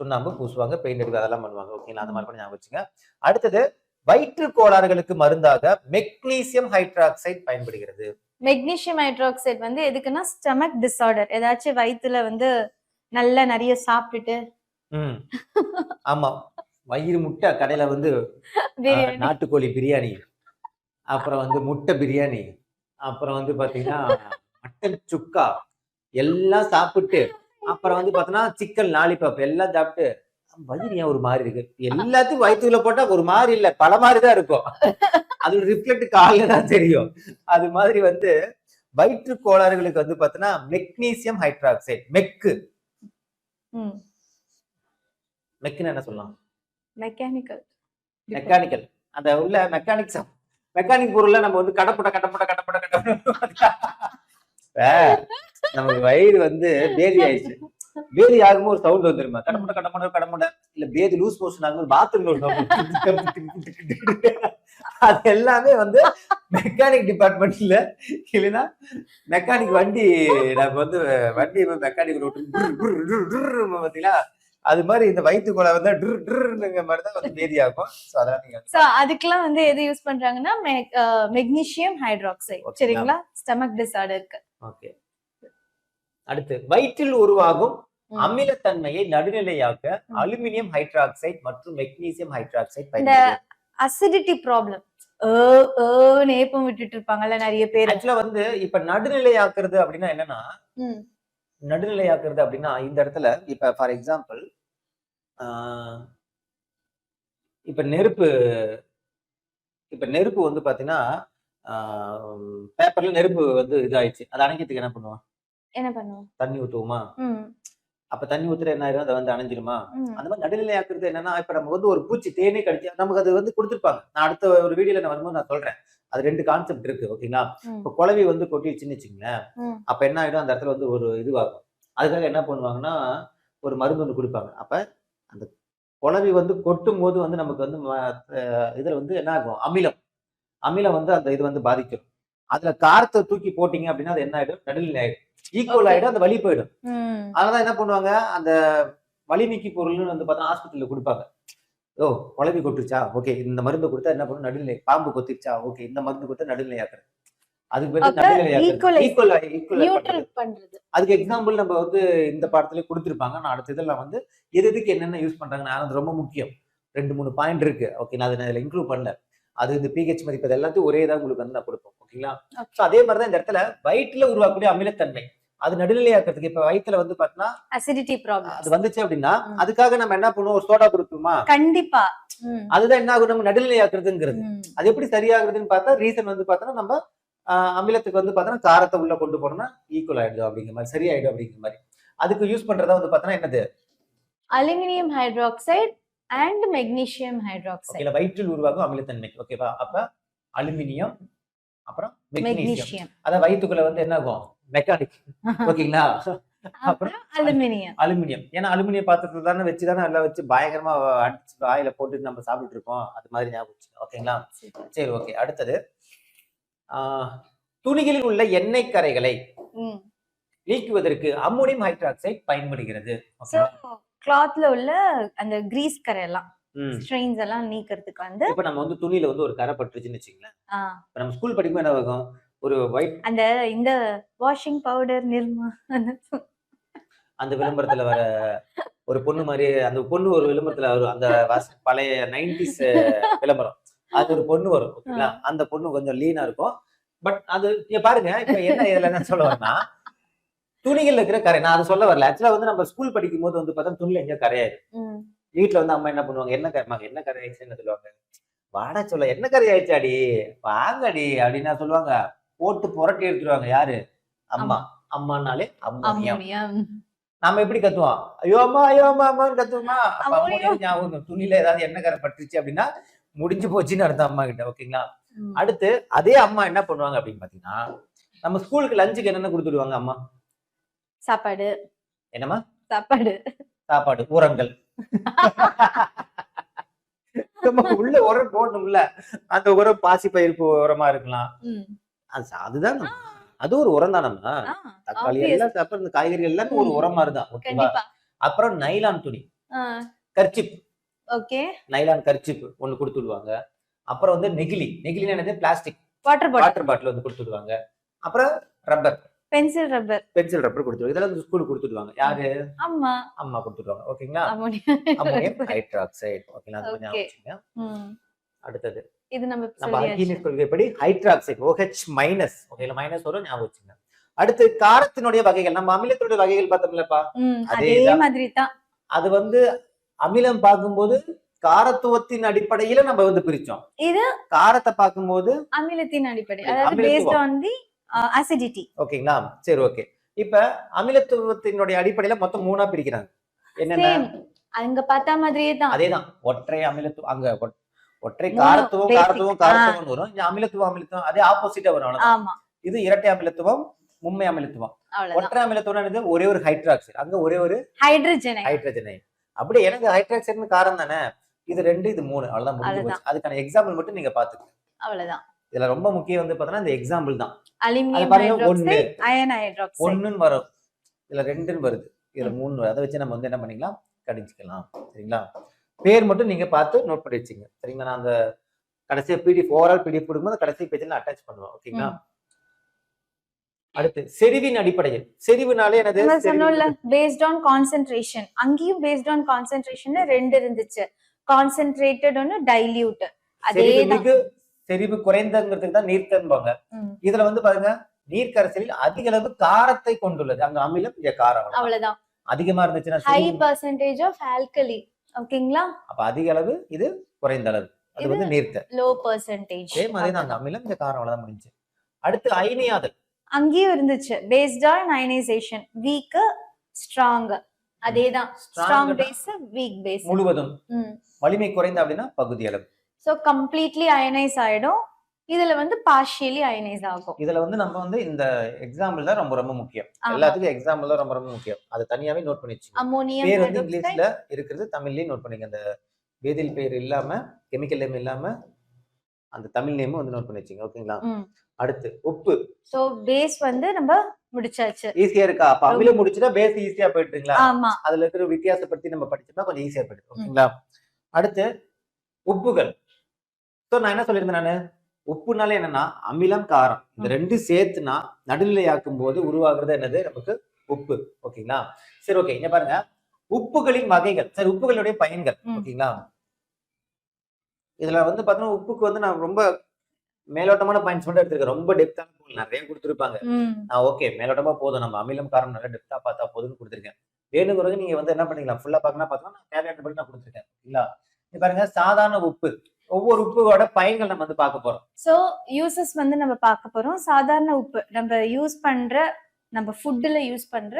சுண்ணாம்பு பூசுவாங்க, பெயிண்ட் அடிக்க அதெல்லாம் பண்ணுவாங்க. ஓகேங்களா? அந்த மாதிரி பண்ணி ஞாபகம் வச்சுங்க. அடுத்தது வயிற்று கோளாறுகளுக்கு மருந்தாக மெக்னீசியம் ஹைட்ராக்சைடு பயன்படுகிறது. மெக்னீசியம் ஹைட்ராக்சைடு வந்து எதுக்குன்னா ஸ்டமக் டிஸார்டர், ஏதாச்சும் வயித்துல வந்து நல்லா நிறைய சாப்பிட்டுட்டு ஆமா, வயிறு முட்டை கடையில வந்து நாட்டுக்கோழி பிரியாணி, அப்புறம் வந்து முட்டை பிரியாணி, அப்புறம் வந்து பாத்தீங்கன்னா மட்டன் சுக்கா எல்லாம் சாப்பிட்டு, அப்புறம் வந்து பாத்தீங்கன்னா சிக்கன் லாலிபாப் எல்லாம் சாப்பிட்டு வயிறு ஏன் ஒரு மாதிரி இருக்கு? எல்லாத்தையும் வயிற்றுக்குள்ள போட்டா ஒரு மாதிரி இல்ல, பல மாதிரிதான் இருக்கும். அது ரிஃப்ளெக்ட் காலையில தான் தெரியும். அது மாதிரி வந்து வயிற்று கோளாறுகளுக்கு வந்து பாத்தீங்கன்னா மெக்னீசியம் ஹைட்ராக்சைடு. மெக்குன்னு என்ன சொல்லலாம்? மெக்கானிக்கல். அந்த உள்ள மெக்கானிக் பொருள்ல நம்ம வந்து கடப்பட நமக்கு வயிறு வந்து பேதி ஆயிடுச்சு. பேதி ஆகும்போது ஒரு சவுண்ட் வந்துருமா? கடமுட இல்ல பேதி லூஸ் மோஷன் ஆகும்போது பாத்ரூம்ல ஒரு சவுண்ட். அது எல்லாமே வந்து மெக்கானிக் டிபார்ட்மெண்ட்ல இல்லைன்னா மெக்கானிக் வண்டி நம்ம வந்து வண்டி மெக்கானிக் பாத்தீங்களா? அது மாதிரி இந்த வயிற்று கோளை வந்து மாதிரிதான் வந்து பேதி ஆகும். அதுக்கெல்லாம் வந்து எது யூஸ் பண்றாங்கன்னா மெக்னீசியம் ஹைட்ராக்சைடு. சரிங்களா? ஸ்டமக் டிஸார்டருக்கு. ஓகே. அடுத்து வயிற்றில் உருவாகும் அமிலத்தன்மையை நடுநிலையாக்க அலுமினியம் ஹைட்ராக்சைடு மற்றும் மெக்னீசியம் ஹைட்ராக்சைடு பயன்படுகிறது. அசிடிட்டி ப்ராப்ளம் நேப்பம் விட்டுட்டு இருப்பாங்கல்ல நிறைய பேர். ஆக்சுவலா வந்து இப்ப நடுநிலையாக்குறது அப்படின்னா என்னன்னா, நடுநிலையாக்குறது அப்படின்னா இந்த இடத்துல இப்ப ஃபார் எக்ஸாம்பிள் இப்ப நெருப்பு வந்து பாத்தீங்கன்னா பேப்பர்ல நெருப்பு வந்து இதாயிடுச்சு. அது அணைக்கிறதுக்கு என்ன பண்ணுவோம்? தண்ணி ஊத்துவோமா? அப்ப தண்ணி ஊத்துற என்ன ஆயிரும்? அதை வந்து அணைஞ்சிருமா? அந்த மாதிரி நடுநிலையாக்குறது என்னன்னா, இப்ப நம்ம வந்து ஒரு பூச்சி தேனே கடிச்சு நமக்கு அது வந்து கொடுத்துருப்பாங்க. நான் அடுத்த ஒரு வீடியோல நான் வரும்போது நான் சொல்றேன். அது 2 கான்செப்ட் இருக்கு. ஓகேங்களா? இப்ப குளவி வந்து கொட்டிடுச்சுன்னு வச்சுங்களேன், அப்ப என்ன ஆயிடும்? அந்த இடத்துல வந்து ஒரு இதுவாகும். அதுக்காக என்ன பண்ணுவாங்கன்னா, ஒரு மருந்து ஒண்ணு கொடுப்பாங்க. அப்ப அந்த குளவி வந்து கொட்டும் போது வந்து நமக்கு வந்து இதுல வந்து என்ன ஆகும்? அமிலம் வந்து அந்த இது வந்து பாதிக்கும். அதுல காரத்தை தூக்கி போட்டீங்க அப்படின்னா அது என்ன ஆயிடும்? நடுநிலை ஆயிடும், ஈக்குவல் ஆயிடும், அந்த வலி போயிடும். அதனாலதான் என்ன பண்ணுவாங்க, அந்த வலி நீக்கி பொருள்னு வந்து பார்த்தா ஹாஸ்பிட்டல்ல கொடுப்பாங்க. ஓ, குழம்பி கொட்டுருச்சா, ஓகே இந்த மருந்து கொடுத்தா என்ன பண்ணும்? நடுநிலை. பாம்பு கொத்திருச்சா, ஓகே இந்த மருந்து கொடுத்தா நடுநிலை ஆக்குறது. அதுக்கு அதுக்கு எக்ஸாம்பிள் நம்ம வந்து இந்த பாடத்துல கொடுத்துருப்பாங்க. நான் அடுத்த இதெல்லாம் வந்து எதுக்கு என்னென்ன யூஸ் பண்றாங்க, அது ரொம்ப முக்கியம். 2-3 பாயிண்ட் இருக்கு. ஓகே, நான் அதை இன்க்ளூட் பண்ணல. அது இந்த பிஹெச் மதிப்பு அது எல்லாத்தையும் ஒரே தான் உங்களுக்கு வந்து நான் கொடுப்போம். ஓகேங்களா? Okay. ஸோ அதே மாதிரி தான் இந்த இடத்துல வயிற்றுல உருவாக்கக்கூடிய அமிலத்தன்மை அது நடுநிலையாக்குறதுக்கு இப்ப வயிற்றுல வந்து பாத்தீங்கன்னா அசிடிட்டி ப்ராப்ளம் அது வந்துச்சு அப்படின்னா அதுக்காக நம்ம என்ன பண்ணுவோம், ஒரு சோடா கொடுப்போமா? கண்டிப்பா. அதுதான் என்ன ஆகும், நம்ம நடுநிலையாக்குறதுங்கிறது. அது எப்படி சரியாகுதுன்னு பார்த்தா ரீசன் வந்து பார்த்தோன்னா நம்ம அமிலத்துக்கு வந்து பார்த்தோன்னா காரத்தை உள்ள கொண்டு போனோம்னா ஈக்குவல் ஆயிடும் அப்படிங்கிற மாதிரி, சரியாயிடும் அப்படிங்கிற மாதிரி. அதுக்கு யூஸ் பண்றதா வந்து பார்த்தோன்னா என்னது, aluminium hydroxide and magnesium hydroxide. ஓகேல வயிற்றில் உருவாகும் அமிலத்தன்மை. ஓகேவா? அப்ப அலுமினியம் அப்புறம் மெக்னீசியம். அதான் வயிற்றுக்குள்ள வந்து என்ன ஆகும், மெக்கானிக். ஓகேங்களா? அப்புறம் அலுமினியம். ஏன்னா அலுமினியம் பாத்திரத்துல தானே வச்சுதானே எல்லாம் வச்சு பயங்கரமா அடிச்சு வாயில போட்டு நம்ம சாப்பிட்டு இருக்கோம். அது மாதிரி ஞாபகம். ஓகேங்களா? சரி, ஓகே. அடுத்தது துணிகளில் உள்ள எண்ணெய் கரைகளை நீக்குவதற்கு அம்மோனியம் ஹைட்ராக்சைடு பயன்படுகிறது. கிளாத்ல உள்ள அந்த கிரீஸ் கரை எல்லாம் ஸ்ட்ரெயின்ஸ் எல்லாம் நீக்கிறதுக்கு வந்து இப்ப நம்ம வந்து துணியில வந்து ஒரு கரை பட்டுச்சுன்னு வச்சுங்களேன். நம்ம ஸ்கூல் படிக்கும்போது என்ன ஆகும், ஒரு ஒயிட் அந்த இந்த வாஷிங் பவுடர் நிர்மா அந்த விளம்பரத்துல வர ஒரு பொண்ணு மாதிரி, அந்த பொண்ணு ஒரு விளம்பரத்துல வரும், அந்த பழைய 90s விளம்பரம், அது ஒரு பொண்ணு வரும். ஓகேங்களா? அந்த பொண்ணு கொஞ்சம் லீனா இருக்கும். பட் அது நீங்க பாருங்க, இப்ப என்ன இதுல என்ன சொல்ல வரேன்னா, துணிகள் இருக்கிற கரை, நான் அதை சொல்ல வரல. ஆக்சுவலா வந்து நம்ம ஸ்கூல் படிக்கும் போது வந்து பார்த்தா துணியில எங்க கரையாயிரு. வீட்டுல வந்து அம்மா என்ன பண்ணுவாங்க, என்ன கரை ஆயிடுச்சுன்னு சொல்லுவாங்க. வாடா சொல்ல, என்ன கரை ஆயிடுச்சாடி, வாங்கடி அப்படின்னு சொல்லுவாங்க. போட்டு புரட்டி எடுத்துருவாங்க. யாரு? அம்மா. அம்மானாலே அம்மோனியம். நாம எப்படி கத்துவோம், ஐயோ அம்மா ஐயோ அம்மா அம்மான்னு கத்துவோமா? ஞாபகம், துணியில ஏதாவது எண்ணெய் கரை பட்டுச்சு அப்படின்னா முடிஞ்சு போச்சுன்னு அர்த்தம் அம்மா கிட்ட. ஓகேங்களா? அடுத்து அதே அம்மா என்ன பண்ணுவாங்க அப்படின்னு பாத்தீங்கன்னா, நம்ம ஸ்கூலுக்கு லஞ்சுக்கு என்னென்ன கொடுத்துடுவாங்க அம்மா? சாப்பாடு. என்னம்மா? சாப்பாடு, உரங்கள். உள்ள உரம் போடணும்ல, அந்த உரம் பாசி பயிர்ப்பு உரமா இருக்கலாம். அதுதான் அது ஒரு உரம் தான். நம்ம தக்காளி எல்லாம் சாப்பிட்ற காய்கறி எல்லாமே ஒரு உரம் மாதிரிதான். ஓகேவா? அப்புறம் நைலான் துணி, கர்ச்சிப். ஓகே, நைலான் கர்ச்சிப் ஒண்ணு கொடுத்துடுவாங்க. அப்புறம் வந்து நெகிழி என்னது, பிளாஸ்டிக் வாட்டர் பாட்டில் வந்து கொடுத்துடுவாங்க. அப்புறம் ரப்பர், பென்சில் ரப்பர் கொடுத்துருவாங்க. இதெல்லாம் ஸ்கூலுக்கு கொடுத்துடுவாங்க. யாரு? அம்மா கொடுத்துடுவாங்க. ஓகேங்களா? Ammonium hydroxide. ஓகேங்களா? அடுத்தது இது நம்ம ஆர்கானிக் கொள்கைப்படி ஹைட்ராக்சைடு OH-. ஓகேங்களா? மைனஸ் வரும், ஞாபகம் வச்சுங்க. அடுத்து காரத்தினுடைய வகைகள், நம்ம அமிலத்தினுடைய வகைகள் பார்த்தோம்லப்பா, அதே மாதிரி தான். அது வந்து அமிலம் பார்க்கும்போது காரத்துவத்தின் அடிப்படையில நம்ம வந்து பிரிச்சோம். இது காரத்தை பார்க்கும்போது அமிலத்தின் அடிப்படையில், அதாவது பேஸ்ட் ஆன் தி அசிடிட்டி. ஓகேங்களா? சரி, ஓகே. இப்ப அமிலத்துவத்தினுடைய அடிப்படையில மொத்தம் 3ஆ பிரிக்கிறாங்க. என்னென்ன? அங்க பார்த்த மாதிரியே தான். அதேதான். ஒற்றை அமிலத்துவம், அங்க ஒற்றை காரத்துவம் வரும். அமிலத்துவம் அதே ஆப்போசிட்டா வரும். அவ்வளவுதான். இது இரட்டை அமிலத்துவம், மும்மை அமிலத்துவம். ஒற்றை அமிலத்துவம் ஒரே ஒரு ஹைட்ராக்சைடு, அங்க ஒரே ஒரு ஹைட்ரஜனை. அப்படி எனக்கு ஹைட்ராக்சைடு காரம் தானே. இது 2, இது 3, அவ்வளவுதான், முடிஞ்சு போச்சு. அதுக்கான எக்ஸாம்பிள் மட்டும் நீங்க பாத்துக்கோங்க. அவ்வளவுதான். இதுல ரொம்ப முக்கியம் வந்து பாத்தீங்கன்னா இந்த எக்ஸாம்பிள் தான். அலுமினியம் ஹைட்ராக்சைடு, அயன் ஹைட்ராக்சைடு 1ன்னு வரும், இதுல 2ன்னு வருது, இதுல 3 வருது. அதை வச்சு நம்ம வந்து என்ன பண்ணிக்கலாம், கணிச்சுக்கலாம். சரிங்களா? பேர் மட்டும் நீங்க பார்த்து நோட் பண்ணி வச்சுங்க. சரிங்களா? நான் அந்த கடைசியா ஓவரால் பிடிஎஃப் கொடுக்கும்போது கடைசி பேஜ்ல அட்டாச் பண்ணுவேன். ஓகேங்களா? அடுத்து செறிவின் அடிப்படையில், செறிவுனாலே என்னது, பேஸ்ட் ஆன் கான்சென்ட்ரேஷன். அங்கேயும் பேஸ்ட் ஆன் கான்சென்ட்ரேஷன் 2 இருந்துச்சு, கான்சென்ட்ரேட்டட் ஒன்னு, டைல்யூட். அதேதான். செறிவு குறைந்தங்கிறதுக்கு தான் நீர்த்தன்பாங்க. இதுல வந்து பாருங்க, நீர் கரைசலில் அதிக அளவு காரத்தை கொண்டுள்ளது. அங்க அமிலம், இங்க காரம். அவ்வளவுதான். அதிகமா இருந்துச்சுன்னா ஹை பெர்சன்டேஜ் ஆஃப் ஆல்கலி. ஓகேங்களா? அப்ப அதிக அளவு, இது குறைந்த அளவு, அது வந்து நீர்த்த லோ பெர்சன்டேஜ். அதே மாதிரி தான் அங்க அமிலம், இந்த காரம். அவ்வளவுதான், முடிஞ்சு. அடுத்து அயனியாதல். அங்கேயும் இருந்துச்சு, based on ionisation, week strong. அதேதான், ஸ்ட்ராங் பேஸ் வீக் பேஸ் முழுவதும். வலிமை குறைந்த அப்படின்னா பகுதி அளவு. சோ கம்ப்ளீட்லி அயனைஸ் ஆயிடும். இதுல வந்து பார்ஷியலி அயனைஸ் ஆகும். இதுல வந்து நம்ம வந்து இந்த எக்ஸாம்பிள் தான் ரொம்ப ரொம்ப முக்கியம். எல்லாத்துக்கும் எக்ஸாம்பிள் தான் ரொம்ப ரொம்ப முக்கியம். அது தனியாவே நோட் பண்ணி வச்சுக்கோங்க. அம்மோனியம் பேர் வந்து இங்கிலீஷ்ல இருக்குது, தமிழ்லயும் நோட் பண்ணிங்க. அந்த வேதியியல் பெயர் இல்லாம, கெமிக்கல் நேம் இல்லாம, அந்த தமிழ் நேமும் வந்து நோட் பண்ணி வச்சுங்க. ஓகேங்களா? அடுத்து உப்பு. சோ பேஸ் வந்து நம்ம முடிச்சாச்சு. ஈஸியா இருக்கா? அப்ப அமிலம் முடிச்சுட்டா பேஸ் ஈஸியா போயிடுங்களா? அதுல இருக்கிற வித்தியாசப்படுத்தி நம்ம படிச்சோம்னா கொஞ்சம் ஈஸியா போயிடும். ஓகேங்களா? அடுத்து உப்புகள். சோ நான் என்ன சொல்லியிருந்தேன், நானு உப்புனாலே என்னன்னா அமிலம், காரம், இந்த 2 சேர்த்துனா நடுநிலையாக்கும் போது உருவாகிறது என்னது, நமக்கு உப்பு. ஓகேங்களா? சரி, ஓகே. இங்க பாருங்க, உப்புகளின் வகைகள். சரி, உப்புகளுடைய பயன்கள். ஓகேங்களா? இதுல வந்து பாத்தீங்கன்னா உப்புக்கு வந்து நான் ரொம்ப மேலோட்டமான பாயிண்ட்ஸ் மட்டும் எடுத்திருக்கேன். ரொம்ப டெப்த்தான போல் நிறைய கொடுத்துருப்பாங்க. நான் ஓகே மேலோட்டமா போதும், நம்ம அமிலம் காரம் நல்லா டெப்த்தா பார்த்தா போதும்னு கொடுத்துருக்கேன். வேணுங்கிறது நீங்க வந்து என்ன பண்ணிக்கலாம், ஃபுல்லா பார்க்கணும்னா பார்த்தீங்கன்னா நான் தேவையானபடி நான் கொடுத்துருக்கேன். சரிங்களா? இங்க பாருங்க சாதாரண உப்பு. ஒவ்வொரு உப்போட பயன்கள் நம்ம வந்து பார்க்க போறோம். சோ யூசஸ் வந்து நம்ம பார்க்க போறோம். சாதாரண உப்பு நம்ம யூஸ் பண்ற, நம்ம ஃபுட்ல யூஸ் பண்ற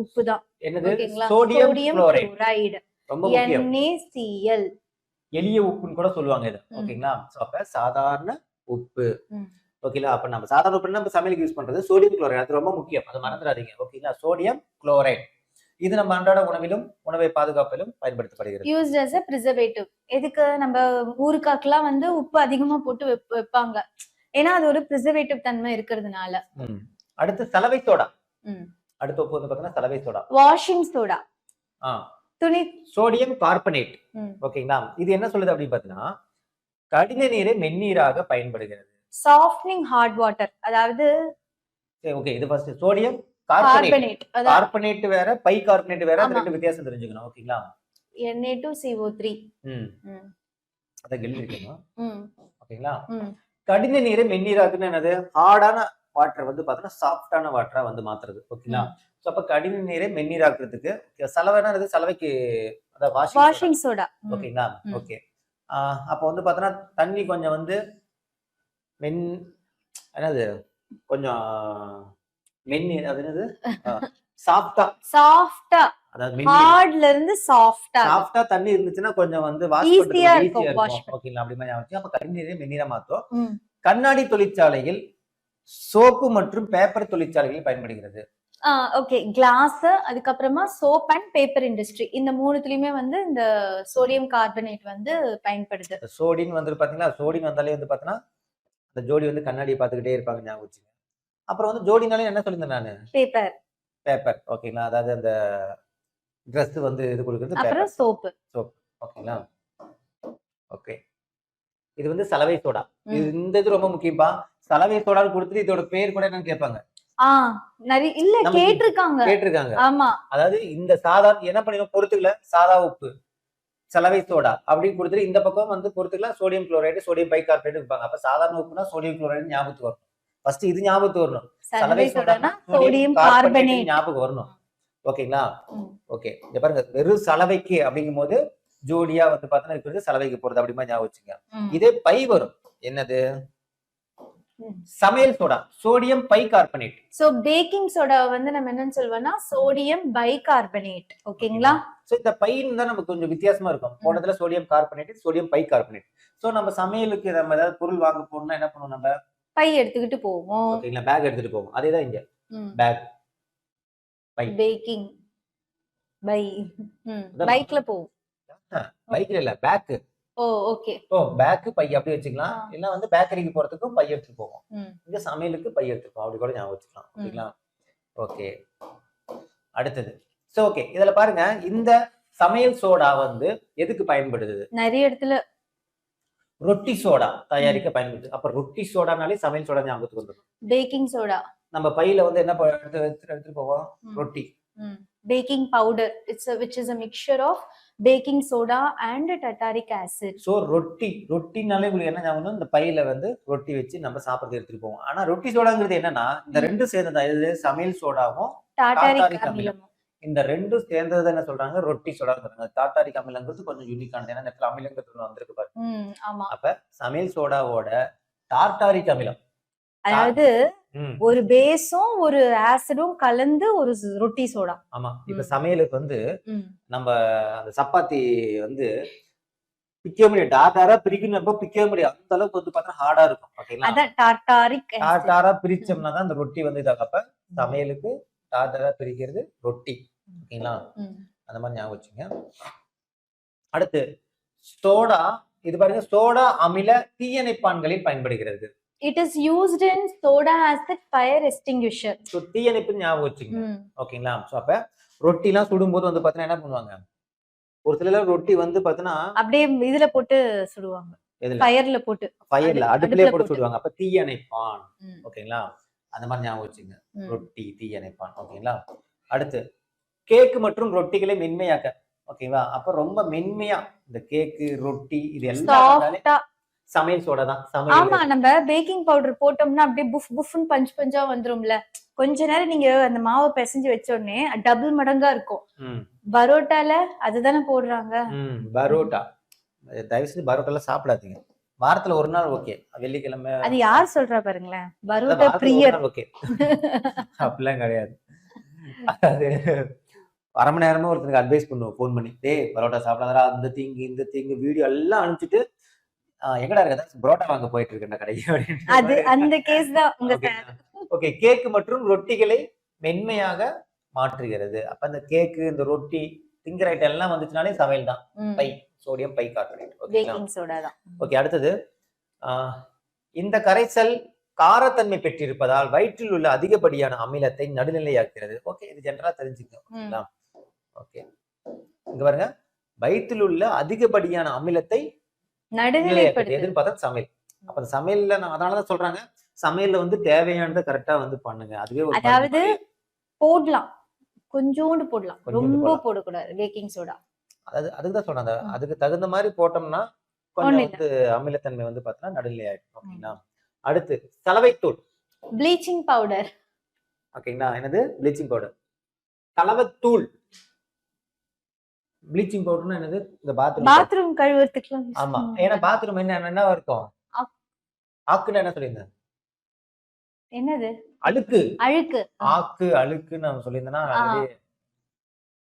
உப்பு தான். என்னது? ஓகேங்களா? Sodium sodium chloride. குளோரைடு, ரொம்ப முக்கியம். NaCl. எளிய உப்புன்னு கூட சொல்லுவாங்க இது. ஓகேங்களா? சோ அப்ப சாதாரண உப்பு. ஓகேங்களா? அப்ப நம்ம சாதாரண உப்பு நம்ம சமையலுக்கு யூஸ் பண்றது சோடியம் குளோரைடு. அது ரொம்ப முக்கியம். அதை மறந்துடாதீங்க. ஓகேங்களா? Sodium chloride. இது நம்ம அன்றாட உணவிலும் உணவை பாதுகாப்பிலும் பயன்படுத்தப்படுகிறது. Used as a preservative. எதுக்கு நம்ம ஊறுகாக்கெல்லாம் வந்து உப்பு அதிகமா போட்டு வைப்பாங்க. ஏன்னா அது ஒரு preservative தன்மை இருக்கிறதுனால. அடுத்து சலவை சோடா. அடுத்த உப்பு வந்து பாத்தீங்கன்னா சலவை சோடா. Washing soda. துணி சோடியம் கார்பனேட். ஓகேங்களா? இது என்ன சொல்லுது அப்படின்னு பாத்தீங்கன்னா கடின நீரை மென்னீராக பயன்படுகிறது. சாஃப்ட்னிங் ஹார்ட் வாட்டர், அதாவது ஓகே இது ஃபர்ஸ்ட் சோடியம் கார்பனேட். கார்பனேட் வேற பை கார்பனேட் வேற, அந்த ரெண்டு வித்தியாசம் தெரிஞ்சுக்கணும். ஓகேங்களா? Na2CO3. அத எழுதி இருக்கணும். ஓகேங்களா? கடின நீரை மென்னீராக்குன்னு என்னது? ஹார்டான வாட்டர் வந்து பாத்தீங்கன்னா சாஃப்டான வாட்டரா வந்து மாத்துறது. ஓகேங்களா? சோ அப்ப கடின நீரை மென்னீராக்குறதுக்கு சலவைனா இது சலவைக்கு அத வாஷிங் சோடா. ஓகேங்களா? ஓகே. அப்ப வந்து பாத்தீங்கன்னா தண்ணி கொஞ்சம் வந்து என்னது கொஞ்சம் அது என்னது சாஃப்டா அதாவது ஹார்ட்ல இருந்து சாஃப்டா தண்ணி இருந்துச்சுன்னா கொஞ்சம் வந்து வாஷ் பண்றது ஈஸியா இருக்கும். ஓகேங்களா? அப்படி மாதிரி ஆச்சு. அப்ப கடிநீரை மென்னீரா மாத்தும். கண்ணாடி தொழிற்சாலையில் சோப்பு மற்றும் பேப்பர் தொழிற்சாலைகளில் பயன்படுகிறது. ஓகே, கிளாஸ், அதுக்கப்புறமா சோப் அண்ட் பேப்பர் இண்டஸ்ட்ரி, இந்த மூணுத்துலயுமே வந்து இந்த சோடியம் கார்பனேட் வந்து பயன்படுது. சோடின் வந்து பாத்தீங்கன்னா சோடின் வந்தாலே வந்து பாத்தீங்கன்னா அந்த ஜோடி வந்து கண்ணாடியை பார்த்துக்கிட்டே இருப்பாங்க, ஞாபகம் வச்சுங்க. அப்புறம் வந்து ஜோடினாலே என்ன சொல்லியிருந்தேன் நானு? பேப்பர். ஓகேங்களா? அதாவது அந்த ட்ரெஸ் வந்து இது கொடுக்குறது அப்புறம் சோப். ஓகேங்களா? ஓகே. இது வந்து சலவை சோடா. இந்த இது ரொம்ப முக்கியம்பா. சலவை சோடான்னு கொடுத்துட்டு இதோட பேர் கூட என்னன்னு கேட்பாங்க. கேட்டிருக்காங்க. ஆமா. அதாவது இந்த சாதாரண என்ன பண்ணிடும் பொறுத்துக்கல சாதா உப்பு சலவை சோடா அப்படின்னு கொடுத்துட்டு இந்த பக்கம் வந்து பொறுத்துக்கலாம் சோடியம் குளோரைடு சோடியம் பைகார்பனேட் இருப்பாங்க. அப்ப சாதாரண உப்புனா சோடியம் குளோரைடு ஞாபகத்துக்கு வரணும். ஃபர்ஸ்ட் இது ஞாபகத்துக்கு வரணும். சலவை சோடானா சோடியம் கார்பனேட் ஞாபகம் வரணும். ஓகேங்களா? ஓகே. இங்க பாருங்க வெறும் சலவைக்கு அப்படிங்கும் போது ஜோடியா வந்து பார்த்தா இருக்கிறது சலவைக்கு போறது அப்படி மாதிரி ஞாபகம் வச்சுங்க. இதே பை வரும் என்னது? சமையல் soda sodium bicarbonate. So baking soda வந்து நம்ம என்னன்னு சொல்வோம்னா சோடியம் பைகார்பனேட். ஓகேங்களா? சோ இந்த பைன்னு தான் நமக்கு கொஞ்சம் வித்தியாசமா இருக்கும். போனதுல sodium carbonate sodium bicarbonate. So நம்ம சமையலுக்கு நம்ம ஏதாவது பொருள் வாங்க போறோம்னா என்ன பண்ணுவோம்? நம்ம பை எடுத்துக்கிட்டு போவோம். ஓகேங்களா? பேக் எடுத்துட்டு போவோம். அதேதான் இங்க பேக் பை. பேக்கிங் பை பைக்ல போவோம். பைக்ல இல்ல பேக். ஓகே. பேக் பை அப்படி வச்சுக்கலாம். இல்ல வந்து பேக்கரிக்கு போறதுக்கும் பை எடுத்துட்டு போவோம். இங்க சமையலுக்கு பை எடுத்துட்டு போவோம். அப்படி கூட ஞாபகம் வச்சுக்கலாம். ஓகேங்களா? ஓகே. அடுத்தது சோ ஓகே. இதுல பாருங்க இந்த சமையல் சோடா வந்து எதுக்கு பயன்படுது? நிறைய இடத்துல ரொட்டி சோடா தயாரிக்க பயன்படுது. அப்ப ரொட்டி சோடானாலே சமையல் சோடா ஞாபகத்துக்கு வந்துடும். பேக்கிங் சோடா நம்ம பையில வந்து என்ன எடுத்துட்டு போவோம்? ரொட்டி. Baking powder which is a mixture of baking soda and tartaric acid. So ரொட்டினாலே உங்களுக்கு என்ன ஞாபகம்? இந்த பையில வந்து ரொட்டி வச்சு நம்ம சாப்பிடுறது எடுத்துட்டு போவோம். ஆனா ரொட்டி சோடாங்கிறது என்னன்னா இந்த ரெண்டு சேர்ந்ததா இது சமையல் சோடாவும் டார்டாரிக் அமிலம். இந்த ரெண்டும் சேர்ந்தது என்ன சொல்றாங்க? ரொட்டி சோடாங்கிறாங்க. டார்டாரிக் அமிலங்கிறது கொஞ்சம் யூனிக்கானது. ஏன்னா இந்த அமிலங்கிறது வந்திருக்கு பாருங்க. ஆமா. அப்ப சமையல் சோடாவோட டார்டாரிக் அமிலம், அதாவது ஒரு பேஸும் ஒரு ஆசிடும் கலந்து ஒரு ரொட்டி சோடா. ஆமா. இப்ப சமையலுக்கு வந்து நம்ம அந்த சப்பாத்தி வந்து பிக்க முடியாது. டார்டாரா பிரிக்கணும்ப்ப பிக்க முடியாது. அந்த அளவுக்கு வந்து பார்த்தா ஹார்டா இருக்கும். ஓகேங்களா? அதான் டார்டாரா பிரிச்சோம்னா தான் அந்த ரொட்டி வந்து இதாக. அப்ப சமையலுக்கு டார்டாரா பிரிக்கிறது ரொட்டி. ஓகேங்களா? அந்த மாதிரி ஞாபகம் வச்சுங்க. அடுத்து சோடா. இது பாருங்க சோடா அமில தீயணைப்பான்களில் பயன்படுகிறது. It is used in soda acid fire extinguisher. So தீயணைப்பு ஞாபகம் வச்சுங்க. ஓகேங்களா? சோ அப்ப ரொட்டி எல்லாம் சுடும்போது வந்து பாத்தீங்கன்னா என்ன பண்ணுவாங்க? ஒரு சில ரொட்டி வந்து பாத்தீங்கன்னா அப்படியே இதுல போட்டு சுடுவாங்க. ஃபயர்ல போட்டு. அடுப்புலயே போட்டு சுடுவாங்க. அப்ப தீயணைப்பான். ஓகேங்களா? அந்த மாதிரி ஞாபகம் வச்சுங்க. ரொட்டி தீயணைப்பான். ஓகேங்களா? அடுத்து கேக் மற்றும் ரொட்டிகளை மென்மையாக்க. ஓகேவா? அப்ப ரொம்ப மென்மையா இந்த கேக்கு, ரொட்டி இது எல்லாம் இருந்தாலே சாஃப்டா. சமையல் சோடா தான். சமையல் ஆமா, நம்ம பேக்கிங் பவுடர் போட்டோம்னா அப்படியே புஃப் புஃப்னு பஞ்ச் பஞ்சா வந்துரும்ல. கொஞ்ச நேரம் நீங்க அந்த மாவை பிசைஞ்சு வச்ச உடனே டபுள் மடங்கா இருக்கும். ம். பரோட்டால அதுதானே போடுறாங்க. பரோட்டா. தயவு செஞ்சு பரோட்டாலாம் சாப்பிடாதீங்க. வாரத்துல ஒரு நாள் ஓகே. வெள்ளிக்கிழமை அது யார் சொல்றா பாருங்களேன். அதான் பரோட்டா வாரத்துல ஒரு பிரியர். நாள் ஓகே. அப்படிலாம் கிடையாது. அது அரை மணி நேரமா ஒருத்தனுக்கு அட்வைஸ் பண்ணுவோம் ஃபோன் பண்ணி. டேய் பரோட்டா சாப்பிடாதடா, இந்த தீங்கு, இந்த தீங்கு வீடியோ எல்லாம் அனுப்பிச்சுட்டு எங்கடா இருக்க? பரோட்டா வாங்க போயிட்டு இருக்கேன்டா கடைக்கு அது அப்படின்னு. அந்த கேஸ் தான் உங்க ஓகேங்களா? ஓகே. கேக்கு மற்றும் ரொட்டிகளை மென்மையாக மாற்றுகிறது. அப்ப அந்த கேக்கு, இந்த ரொட்டி, திங்கிற ஐட்டம் எல்லாம் வந்துச்சுனாலே சமையல் தான். Bi sodium bicarbonate. ஓகேங்களா? பேக்கிங் சோடா தான். ஓகே. அடுத்தது இந்த கரைசல் காரத்தன்மை பெற்றிருப்பதால் வயிற்றில் உள்ள அதிகப்படியான அமிலத்தை நடுநிலையாக்குகிறது. ஓகே, இது ஜெனரலா தெரிஞ்சுக்கணும். ஓகேங்களா? ஓகே. இங்க பாருங்க, வயிற்றில் உள்ள அதிகப்படியான அமிலத்தை நடுநிலைப்படுத்து. எதுன்னு பார்த்தா சமையல். அப்ப அந்த சமையல்ல அதனாலதான் சொல்றாங்க சமையல்ல வந்து தேவையானதை கரெக்டா வந்து பண்ணுங்க. அதுவே ஒரு அதாவது போடலாம், கொஞ்சோண்டு போடலாம், கொஞ்சோண்டு ரொம்ப போடலாம். போடக்கூடாது பேக்கிங் சோடா. அதாவது அதுக்குதான் சொல்றாங்க. அதுக்கு தகுந்த மாதிரி போட்டோம்னா கொஞ்சம் வந்து அமிலத்தன்மை வந்து பார்த்தீங்கன்னா நடுநிலை ஆயிடும். ஓகேங்களா? அடுத்து சலவைத்தூள். Bleaching powder. ஓகேங்களா? என்னது? Bleaching powder. சலவைத்தூள். ப்ளீச்சிங் பவுடர்னா என்னது? இந்த பாத்ரூம் கழுவுறதுக்குலாம். ஆமா. ஏன்னா பாத்ரூம் என்ன இருக்கும்? ஆக்குன்னு என்ன சொல்லியிருந்தேன்? என்னது? அழுக்கு. அழுக்கு. ஆக்கு அழுக்குன்னு நான் சொல்லியிருந்தேன்னா ஆல்ரெடி.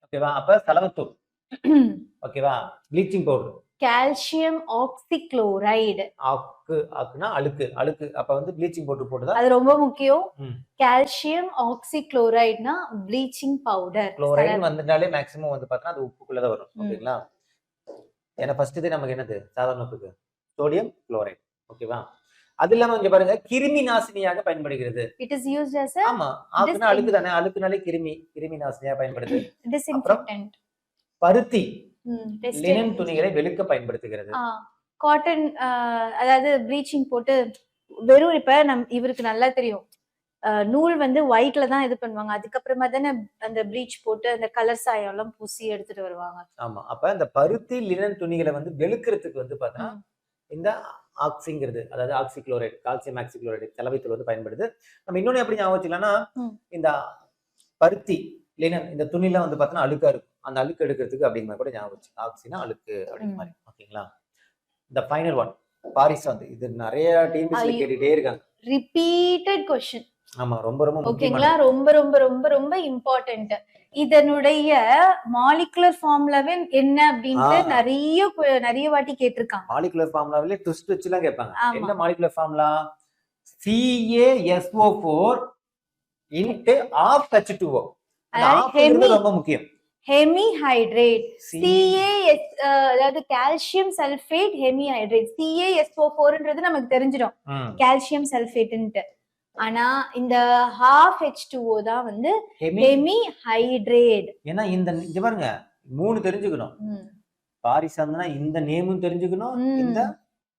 ஓகேவா? அப்ப சலவைத்தூள். ஓகேவா? Bleaching powder. Calcium oxychloride. ஆக்குனா அழுக்கு. அப்ப வந்து ப்ளீச்சிங் பவுடர் போட்டுதான். அது ரொம்ப முக்கியம். கால்சியம் ஆக்சிக்ளோரைட்னா ப்ளீச்சிங் பவுடர். குளோரைடு வந்துட்டாலே மேக்ஸிமம் வந்து பார்த்தா அது உப்புக்குள்ளதான் வரும். ஓகேங்களா? ஏன்னா ஃபர்ஸ்ட் இது நமக்கு என்னது? சாதாரண உப்புக்கு சோடியம் குளோரைடு. ஓகேவா? அது இல்லாம இங்க பாருங்க, கிருமி நாசினியாக பயன்படுகிறது. It is used as a ஆமா. ஆக்குனா அழுக்கு தானே. அழுக்குனாலே கிருமி நாசினியாக பயன்படுது. disinfectant. பருத்தி லினன் துணிகளை வெளுக்க பயன்படுத்துகிறது. காட்டன் அதாவது ப்ளீச்சிங் போட்டு வெறும் இப்ப இவருக்கு நல்லா தெரியும். நூல் வந்து ஒயிட்ல தான் இது பண்ணுவாங்க. அதுக்கப்புறமா தானே அந்த ப்ளீச் போட்டு அந்த கலர் சாயம் எல்லாம் பூசி எடுத்துட்டு வருவாங்க. ஆமா. அப்ப இந்த பருத்தி லினன் துணிகளை வந்து வெளுக்கிறதுக்கு வந்து பார்த்தா இந்த ஆக்சிங்கிறது, அதாவது ஆக்சிக்ளோரைடு, கால்சியம் ஆக்சிக்ளோரைடு சலவைத்தூள் வந்து பயன்படுது. நம்ம இன்னொன்னு எப்படி ஞாபகம் வச்சுக்கலாம்னா, இந்த பருத்தி லினன் இந்த துணிலாம் வந்து பார்த்தோன்னா அழுக்கா இருக்கும். அந்த அழுக்கு எடுக்கிறதுக்கு அப்படிங்கிற மாதிரி கூட ஞாபகம் வச்சு. ஆக்சினா அழுக்கு அப்படிங்கிற மாதிரி. ஓகேங்களா? இந்த ஃபைனல் ஒன் பாரிசாந்து. இது நிறைய டிஎன்பிஎஸ்சில கேட்டுட்டே இருக்காங்க. Repeated question. ஆமா. ரொம்ப ஓகேங்களா? ரொம்ப இம்பார்ட்டன்ட். இதனுடைய மாலிகுலர் ஃபார்முலாவே என்ன அப்படின்ட்டு நிறைய வாட்டி கேட்டிருக்காங்க. மாலிகுலர் ஃபார்முலாவிலே ட்விஸ்ட் வச்சுலாம் கேட்பாங்க. என்ன molecular formula? CaSO4 into half H2O. ரொம்ப முக்கியம். ஹெமிஹைட்ரேட். CaS அதாவது கால்சியம் சல்ஃபேட் ஹெமிஹைட்ரேட். CaSO4ன்றது நமக்கு தெரிஞ்சிடும். கால்சியம் சல்ஃபேட்ன்ட்டு. ஆனா இந்த half H2O தான் வந்து ஹெமிஹைட்ரேட். ஏன்னா இந்த பாருங்க 3 தெரிஞ்சுக்கணும். பாரிசாந்துனா இந்த நேமும் தெரிஞ்சுக்கணும், இந்த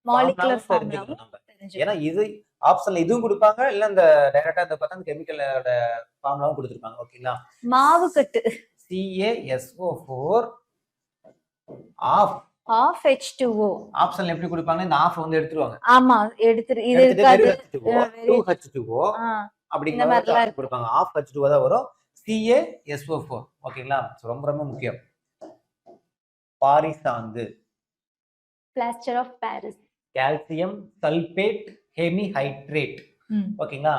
மாலிகுலர் ஃபார்முலாவும் தெரிஞ்சுக்கணும். ஏன்னா இது ஆப்ஷன்ல இதுவும் கொடுப்பாங்க, இல்ல இந்த டைரக்டா இந்த பார்த்தா அந்த கெமிக்கலோட ஃபார்முலாவும் கொடுத்திருப்பாங்க. ஓகேங்களா? மாவு கட்டு. CaSO4 half H2O. ஆப்ஷன்ல எப்படி கொடுப்பாங்க? இந்த half வந்து எடுத்துருவாங்க. ஆமா, இது இருக்காது. 2H2O அப்படிங்கிற மாதிரி கொடுப்பாங்க. half H2O தான் வரும். CaSO4. ஓகேங்களா? ரொம்ப முக்கியம். பாரிசாந்து. Plaster of Paris. Calcium sulphate hemihydrate. ஓகேங்களா?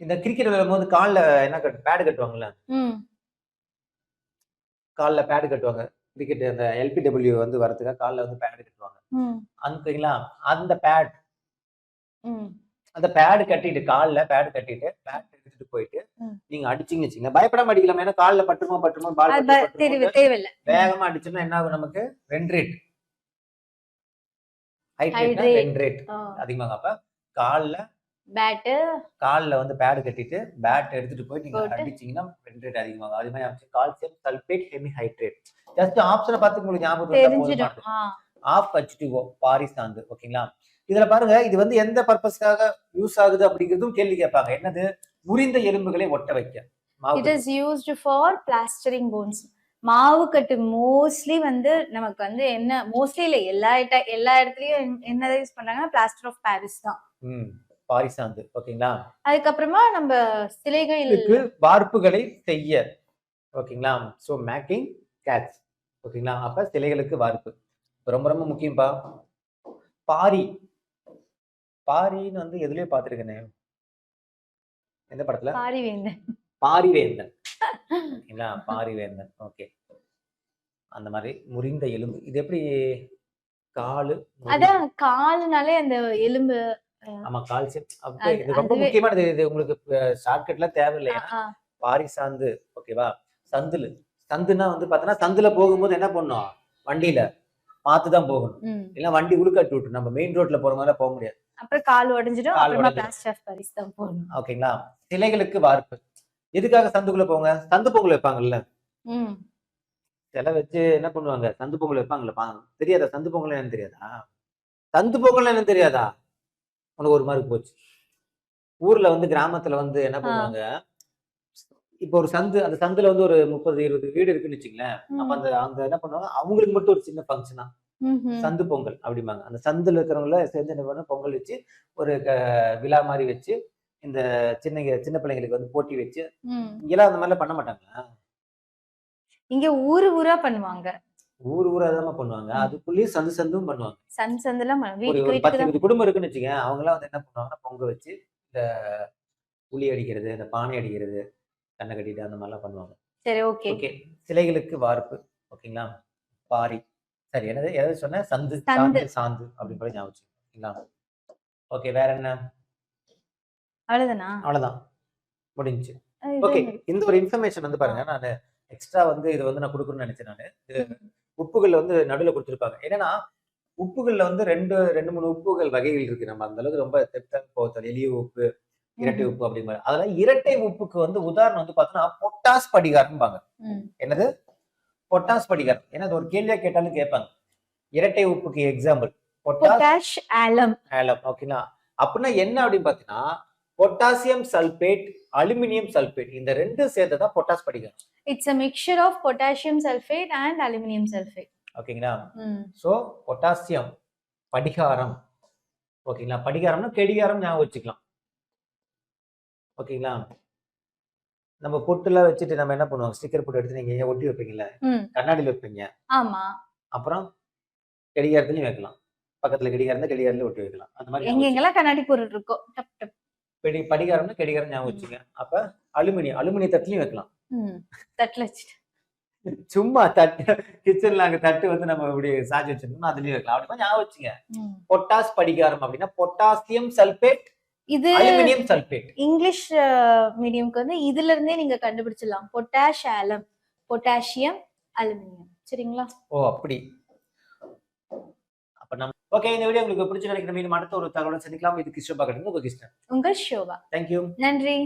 இந்த கிரிக்கெட் விளையாடும்போது கால்ல என்ன பேட் கட்டுவாங்கல்ல, கால்ல பேட் கட்டுவாங்க. கிரிக்கெட் அந்த LPW வந்து வரதுக்காக கால்ல வந்து பேட் கட்டுவாங்க. ஓகேங்களா? அந்த பேட் கட்டிட்டு கால்ல பேட் கட்டிட்டு பேட் எடுத்துட்டு போயிட்டு நீங்க அடிச்சீங்கன்னு வச்சுங்க, பயப்படாம அடிக்கலாம். ஏன்னா கால்ல பட்டுருமா பால் தேவையில்லை. வேகமா அடிச்சோம்னா என்ன ஆகும்? நமக்கு ரென்ரேட் ரென்ரேட் அதிகமாக. அப்ப கால்ல வந்து பேட் கட்டிட்டு பேட் எடுத்துட்டு போய் நீங்க அடிச்சீங்கன்னா ரென்ரேட் அதிகமாகும். அது மாதிரி கால்சியம் சல்பேட் ஹெமிஹைட்ரேட். ஜஸ்ட் ஆப்ஷனை பார்த்து உங்களுக்கு ஞாபகம் half H2O பாரிசாந்து. ஓகேங்களா? இதுல பாருங்க, இது வந்து எந்த பர்பஸ்க்காக யூஸ் ஆகுது அப்படிங்கிறதும் கேள்வி கேட்பாங்க. என்னது? முறிந்த எலும்புகளை ஒட்ட வைக்க. மாவு it is used for plastering bones. மாவு கட்டு மோஸ்ட்லி வந்து நமக்கு வந்து என்ன மோஸ்ட்லி இல்ல எல்லா இடத்துலயும் என்னதை யூஸ் பண்றாங்கன்னா பிளாஸ்டர் ஆஃப் பாரிஸ் தான். பாரிசாந்து. ஓகேங்களா. அதுக்கப்புறமா நம்ம சிலைகள் வார்ப்புகளை செய்ய. ஓகேங்களா. So making casts. ஓகேங்களா. அப்ப சிலைகளுக்கு வார்ப்பு ரொம்ப ரொம்ப முக்கியம்பா. பாரி. பாரின்னு வந்து எதுலயே பார்த்திருக்கேனே, எந்த படத்துல? பாரிவேந்தன். பாரிவேந்தன். ஓகேங்களா. பாரிவேந்தன். ஓகே. அந்த மாதிரி முறிந்த எலும்பு. இது எப்படி காலு? அதான் காலுனாலே அந்த எலும்பு. ஆமா, கால்சியம். இது ரொம்ப முக்கியமானது. இது உங்களுக்கு ஷார்ட்கட்ல தேவையில்லை. பாரிசாந்து. ஓகேவா. சந்துல. சந்துனா வந்து பாத்தீங்கன்னா சந்துல போகும்போது என்ன பண்ணும், வண்டியில பார்த்துதான் போகணும். இல்ல வண்டி உழுக்கட்டு விட்டு நம்ம மெயின் ரோட்ல போற மாதிரி போக முடியாது. அப்புறம் கால் உடைஞ்சிடும். அப்புறமா பிளாஸ்டர் ஆஃப் பாரிஸ் தான் போகணும். ஓகேங்களா. சிலைகளுக்கு வார்ப்பு. எதுக்காக சந்துக்குள்ள போங்க? சந்து பொங்கல் வைப்பாங்கல்ல. சிலை வச்சு என்ன பண்ணுவாங்க, சந்து பொங்கல் வைப்பாங்கல்ல. தெரியாதா சந்து பொங்கல் என்னன்னு தெரியாதா? சந்து பொங்கல் என்னன்னு தெரியாதா? உனக்கு ஒரு மார்க் போச்சு. ஊர்ல வந்து கிராமத்துல வந்து என்ன பண்ணுவாங்க, இப்போ ஒரு சந்து, அந்த சந்துல வந்து ஒரு 30-20 வீடு இருக்குன்னு வச்சுங்களேன். அப்ப அந்த என்ன பண்ணுவாங்க, அவங்களுக்கு மட்டும் ஒரு சின்ன ஃபங்க்ஷனா சந்து பொங்கல் அப்படிம்பாங்க. அந்த சந்துல இருக்கிறவங்கள சேர்ந்து என்ன பண்ண பொங்கல் வச்சு ஒரு விழா மாதிரி வச்சு இந்த சின்ன பிள்ளைங்களுக்கு வந்து போட்டி வச்சு, இங்கெல்லாம் அந்த மாதிரிலாம் பண்ண மாட்டாங்களா? இங்க ஊரா பண்ணுவாங்க. ஊராதான் பண்ணுவாங்க. அதுக்குள்ளேயே சந்தும் பண்ணுவாங்க. சந்தெல்லாம் ஒரு 10-20 குடும்பம் இருக்குன்னு வச்சுங்க. அவங்க எல்லாம் வந்து என்ன பண்ணுவாங்கன்னா, பொங்க வச்சு இந்த புளி அடிக்கிறது, இந்த பானை அடிக்கிறது, கண்ணை கட்டிட்டு அந்த மாதிரிலாம் பண்ணுவாங்க. சரி, ஓகே. ஓகே. சிலைகளுக்கு வார்ப்பு. ஓகேங்களா. பாரி. சரி, எதாவது சொன்ன சாந்து அப்படின்னு கூட ஞாபகம் வச்சுக்கோங்களா. ஓகே. வேற என்ன? அவ்வளவுதானா? அவ்வளவுதான், முடிஞ்சு. ஓகே. இந்த ஒரு இன்ஃபர்மேஷன் வந்து பாருங்க, நான் எக்ஸ்ட்ரா வந்து இது வந்து நான் கொடுக்கணும்னு நினைச்சேன். நான் உப்புகள் வந்து நடுவில் கொடுத்துருப்பாங்க. என்னன்னா உப்புகள்ல வந்து ரெண்டு 3 உப்புகள் வகைகள் இருக்கு. நம்ம அந்த அளவுக்கு ரொம்ப தெப்தான் போத்தல், எளிய உப்பு, இரட்டை உப்பு அப்படிங்கிற. அதெல்லாம் இரட்டை உப்புக்கு வந்து உதாரணம் வந்து பாத்தீங்கன்னா பொட்டாஸ் படிகாரம்பாங்க. என்னது? பொட்டாஸ் படிகாரம். ஏன்னா அது ஒரு கேள்வியா கேட்டாலும் கேட்பாங்க. இரட்டை உப்புக்கு எக்ஸாம்பிள் பொட்டாஷ் ஆலம். ஓகேங்களா. அப்படின்னா என்ன அப்படின்னு பாத்தீங்கன்னா பொட்டாசியம் சல்பேட், அலுமினியம் சல்பேட், இந்த ரெண்டு சேர்த்ததான் பொட்டாஸ் படிகாரம். It's a mixture of potassium sulfate and aluminum sulfate. ஓகேங்களா. சோ பொட்டாசியம் படிகாரம். ஓகேங்களா. படிகாரம்னா கெடிகாரம் ஞாபகம் வச்சுக்கலாம். ஓகேங்களா. நம்ம பொட்டுலாம் வச்சுட்டு நம்ம என்ன பண்ணுவோம், ஸ்டிக்கர் போட்டு எடுத்து நீங்க ஒட்டி வைப்பீங்கல்ல, கண்ணாடியில் வைப்பீங்க. ஆமா. அப்புறம் கெடிகாரத்துலயும் வைக்கலாம். பக்கத்துல கெடிகாரம் தான், கெடிகாரத்துல ஒட்டி வைக்கலாம். அந்த மாதிரி எங்கெங்கெல்லாம் கண்ணாடி பொருள் இருக்கோ டப் டப். படிகாரம்னா கெடிகாரம் ஞாபகம் வச்சுங்க. அப்ப அலுமினிய தட்டுலயும் வைக்கலாம். தட்டுல வச்சுட்டு சும்மா தட்டு கிச்சன்ல அங்க தட்டு வந்து நம்ம இப்படி சாஜி வச்சிருந்தோம், அதுலயும் வைக்கலாம். அப்படி ஞாபகம் வச்சுங்க. பொட்டாஸ் படிகாரம் அப்படின்னா பொட்டாசியம் சல்பேட், இது அலுமினியம் சல்பேட். இங்கிலீஷ் மீடியம்க்கு வந்து இதுல இருந்தே நீங்க கண்டுபிடிச்சிடலாம். பொட்டாஷ் ஆலம், பொட்டாசியம், அலுமினியம். சரிங்களா. ஓ அப்படி. அப்ப நம்ம ஓகே. இந்த வீடியோ உங்களுக்கு பிடிச்சு நினைக்கிறேன். மீண்டும் அடுத்த ஒரு தகவலை சந்திக்கலாம். இது கிருஷ்ணபா கிடையாது, உங்க கிருஷ்ணன். உங்க ஷோபா. தேங்க்யூ. நன்றி.